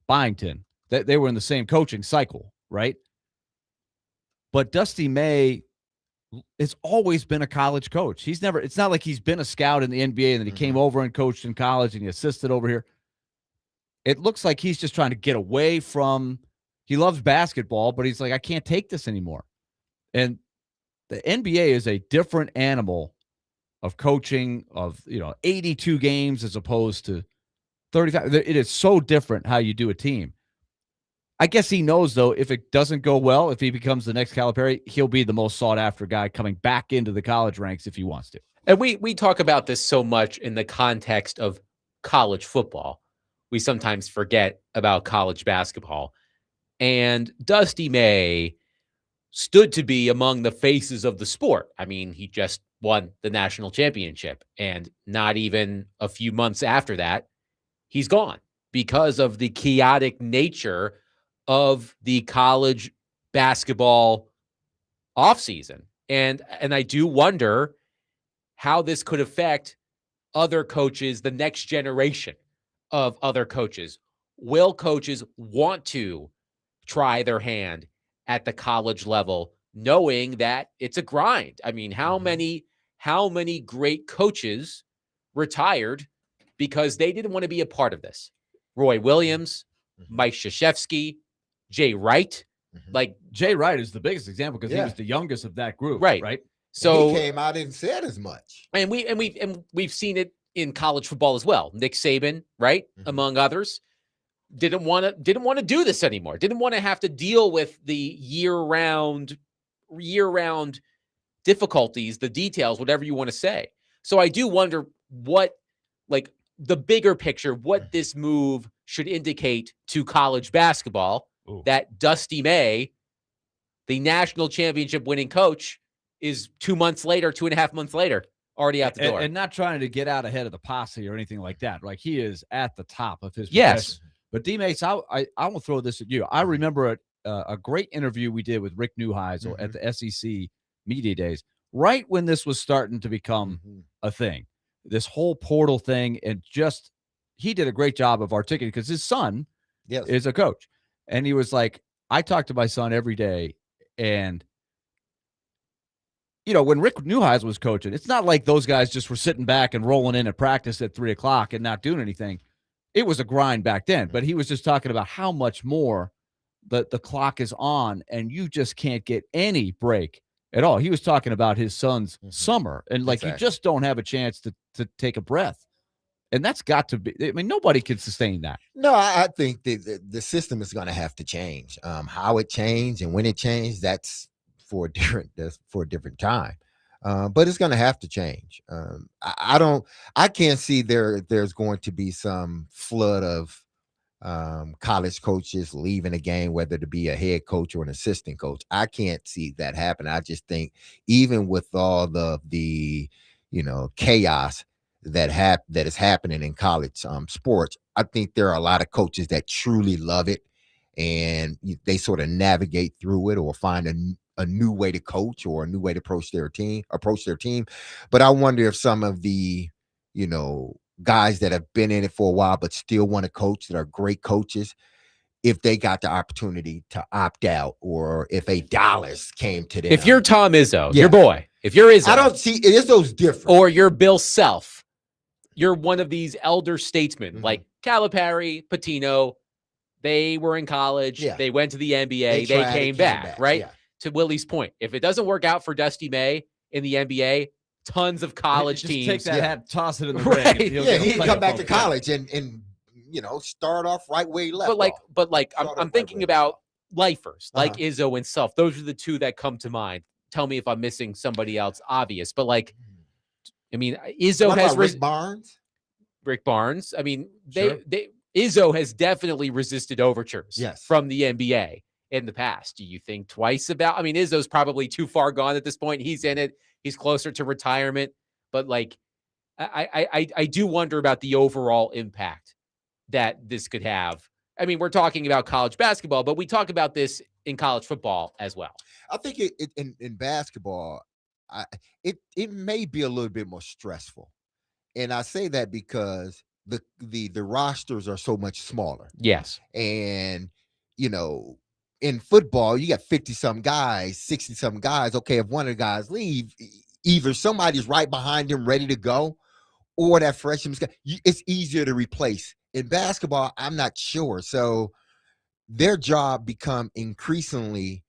Byington. They were in the same coaching cycle, right? But Dusty May has always been a college coach. It's not like he's been a scout in the NBA and then he came over and coached in college and he assisted over here. It looks like he's just trying to get away from, he loves basketball, but he's like, I can't take this anymore. And the NBA is a different animal of coaching, of 82 games as opposed to 35. It is so different how you do a team. I guess he knows, though, if it doesn't go well, if he becomes the next Calipari, he'll be the most sought-after guy coming back into the college ranks if he wants to. And we talk about this so much in the context of college football. We sometimes forget about college basketball. And Dusty May stood to be among the faces of the sport. I mean, he just won the national championship, and not even a few months after that, he's gone because of the chaotic nature of the college basketball offseason. And I do wonder how this could affect other coaches, the next generation of other coaches. Will coaches want to try their hand at the college level, knowing that it's a grind? I mean, how many great coaches retired because they didn't want to be a part of this? Roy Williams, Mike Krzyzewski, Jay Wright. Like Jay Wright is the biggest example because he was the youngest of that group, right? So he came out and said as much. And we've seen it in college football as well. Nick Saban, right, among others, didn't want to do this anymore. Didn't want to have to deal with the year-round difficulties, the details, whatever you want to say. So I do wonder what, like, the bigger picture, what this move should indicate to college basketball. That Dusty May, the national championship winning coach, is 2.5 months later, already out the door. And not trying to get out ahead of the posse or anything like that. Like, he is at the top of his yes. profession. But DMase, I will throw this at you. I remember a great interview we did with Rick Neuheisel at the SEC Media Days, right when this was starting to become a thing. This whole portal thing, and just he did a great job of articulating, because his son is a coach. And he was like, I talk to my son every day, and when Rick Neuheisel was coaching, it's not like those guys just were sitting back and rolling in at practice at 3:00 and not doing anything. It was a grind back then, but he was just talking about how much more the clock is on and you just can't get any break at all. He was talking about his son's summer and like Exactly. you just don't have a chance to take a breath. And that's got to be, I mean, nobody can sustain that. No, I think the system is going to have to change. How it changed and when it changed, that's for a different time. But it's going to have to change. I can't see there's going to be some flood of college coaches leaving a game, whether to be a head coach or an assistant coach. I can't see that happen. I just think even with all the chaos that is happening in college sports, I think there are a lot of coaches that truly love it and they sort of navigate through it or find a new way to coach or a new way to approach their team. But I wonder if some of the, guys that have been in it for a while but still want to coach, that are great coaches, if they got the opportunity to opt out or if $8 came to them. If you're Tom Izzo, Yeah. your boy, if you're Izzo, I don't see Izzo's different. or you're Bill Self, you're one of these elder statesmen Mhm. like Calipari, Patino. They were in college. Yeah. They went to the NBA. They tried it, came back, right? Yeah. To Willy's point, if it doesn't work out for Dusty May in the NBA, tons of college Just teams. take that hat, toss it in the Right. ring. and he'll Yeah, get a he can playoff come back to vote. college and start off right where he left. But like, off. I'm Start off thinking right about lifers like Uh-huh. Izzo and Self. Those are the two that come to mind. Tell me if I'm missing somebody else obvious. But like, I mean, Izzo What has about Rick Barnes? Rick Barnes. I mean, Sure. Izzo has definitely resisted overtures Yes. from the NBA in the past. Do you think twice about? I mean, Izzo's probably too far gone at this point. He's in it. He's closer to retirement. But like, I do wonder about the overall impact that this could have. I mean, we're talking about college basketball, but we talk about this in college football as well. I think in basketball, it may be a little bit more stressful, and I say that because the rosters are so much smaller, Yes. and in football you got 50 some guys, 60 some guys. Okay, if one of the guys leave, either somebody's right behind him ready to go, or that freshman, it's easier to replace. In basketball, I'm not sure, so their job become increasingly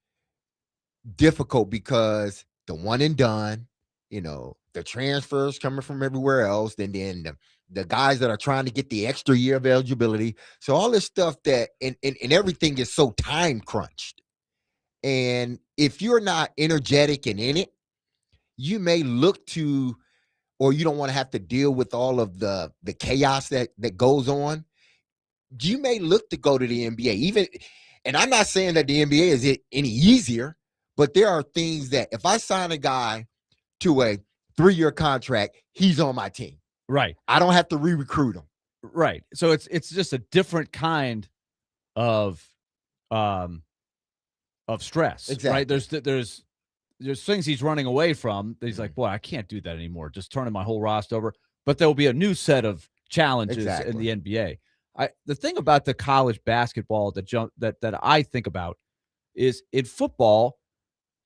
difficult because the one and done, the transfers coming from everywhere else, and then the guys that are trying to get the extra year of eligibility. So all this stuff that and everything is so time crunched. And if you're not energetic and in it, you may look to, or you don't want to have to deal with all of the chaos that goes on. You may look to go to the NBA, even, and I'm not saying that the NBA is any easier, but there are things that if I sign a guy to a 3-year contract, he's on my team. Right. I don't have to re-recruit him. Right. So it's just a different kind of stress. Exactly. Right. There's things he's running away from that he's like, boy, I can't do that anymore. Just turning my whole roster over. But there will be a new set of challenges in the NBA. The thing about the college basketball that I think about is in football,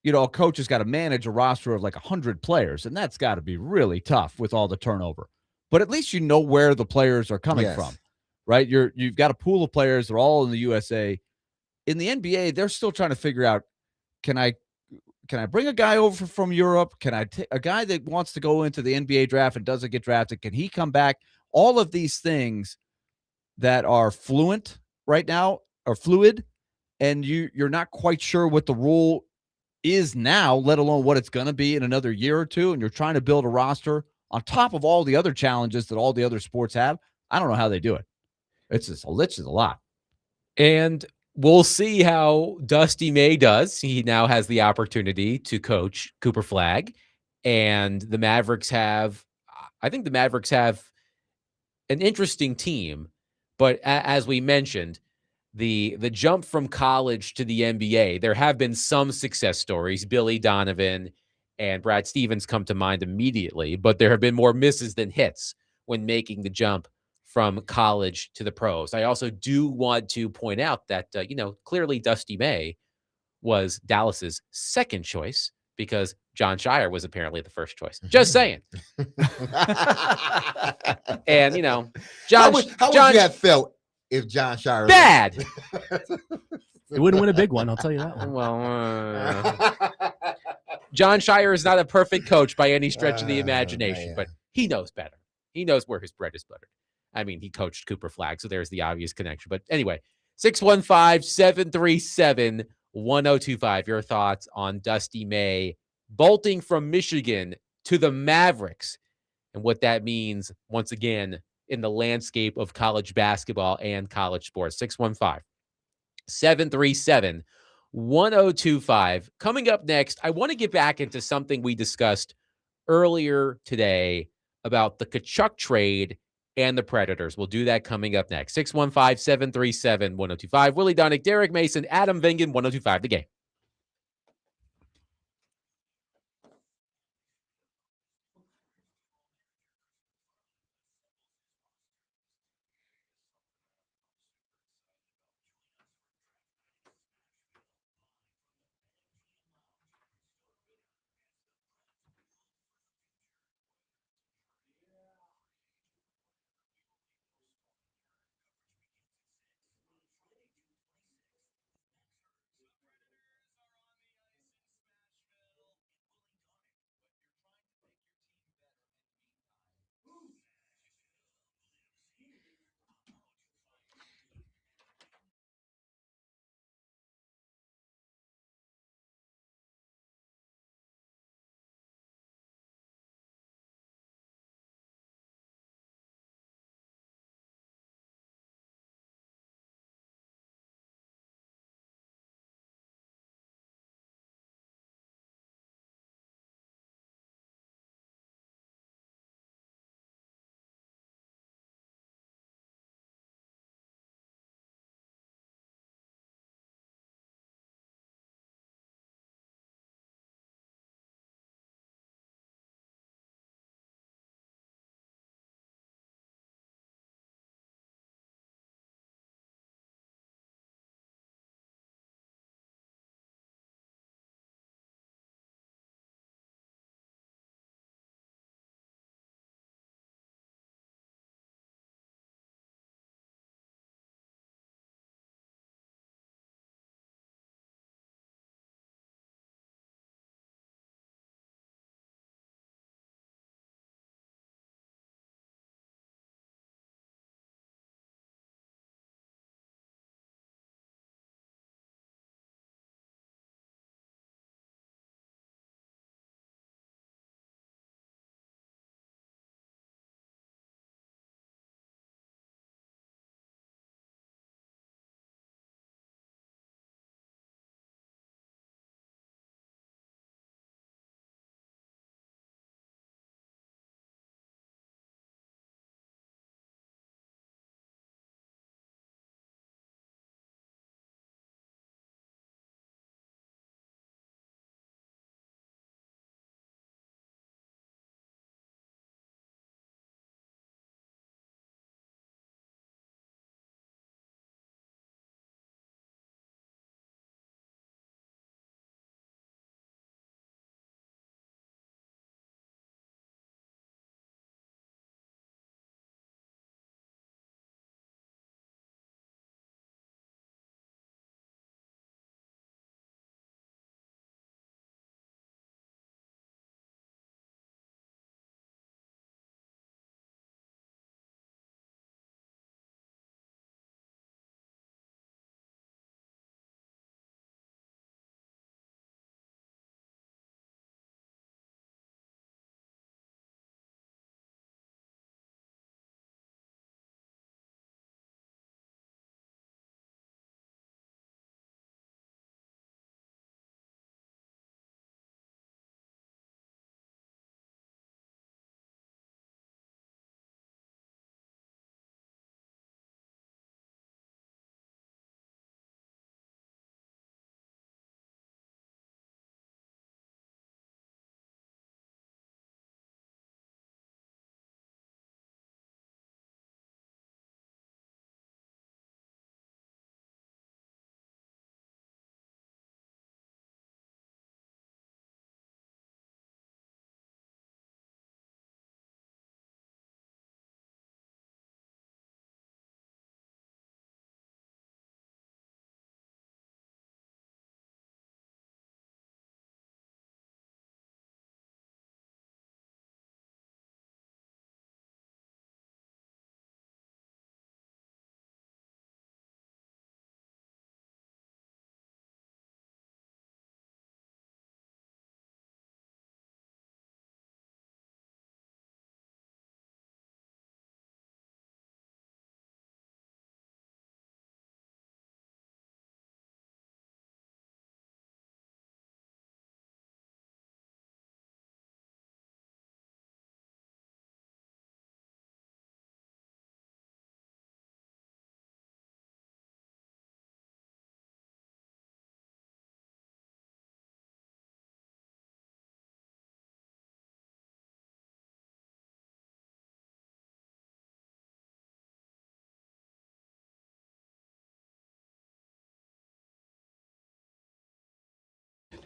a coach has got to manage a roster of like 100 players, and that's got to be really tough with all the turnover. But at least you know where the players are coming from, right? You've got a pool of players. They're all in the USA. In the NBA, they're still trying to figure out, can I bring a guy over from Europe? Can I take a guy that wants to go into the NBA draft and doesn't get drafted? Can he come back? All of these things that are fluent right now are fluid, and you're not quite sure what the rule is now, let alone what it's going to be in another year or two. And you're trying to build a roster on top of all the other challenges that all the other sports have. I don't know how they do it. It's just a lot. And we'll see how Dusty May does. He now has the opportunity to coach Cooper Flagg, and the Mavericks have an interesting team. But as we mentioned, the jump from college to the NBA, there have been some success stories. Billy Donovan and Brad Stevens come to mind immediately, but there have been more misses than hits when making the jump from college to the pros. I also do want to point out that, clearly Dusty May was Dallas's second choice because John Shire was apparently the first choice. Just saying. And, you know, how would you have felt if John Shire bad? He wouldn't win a big one, I'll tell you that one. Well, John Shire is not a perfect coach by any stretch of the imagination, but he knows better. He knows where his bread is buttered. I mean, he coached Cooper Flagg, so there's the obvious connection. But anyway, 615-737-1025. Your thoughts on Dusty May bolting from Michigan to the Mavericks and what that means, once again, in the landscape of college basketball and college sports. 615-737-1025. Coming up next, I want to get back into something we discussed earlier today about the Kryshak trade and the Predators. We'll do that coming up next. 615-737-1025. Willy Donick, Derek Mason, Adam Vingan, 1025 The Game.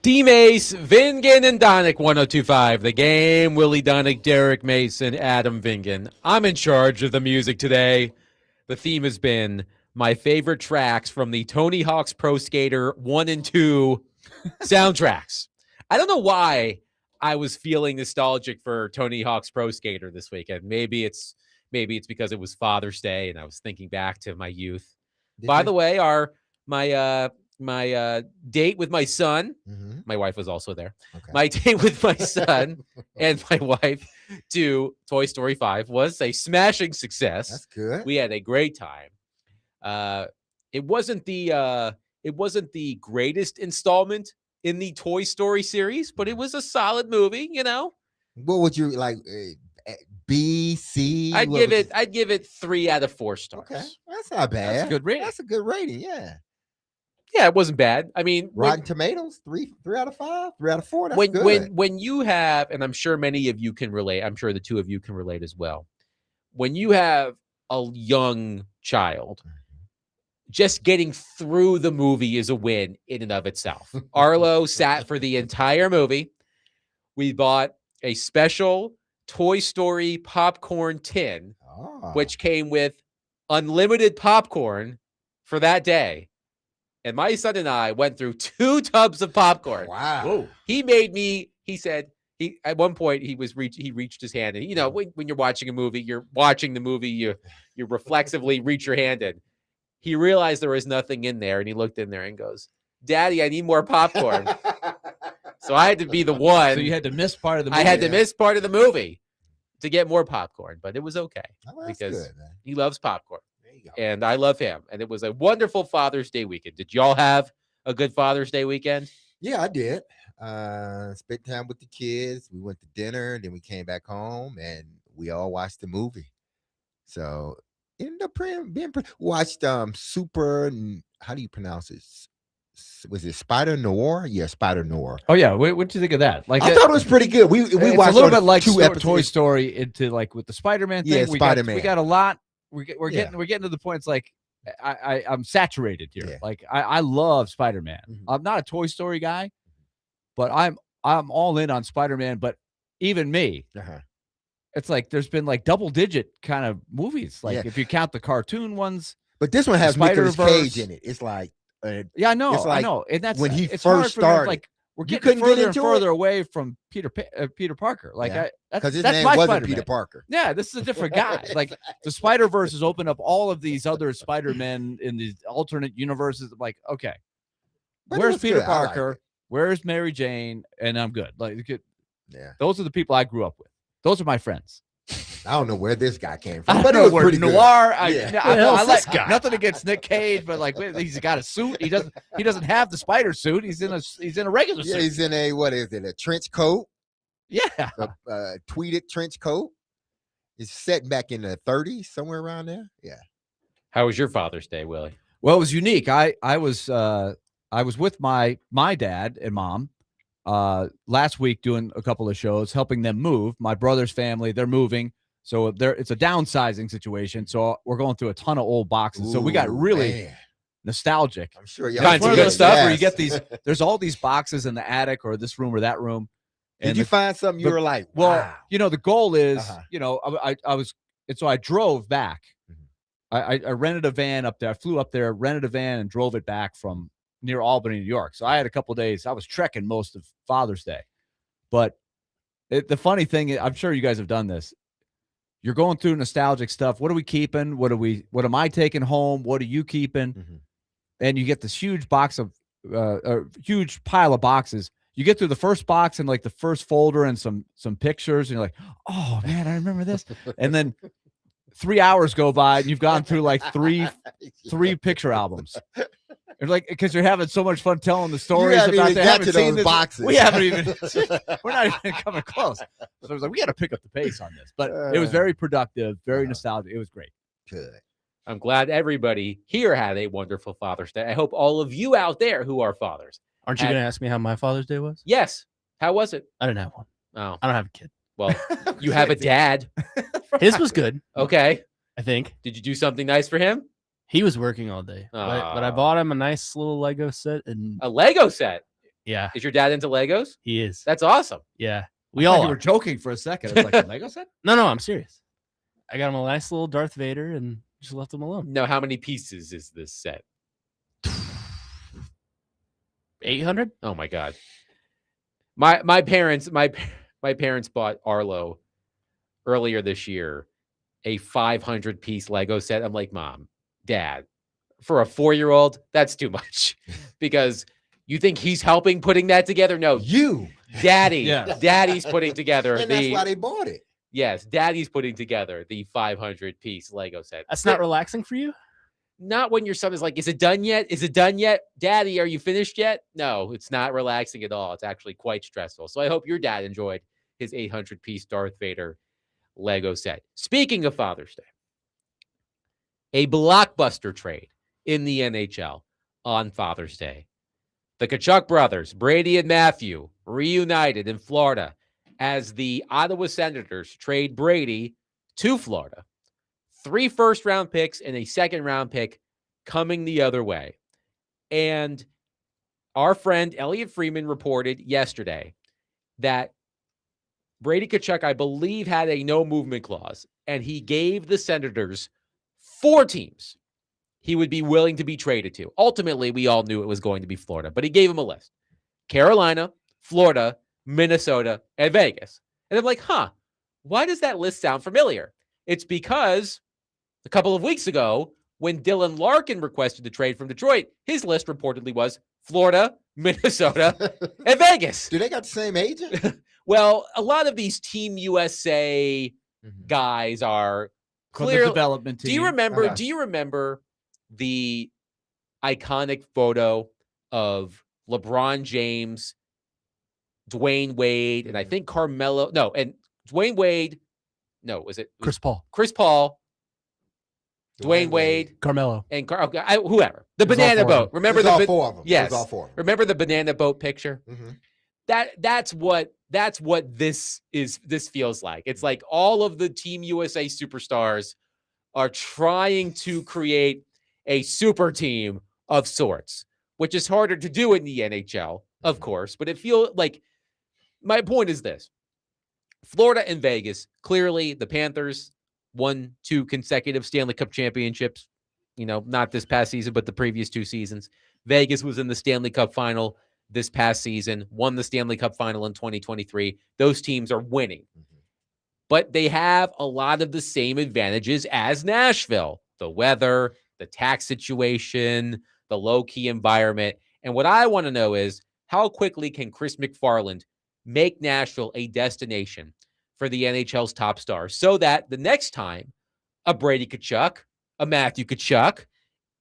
DMase, Vingan, and Donick 1025. The game, Willy Donick, Derek Mason, Adam Vingan. I'm in charge of the music today. The theme has been my favorite tracks from the Tony Hawk's Pro Skater 1 and 2 soundtracks. I don't know why I was feeling nostalgic for Tony Hawk's Pro Skater this weekend. Maybe it's because it was Father's Day and I was thinking back to my youth. By the way, my date with my son, my wife was also there. Okay. My date with my son and my wife to Toy Story 5 was a smashing success. That's good. We had a great time. It wasn't the greatest installment in the Toy Story series, but it was a solid movie, you know. What would you like? B, C? I'd give it 3 out of 4 stars. Okay, that's not bad. That's a good rating. That's a good rating. Yeah. Yeah, it wasn't bad. I mean, Rotten Tomatoes, 3 out of 5, 3 out of 4. That's good. When you have, and I'm sure many of you can relate. I'm sure the two of you can relate as well. When you have a young child, just getting through the movie is a win in and of itself. Arlo sat for the entire movie. We bought a special Toy Story popcorn tin, which came with unlimited popcorn for that day. And my son and I went through 2 tubs of popcorn. Wow. Whoa. He said, at one point he reached his hand, and you know, when you're watching a movie, you reflexively reach your hand in. He realized there was nothing in there, and he looked in there and goes, "Daddy, I need more popcorn." So I had to be the one. So you had to miss part of the movie. I had to miss part of the movie to get more popcorn, but it was okay because good, man. He loves popcorn. And I love him. And it was a wonderful Father's Day weekend. Did y'all have a good Father's Day weekend? Yeah, I did. Spent time with the kids. We went to dinner, then we came back home, and we all watched the movie. So ended up watched Super. How do you pronounce it? Was it Spider Noir? Yeah, Spider Noir. Oh yeah, what did you think of that? Like, I thought it was pretty good. We watched a little bit like 2 episodes. Toy Story into like with the Spider-Man thing. Yeah, Spider-Man. We got a lot. We're getting to the point. It's like I'm saturated here. Yeah. Like I love Spider-Man. I'm not a Toy Story guy, but I'm all in on Spider-Man. But even me, it's like there's been like double-digit kind of movies. Like if you count the cartoon ones. But this one has Nicolas Cage in it. It's like yeah, I know, it's like I know. And that's when he it's first started. Like we're getting further and further away from Peter Parker. Like because his that's name my wasn't Spider-Man. Peter Parker. Yeah, this is a different guy. Like the Spider-Verse has opened up all of these other Spider-Men in these alternate universes. I'm like, okay, where's Peter Parker? Where's Mary Jane? And I'm good. Like, those are the people I grew up with. Those are my friends. I don't know where this guy came from, but it was pretty Noir. Good. I like nothing against Nick Cage, but like he's got a suit. He doesn't have the spider suit. He's in a regular suit. Yeah, he's in a trench coat. Yeah, a tweeted trench coat. It's set back in the 30s, somewhere around there. Yeah. How was your Father's Day, Willie? Well, it was unique. I was with my dad and mom last week doing a couple of shows, helping them move. My brother's family, they're moving. So it's a downsizing situation. So we're going through a ton of old boxes. So we got really nostalgic. I'm sure you one of those stuff where you get these. There's all these boxes in the attic or this room or that room. Did you find something you were like, wow? Well, you know, the goal is, you know, I was, and so I drove back. I rented a van up there. I flew up there, rented a van, and drove it back from near Albany, New York. So I had a couple of days. I was trekking most of Father's Day. But the funny thing, I'm sure you guys have done this. You're going through nostalgic stuff. What are we keeping? What am I taking home? What are you keeping? And you get this huge box of a huge pile of boxes. You get through the first box and like the first folder and some pictures, and you're like, oh man, I remember this. And then 3 hours go by and you've gone through like three picture albums. It's like, because you're having so much fun telling the stories about they haven't seen this. Boxes. We haven't even we're not even coming close. So I was like, we got to pick up the pace on this. But it was very productive, very nostalgic. It was great. Good. I'm glad everybody here had a wonderful Father's Day. I hope all of you out there who are fathers. Aren't you going to ask me how my Father's Day was? Yes. How was it? I didn't have one. Oh. I don't have a kid. Well, you have a dad. His was good. Okay. I think. Did you do something nice for him? He was working all day. But I bought him a nice little Lego set. And a Lego set? Yeah, Is your dad into Legos? he is. That's awesome. Yeah, We we all you are. were joking for a second. It's like a Lego set. No, I'm serious. I got him a nice little Darth Vader and just left him alone. Now, how many pieces is this set? 800? Oh my God. My parents bought Arlo earlier this year a 500-piece Lego set. I'm like, Mom, Dad, for a 4-year-old, that's too much. Because you think he's helping putting that together? No, Daddy. Yeah. Daddy's putting together And that's why they bought it. Yes, Daddy's putting together the 500-piece Lego set. That's not relaxing for you? Not when your son is like, is it done yet? Is it done yet? Daddy, are you finished yet? No, it's not relaxing at all. It's actually quite stressful. So I hope your dad enjoyed his 800-piece Darth Vader Lego set. Speaking of Father's Day, a blockbuster trade in the NHL on Father's Day. The Kryshak brothers, Brady and Matthew, reunited in Florida as the Ottawa Senators trade Brady to Florida. 3 first-round picks and a second-round pick coming the other way. And our friend Elliot Freeman reported yesterday that Brady Kryshak, I believe, had a no-movement clause, and he gave the Senators 4 teams he would be willing to be traded to. Ultimately, we all knew it was going to be Florida, but he gave him a list. Carolina, Florida, Minnesota, and Vegas. And I'm like, why does that list sound familiar? It's because a couple of weeks ago, when Dylan Larkin requested the trade from Detroit, his list reportedly was Florida, Minnesota, and Vegas. Do they got the same agent? Well, a lot of these Team USA guys are From the clearly development team. Do you remember the iconic photo of LeBron James, Dwayne Wade, and I think Carmelo? No, and Dwayne Wade. No, was it Chris Paul. Chris Paul, Dwayne Wade, Carmelo. and whoever. The It was all banana 4 of boat. them. Remember It was all the 4 of them. Yes. It was all 4 of them. Remember the banana boat picture? Mhm. That's what this feels like. It's like all of the Team USA superstars are trying to create a super team of sorts, which is harder to do in the NHL, of course, but it feels like my point is this. Florida and Vegas, clearly the Panthers won 2 consecutive Stanley Cup championships, not this past season, but the previous 2 seasons. Vegas was in the Stanley Cup final this past season, won the Stanley Cup final in 2023. Those teams are winning. But they have a lot of the same advantages as Nashville. The weather, the tax situation, the low-key environment. And what I want to know is, how quickly can Chris McFarland make Nashville a destination for the NHL's top stars so that the next time a Brady Kryshak, a Matthew Kryshak,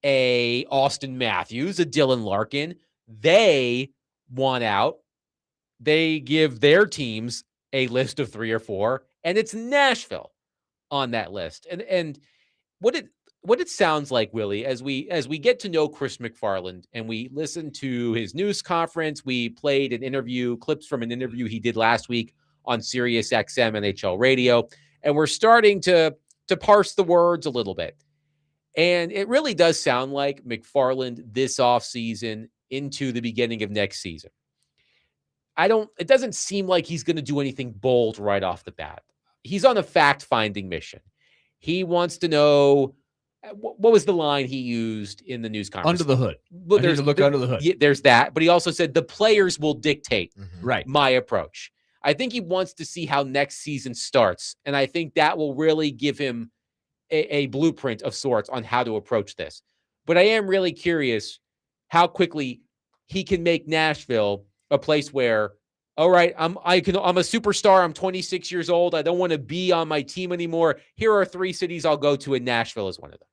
a Austin Matthews, a Dylan Larkin, they want out, they give their teams a list of 3 or 4, and it's Nashville on that list. And what it sounds like, Willie, as we get to know Chris McFarland and we listen to his news conference, we played clips from an interview he did last week on Sirius XM NHL radio, and we're starting to parse the words a little bit. And it really does sound like McFarland this offseason into the beginning of next season. It doesn't seem like he's going to do anything bold right off the bat. He's on a fact-finding mission. He wants to know, what was the line he used in the news conference? Under the hood. Well, I need to look under the hood. Yeah, there's that. But he also said the players will dictate Right. my approach. I think he wants to see how next season starts. And I think that will really give him a blueprint of sorts on how to approach this. But I am really curious how quickly he can make Nashville a place where, all right, I'm a superstar. I'm 26 years old. I don't want to be on my team anymore. Here are 3 cities I'll go to, and Nashville is one of them.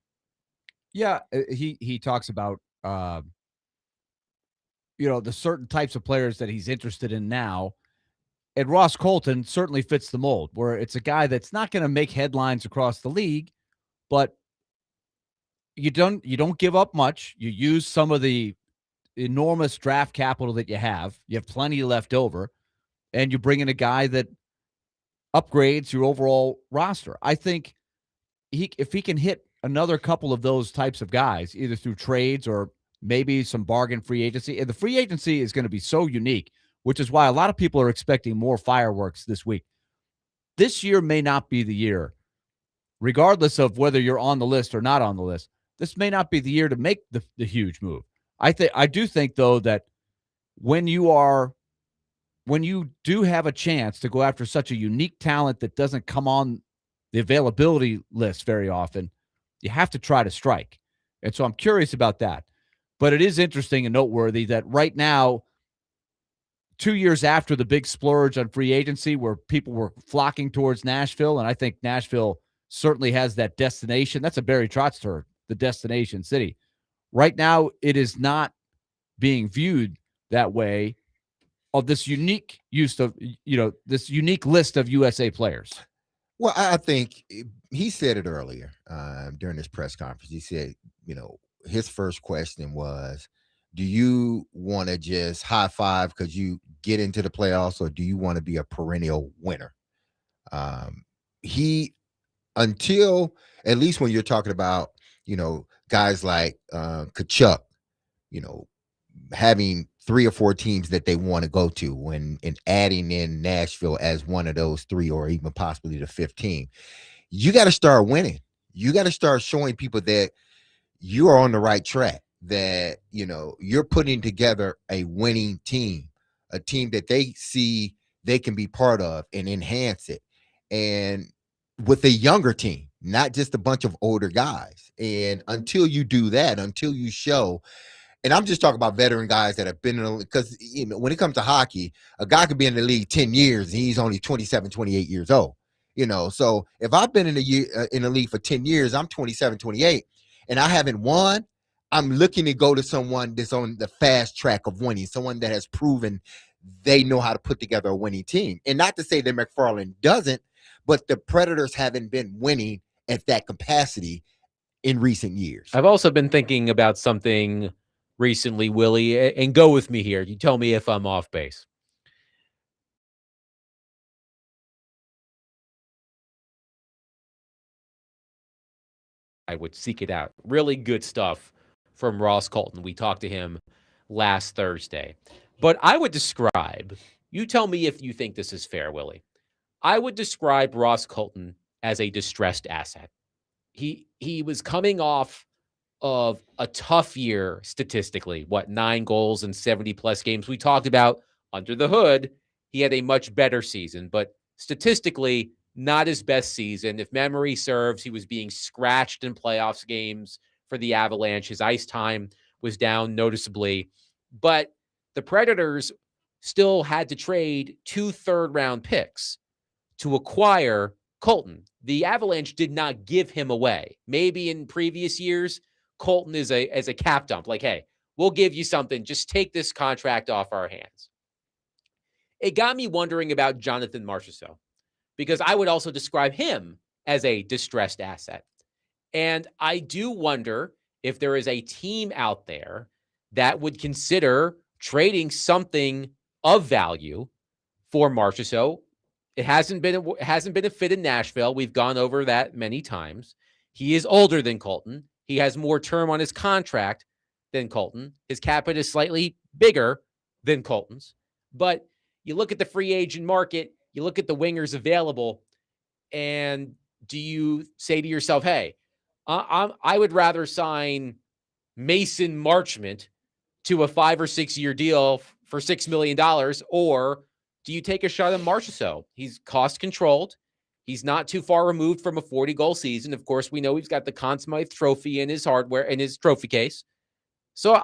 Yeah, he talks about the certain types of players that he's interested in now. And Ross Colton certainly fits the mold, where it's a guy that's not going to make headlines across the league, but you don't give up much. You use some of the enormous draft capital that you have. You have plenty left over, and you bring in a guy that upgrades your overall roster. I think if he can hit another couple of those types of guys, either through trades or maybe some bargain free agency. And the free agency is going to be so unique, which is why a lot of people are expecting more fireworks this week. This year may not be the year, regardless of whether you're on the list or not on the list. This may not be the year to make the huge move. I do think, though, that when you do have a chance to go after such a unique talent that doesn't come on the availability list very often, you have to try to strike. And so I'm curious about that. But it is interesting and noteworthy that right now, 2 years after the big splurge on free agency where people were flocking towards Nashville, and I think Nashville certainly has that destination. That's a Barry Trotz term, the destination city. Right now, it is not being viewed that way of this unique use of, this unique list of USA players. Well, I think he said it earlier during this press conference. He said, his first question was, do you want to just high five because you get into the playoffs, or do you want to be a perennial winner? Until, at least when you're talking about, guys like Kryshak, having 3 or 4 teams that they want to go to, and adding in Nashville as one of those 3, or even possibly the 5th team, you got to start winning. You got to start showing people that you are on the right track, that, you're putting together a winning team, a team that they see they can be part of and enhance it. And with a younger team, not just a bunch of older guys. And until you do that, until you show, and I'm just talking about veteran guys that have been in the, because, when it comes to hockey, a guy could be in the league 10 years and he's only 27, 28 years old. So if I've been in the league for 10 years, I'm 27, 28, and I haven't won, I'm looking to go to someone that's on the fast track of winning, someone that has proven they know how to put together a winning team. And not to say that McFarland doesn't, but the Predators haven't been winning at that capacity in recent years. I've also been thinking about something recently, Willie, and go with me here. You tell me if I'm off base. I would seek it out. Really good stuff from Ross Colton. We talked to him last Thursday. But I would describe, you tell me if you think this is fair, Willie. I would describe Ross Colton as a distressed asset. He was coming off of a tough year statistically, 9 goals in 70+ games. We talked about under the hood, he had a much better season, but statistically, not his best season. If memory serves, he was being scratched in playoffs games for the Avalanche. His ice time was down noticeably, but the Predators still had to trade 2 third-round picks to acquire Colton. The Avalanche did not give him away. Maybe in previous years, Colton is a cap dump. Like, hey, we'll give you something. Just take this contract off our hands. It got me wondering about Jonathan Marchessault, because I would also describe him as a distressed asset. And I do wonder if there is a team out there that would consider trading something of value for Marchessault. It hasn't been a fit in Nashville. We've gone over that many times. He is older than Colton. He has more term on his contract than Colton. His cap hit is slightly bigger than Colton's. But you look at the free agent market, you look at the wingers available, and do you say to yourself, hey, I would rather sign Mason Marchment to a 5 or 6 year deal for $6 million, or do you take a shot at Marchessault? He's cost controlled. He's not too far removed from a 40-goal season. Of course, we know he's got the Conn Smythe trophy in his hardware, in his trophy case. So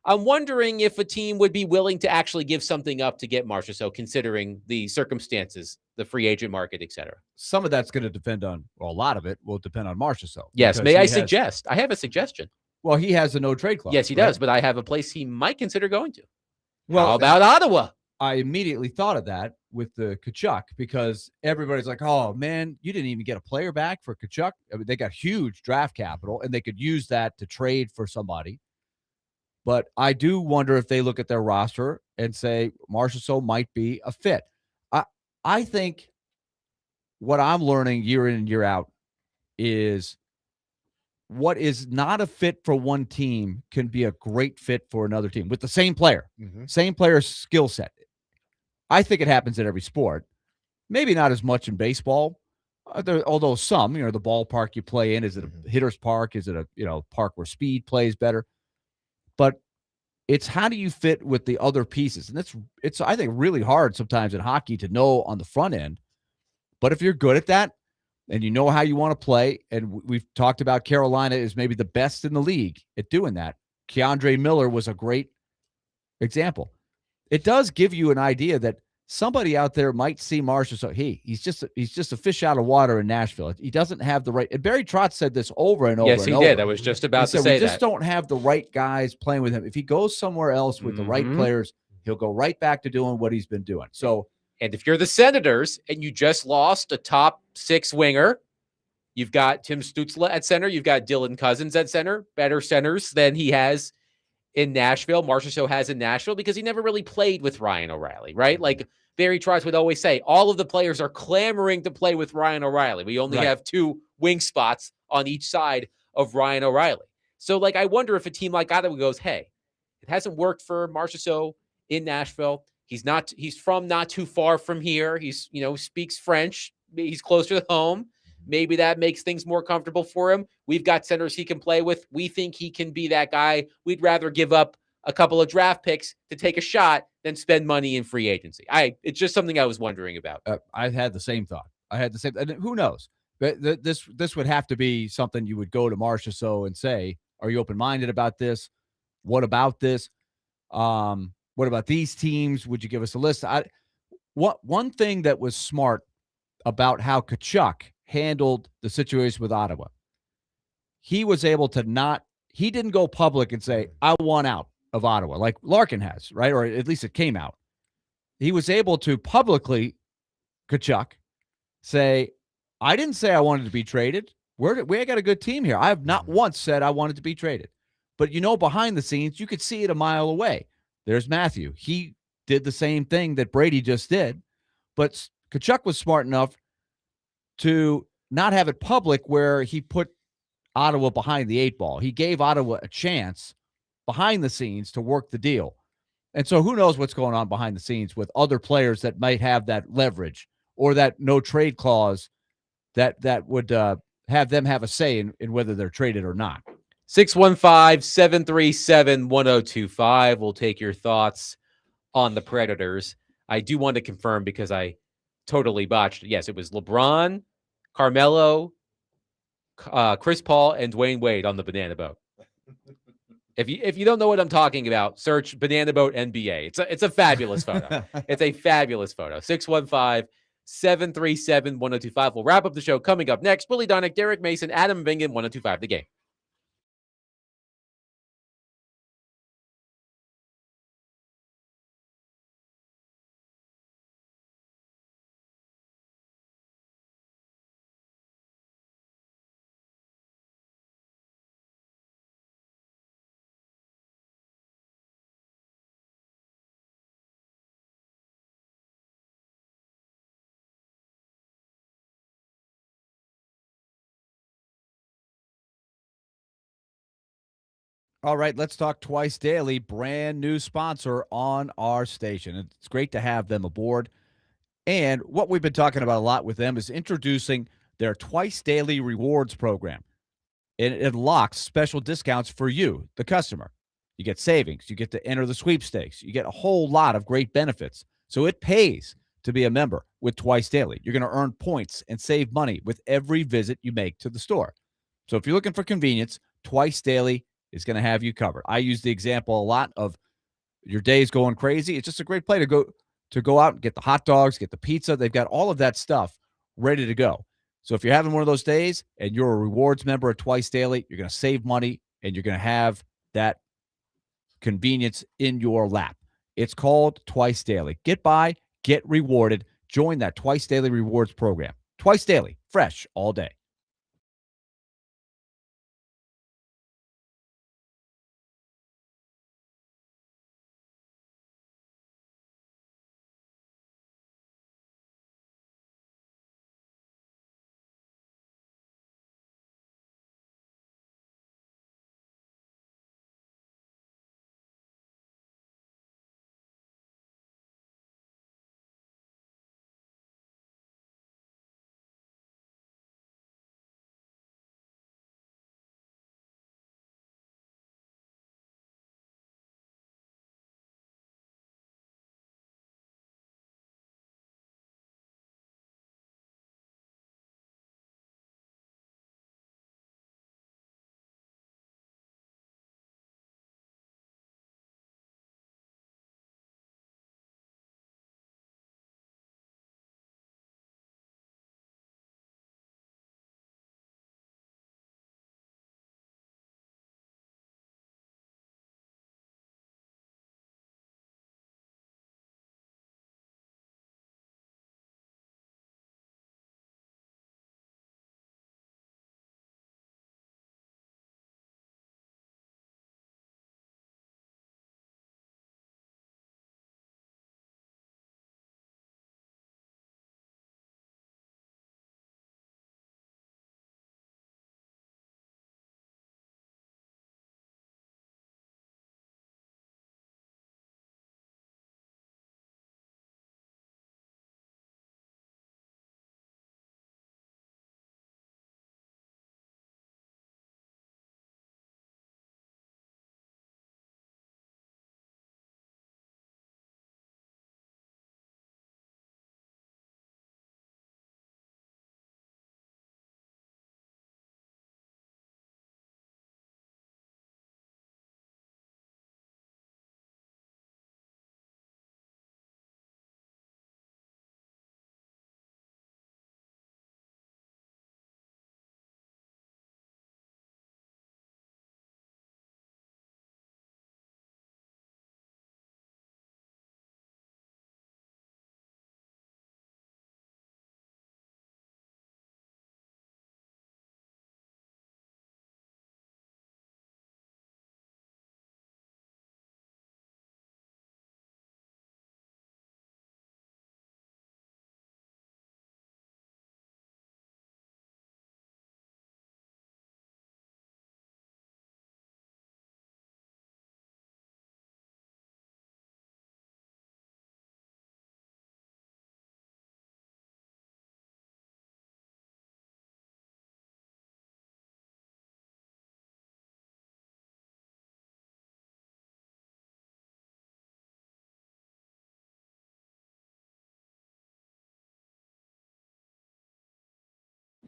I'm wondering if a team would be willing to actually give something up to get Marchessault, considering the circumstances, the free agent market, et cetera. Some of that's going to depend on, well, a lot of it will depend on Marchessault. Yes. May I suggest? I have a suggestion. Well, he has a no trade clause. Yes, he does. But I have a place he might consider going to. Well, how about Ottawa? I immediately thought of that with the Kryshak, because everybody's like, oh, man, you didn't even get a player back for Kryshak. I mean, they got huge draft capital, and they could use that to trade for somebody. But I do wonder if they look at their roster and say Marchessault might be a fit. I think what I'm learning year in and year out is what is not a fit for one team can be a great fit for another team with the same player, same player's skill set. I think it happens in every sport. Maybe not as much in baseball, although some, the ballpark you play in, is it a hitter's park? Is it a, park where speed plays better? But it's how do you fit with the other pieces? And it's I think, really hard sometimes in hockey to know on the front end. But if you're good at that and you know how you want to play, and we've talked about Carolina is maybe the best in the league at doing that. Keandre Miller was a great example. It does give you an idea that somebody out there might see Marshall. So he's just a fish out of water in Nashville. He doesn't have the right. And Barry Trotz said this over and over. Yes, he and did. over. I was just about to we say just that. don't have the right guys playing with him. If he goes somewhere else with the right players, he'll go right back to doing what he's been doing. So, and if you're the Senators and you just lost a top 6 winger, you've got Tim Stützle at center, you've got Dylan Cousins at center, better centers than he has in Nashville. Marchessault has in Nashville because he never really played with Ryan O'Reilly, right? Like Barry Trotz would always say, all of the players are clamoring to play with Ryan O'Reilly. We only have 2 wing spots on each side of Ryan O'Reilly. So, like, I wonder if a team like Ottawa goes, hey, it hasn't worked for Marchessault in Nashville. He's from not too far from here. He's, speaks French. He's closer to home. Maybe that makes things more comfortable for him. We've got centers he can play with. We think he can be that guy. We'd rather give up a couple of draft picks to take a shot than spend money in free agency. It's just something I was wondering about. I had the same thought. And who knows? But this would have to be something you would go to Marchessault and say, are you open-minded about this? What about this? What about these teams? Would you give us a list? One thing that was smart about how Kryshak handled the situation with Ottawa, he was able to he didn't go public and say, I want out of Ottawa, like Larkin has, right? Or at least it came out. He was able to publicly, Kryshak, say, I didn't say I wanted to be traded. We got a good team here. I have not once said I wanted to be traded. But, behind the scenes, you could see it a mile away. There's Matthew. He did the same thing that Brady just did. But Kryshak was smart enough to not have it public where he put Ottawa behind the 8 ball. He gave Ottawa a chance behind the scenes to work the deal. And so who knows what's going on behind the scenes with other players that might have that leverage or that no trade clause that would have them have a say in whether they're traded or not. 615-737-1025. We'll take your thoughts on the Predators. I do want to confirm because I totally botched it. Yes, it was LeBron, Carmelo, Chris Paul, and Dwayne Wade on the Banana Boat. If you don't know what I'm talking about, search Banana Boat NBA. It's a fabulous photo. It's a fabulous photo. 615-737-1025. We'll wrap up the show coming up next. Willy Donick, Derek Mason, Adam Bingen, 1025 The Game. All right, let's talk Twice Daily, brand new sponsor on our station. It's great to have them aboard. And what we've been talking about a lot with them is introducing their Twice Daily Rewards program. And it unlocks special discounts for you, the customer. You get savings. You get to enter the sweepstakes. You get a whole lot of great benefits. So it pays to be a member with Twice Daily. You're going to earn points and save money with every visit you make to the store. So if you're looking for convenience, Twice Daily is going to have you covered. I use the example a lot of your day's going crazy. It's just a great place to go out and get the hot dogs, get the pizza. They've got all of that stuff ready to go. So if you're having one of those days and you're a rewards member at Twice Daily, you're going to save money and you're going to have that convenience in your lap. It's called Twice Daily. Get by, get rewarded. Join that Twice Daily Rewards program. Twice Daily, fresh all day.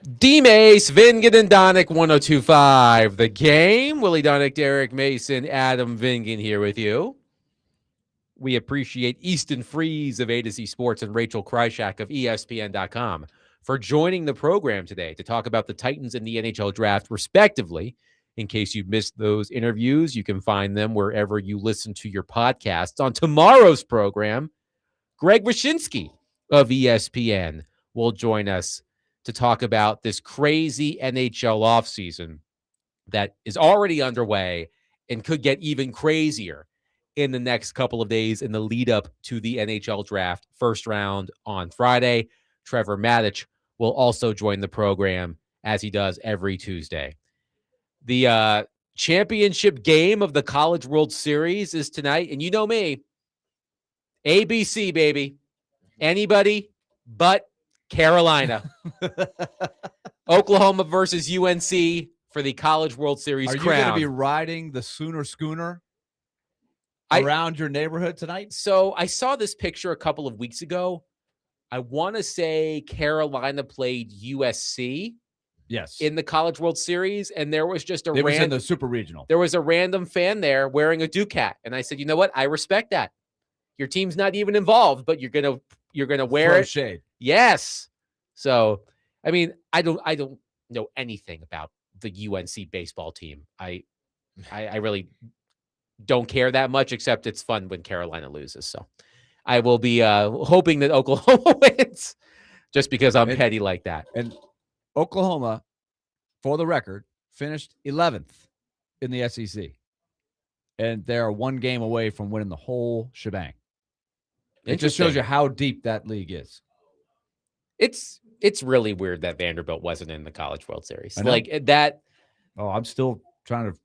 DMase, Vingan and Donick, 1025. The Game. Willie Donick, Derek Mason, Adam Vingan here with you. We appreciate Easton Freeze of A to Z Sports and Rachel Kryshak of ESPN.com for joining the program today to talk about the Titans and the NHL draft, respectively. In case you missed those interviews, you can find them wherever you listen to your podcasts. On tomorrow's program, Greg Wyshynski of ESPN will join us to talk about this crazy NHL offseason that is already underway and could get even crazier in the next couple of days in the lead up to the NHL draft. First round on Friday. Trevor Maddich will also join the program as he does every Tuesday. The championship game of the College World Series is tonight. And you know me, ABC, baby. Anybody but Carolina. Oklahoma versus UNC for the College World Series Are crown. you going to be riding the Sooner Schooner around your neighborhood tonight? So I saw this picture a couple of weeks ago. I want to say Carolina played USC Yes. in the College World Series, and there was just It was in the Super Regional. there was a random fan there wearing a Duke hat, and I said, you know what? I respect that. Your team's not even involved, but you're gonna wear Throw it. shade. Yes. So, I mean, I don't know anything about the UNC baseball team. I really don't care that much, except it's fun when Carolina loses. So I will be hoping that Oklahoma wins just because I'm petty like that. And Oklahoma, for the record, finished 11th in the SEC. And they're one game away from winning the whole shebang. It just shows you how deep that league is. It's really weird that Vanderbilt wasn't in the College World Series. I know. Like that. Oh, I'm still trying to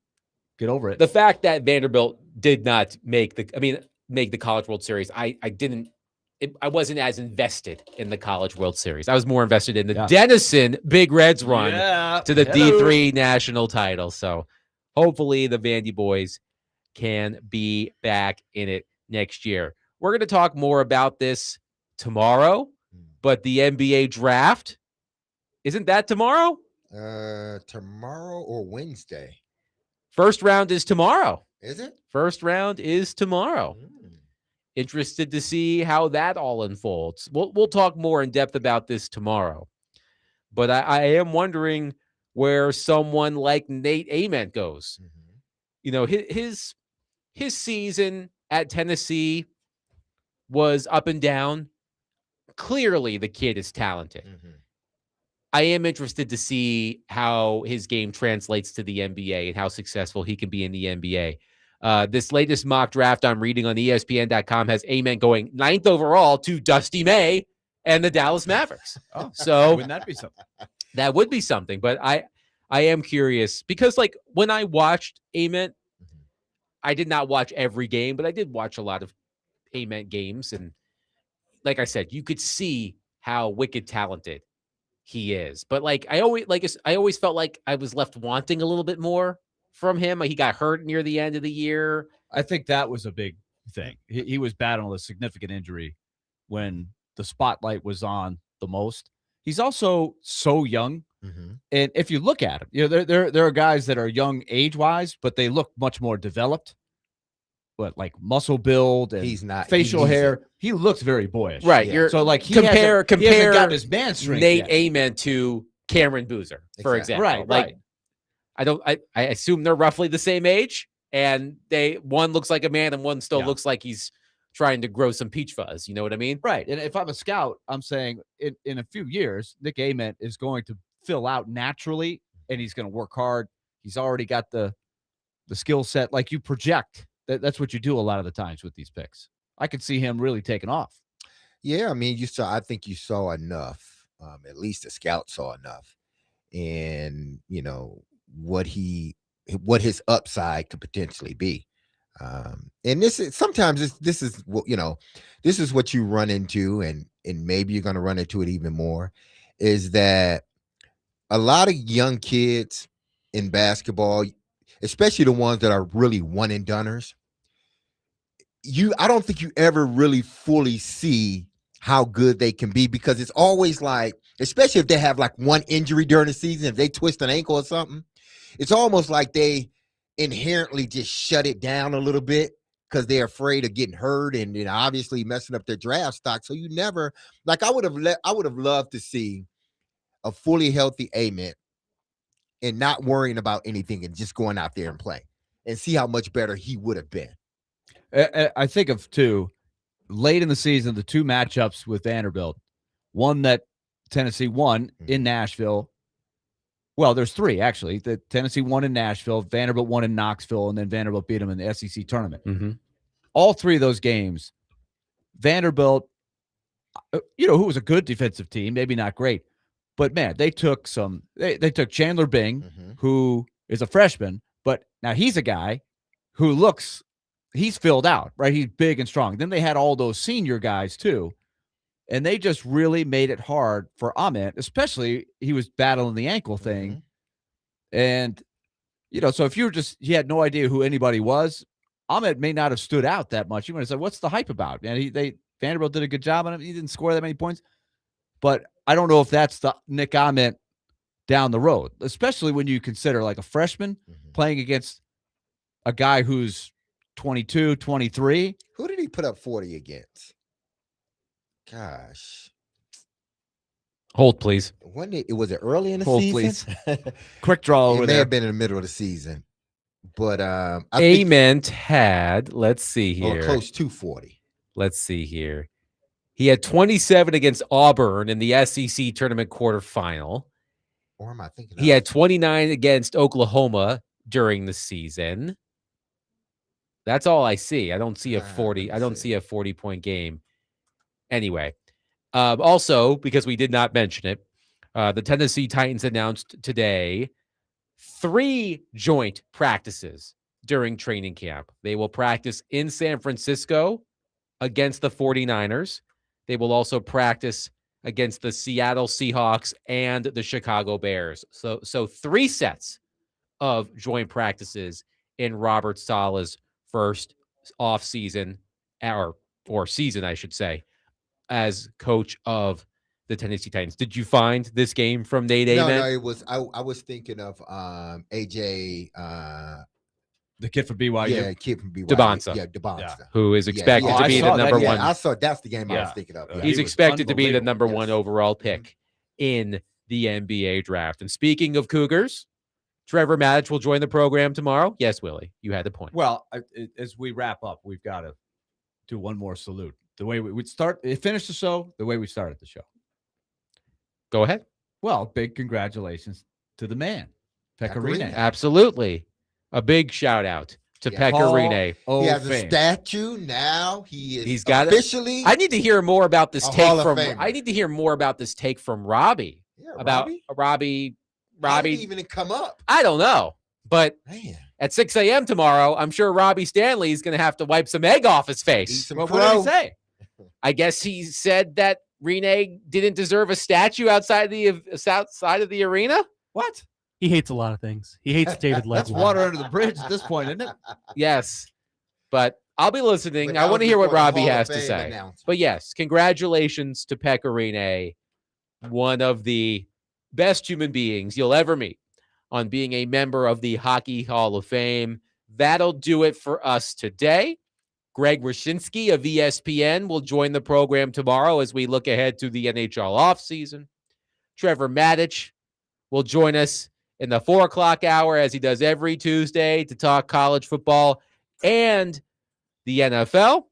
get over it. The fact that Vanderbilt did not make the College World Series, I wasn't as invested in the College World Series. I was more invested in the Denison Big Reds run to the D3 national title. So hopefully the Vandy boys can be back in it next year. We're going to talk more about this tomorrow, but the NBA draft, isn't that tomorrow? Tomorrow or Wednesday? First round is tomorrow. Is it? First round is tomorrow. Interested to see how that all unfolds. We'll talk more in depth about this tomorrow. But I am wondering where someone like Nate Ament goes. Mm-hmm. You know, his season at Tennessee was up and down. Clearly, the kid is talented. Mm-hmm. I am interested to see how his game translates to the NBA and how successful he can be in the NBA. This latest mock draft I'm reading on ESPN.com has Ament going 9th overall to Dusty May and the Dallas Mavericks. Oh, So wouldn't that be something? that would be something. But I am curious because, like, when I watched Ament, I did not watch every game, but I did watch a lot of Ament games. And like I said, you could see how wicked talented he is. But like I always felt like I was left wanting a little bit more from him. He got hurt near the end of the year. I think that was a big thing. He was battling a significant injury when the spotlight was on the most. He's also so young. Mm-hmm. And if you look at him, you know, there are guys that are young age-wise, but they look much more developed. But like muscle build and He's not facial hair, he looks very boyyish. Right. Yeah. You're So like he compare hasn't gotten his man strength Nate yet. Ament to Cameron Boozer, for example. Right, Like I assume they're roughly the same age, and one looks like a man and one still looks like he's trying to grow some peach fuzz. You know what I mean? Right. And if I'm a scout, I'm saying in a few years, Nick Ament is going to fill out naturally and he's going to work hard. He's already got the skill set. Like you project. That's what you do a lot of the times with these picks. I could see him really taking off. Yeah, I mean, I think you saw enough. At least the scout saw enough. And, you know, what his upside could potentially be. And this is what you run into, and maybe you're going to run into it even more, is that a lot of young kids in basketball, especially the ones that are really one and doneers, I don't think you ever really fully see how good they can be, because it's always like especially if they have like one injury during the season, if they twist an ankle or something, it's almost like they inherently just shut it down a little bit because they're afraid of getting hurt and obviously messing up their draft stock. So you never, like, I would have loved to see a fully healthy Ament and not worrying about anything and just going out there and playing and see how much better he would have been. I think of two late in the season, the two matchups with Vanderbilt, one that Tennessee won in Nashville. Well, there's three, actually. The Tennessee won in Nashville, Vanderbilt won in Knoxville, and then Vanderbilt beat them in the SEC tournament. Mm-hmm. All three of those games, Vanderbilt, who was a good defensive team, maybe not great, but man, they took took Chandler Bing, who is a freshman, but now he's a guy who he's filled out, right? He's big and strong. Then they had all those senior guys too. And they just really made it hard for Ament, especially he was battling the ankle thing. And, so if you had no idea who anybody was, Ament may not have stood out that much. You might have said, what's the hype about? And Vanderbilt did a good job on him. He didn't score that many points. But I don't know if that's the Nick Ament down the road, especially when you consider like a freshman playing against a guy who's 22, 23. Who did he put up 40 against? Gosh. Hold, please. Was it early in the Hold, season? please. Quick draw over It may there. have been in the middle of the season. But Ament had, let's see here. Close to 40. Let's see here. He had 27 against Auburn in the SEC tournament quarterfinal. Or am I thinking? He had 29 against Oklahoma during the season. That's all I see. I don't see a 40. I don't see a 40-point game. Anyway, also, because we did not mention it, the Tennessee Titans announced today 3 joint practices during training camp. They will practice in San Francisco against the 49ers. They will also practice against the Seattle Seahawks and the Chicago Bears. So 3 sets of joint practices in Robert Saleh's first offseason or season, I should say, as coach of the Tennessee Titans. Did you find this game from Nate Ament? No, it was. I was thinking of AJ, the kid from BYU. Yeah, kid from BYU. Devonsa. Yeah, Devonsa. who is expected to be the number one. I saw that's the game I was thinking of. He's expected to be the number 1 overall pick in the NBA draft. And speaking of Cougars, Trevor Maddich will join the program tomorrow. Yes, Willie, you had the point. Well, as we wrap up, we've got to do one more salute. The way we would finish the show, the way we started the show. Go ahead. Well, big congratulations to the man, Pecorine. Absolutely. A big shout out to Pecorine. He has a statue now. He's got officially. I need to hear more about this take from. Famer. I need to hear more about this take from Robbie. Yeah, about Robbie. How did he even come up? I don't know, but man, at 6 a.m. tomorrow, I'm sure Robbie Stanley is going to have to wipe some egg off his face. What did he say? I guess he said that Rene didn't deserve a statue outside of the arena. What? He hates a lot of things. He hates David Letts. That's water under the bridge at this point, isn't it? Yes, but I'll be listening. I want to hear what Robbie has to say. But yes, congratulations to Pecorine, one of the best human beings you'll ever meet, on being a member of the Hockey Hall of Fame. That'll do it for us today. Greg Wyshynski of ESPN will join the program tomorrow as we look ahead to the NHL offseason. Trevor Maddich will join us in the 4 o'clock hour, as he does every Tuesday, to talk college football and the NFL.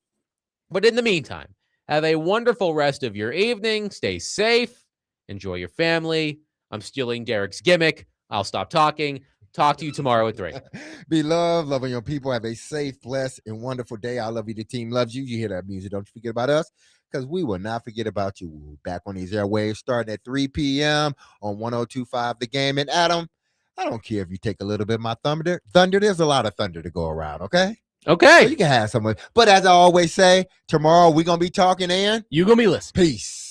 But in the meantime, have a wonderful rest of your evening. Stay safe. Enjoy your family. I'm stealing Derek's gimmick. I'll stop talking. Talk to you tomorrow at 3. Be loved, loving your people. Have a safe, blessed, and wonderful day. I love you. The team loves you. You hear that music. Don't forget about us, because we will not forget about you. We'll be back on these airwaves starting at 3 p.m. on 102.5 The Game. And Adam, I don't care if you take a little bit of my thunder. There's a lot of thunder to go around, okay? Okay. So you can have some. But as I always say, tomorrow we're going to be talking, and you're going to be listening. Peace.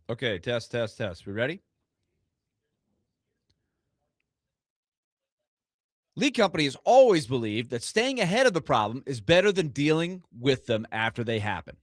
Okay, test. We ready? Lee Company has always believed that staying ahead of the problem is better than dealing with them after they happen.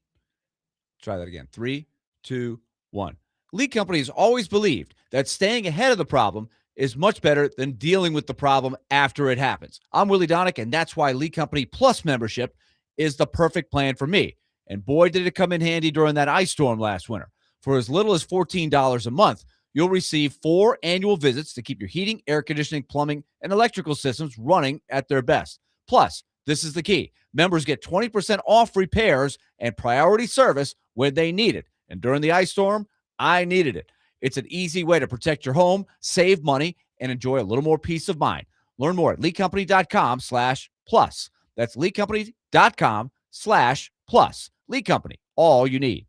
Try that again. 3, 2, 1. Lee Company has always believed that staying ahead of the problem is much better than dealing with the problem after it happens. I'm Willy Donick, and that's why Lee Company Plus membership is the perfect plan for me. And boy, did it come in handy during that ice storm last winter. For as little as $14 a month, you'll receive 4 annual visits to keep your heating, air conditioning, plumbing, and electrical systems running at their best. Plus, this is the key. Members get 20% off repairs and priority service when they need it. And during the ice storm, I needed it. It's an easy way to protect your home, save money, and enjoy a little more peace of mind. Learn more at leecompany.com/plus. That's leecompany.com/plus. Lee Company, all you need.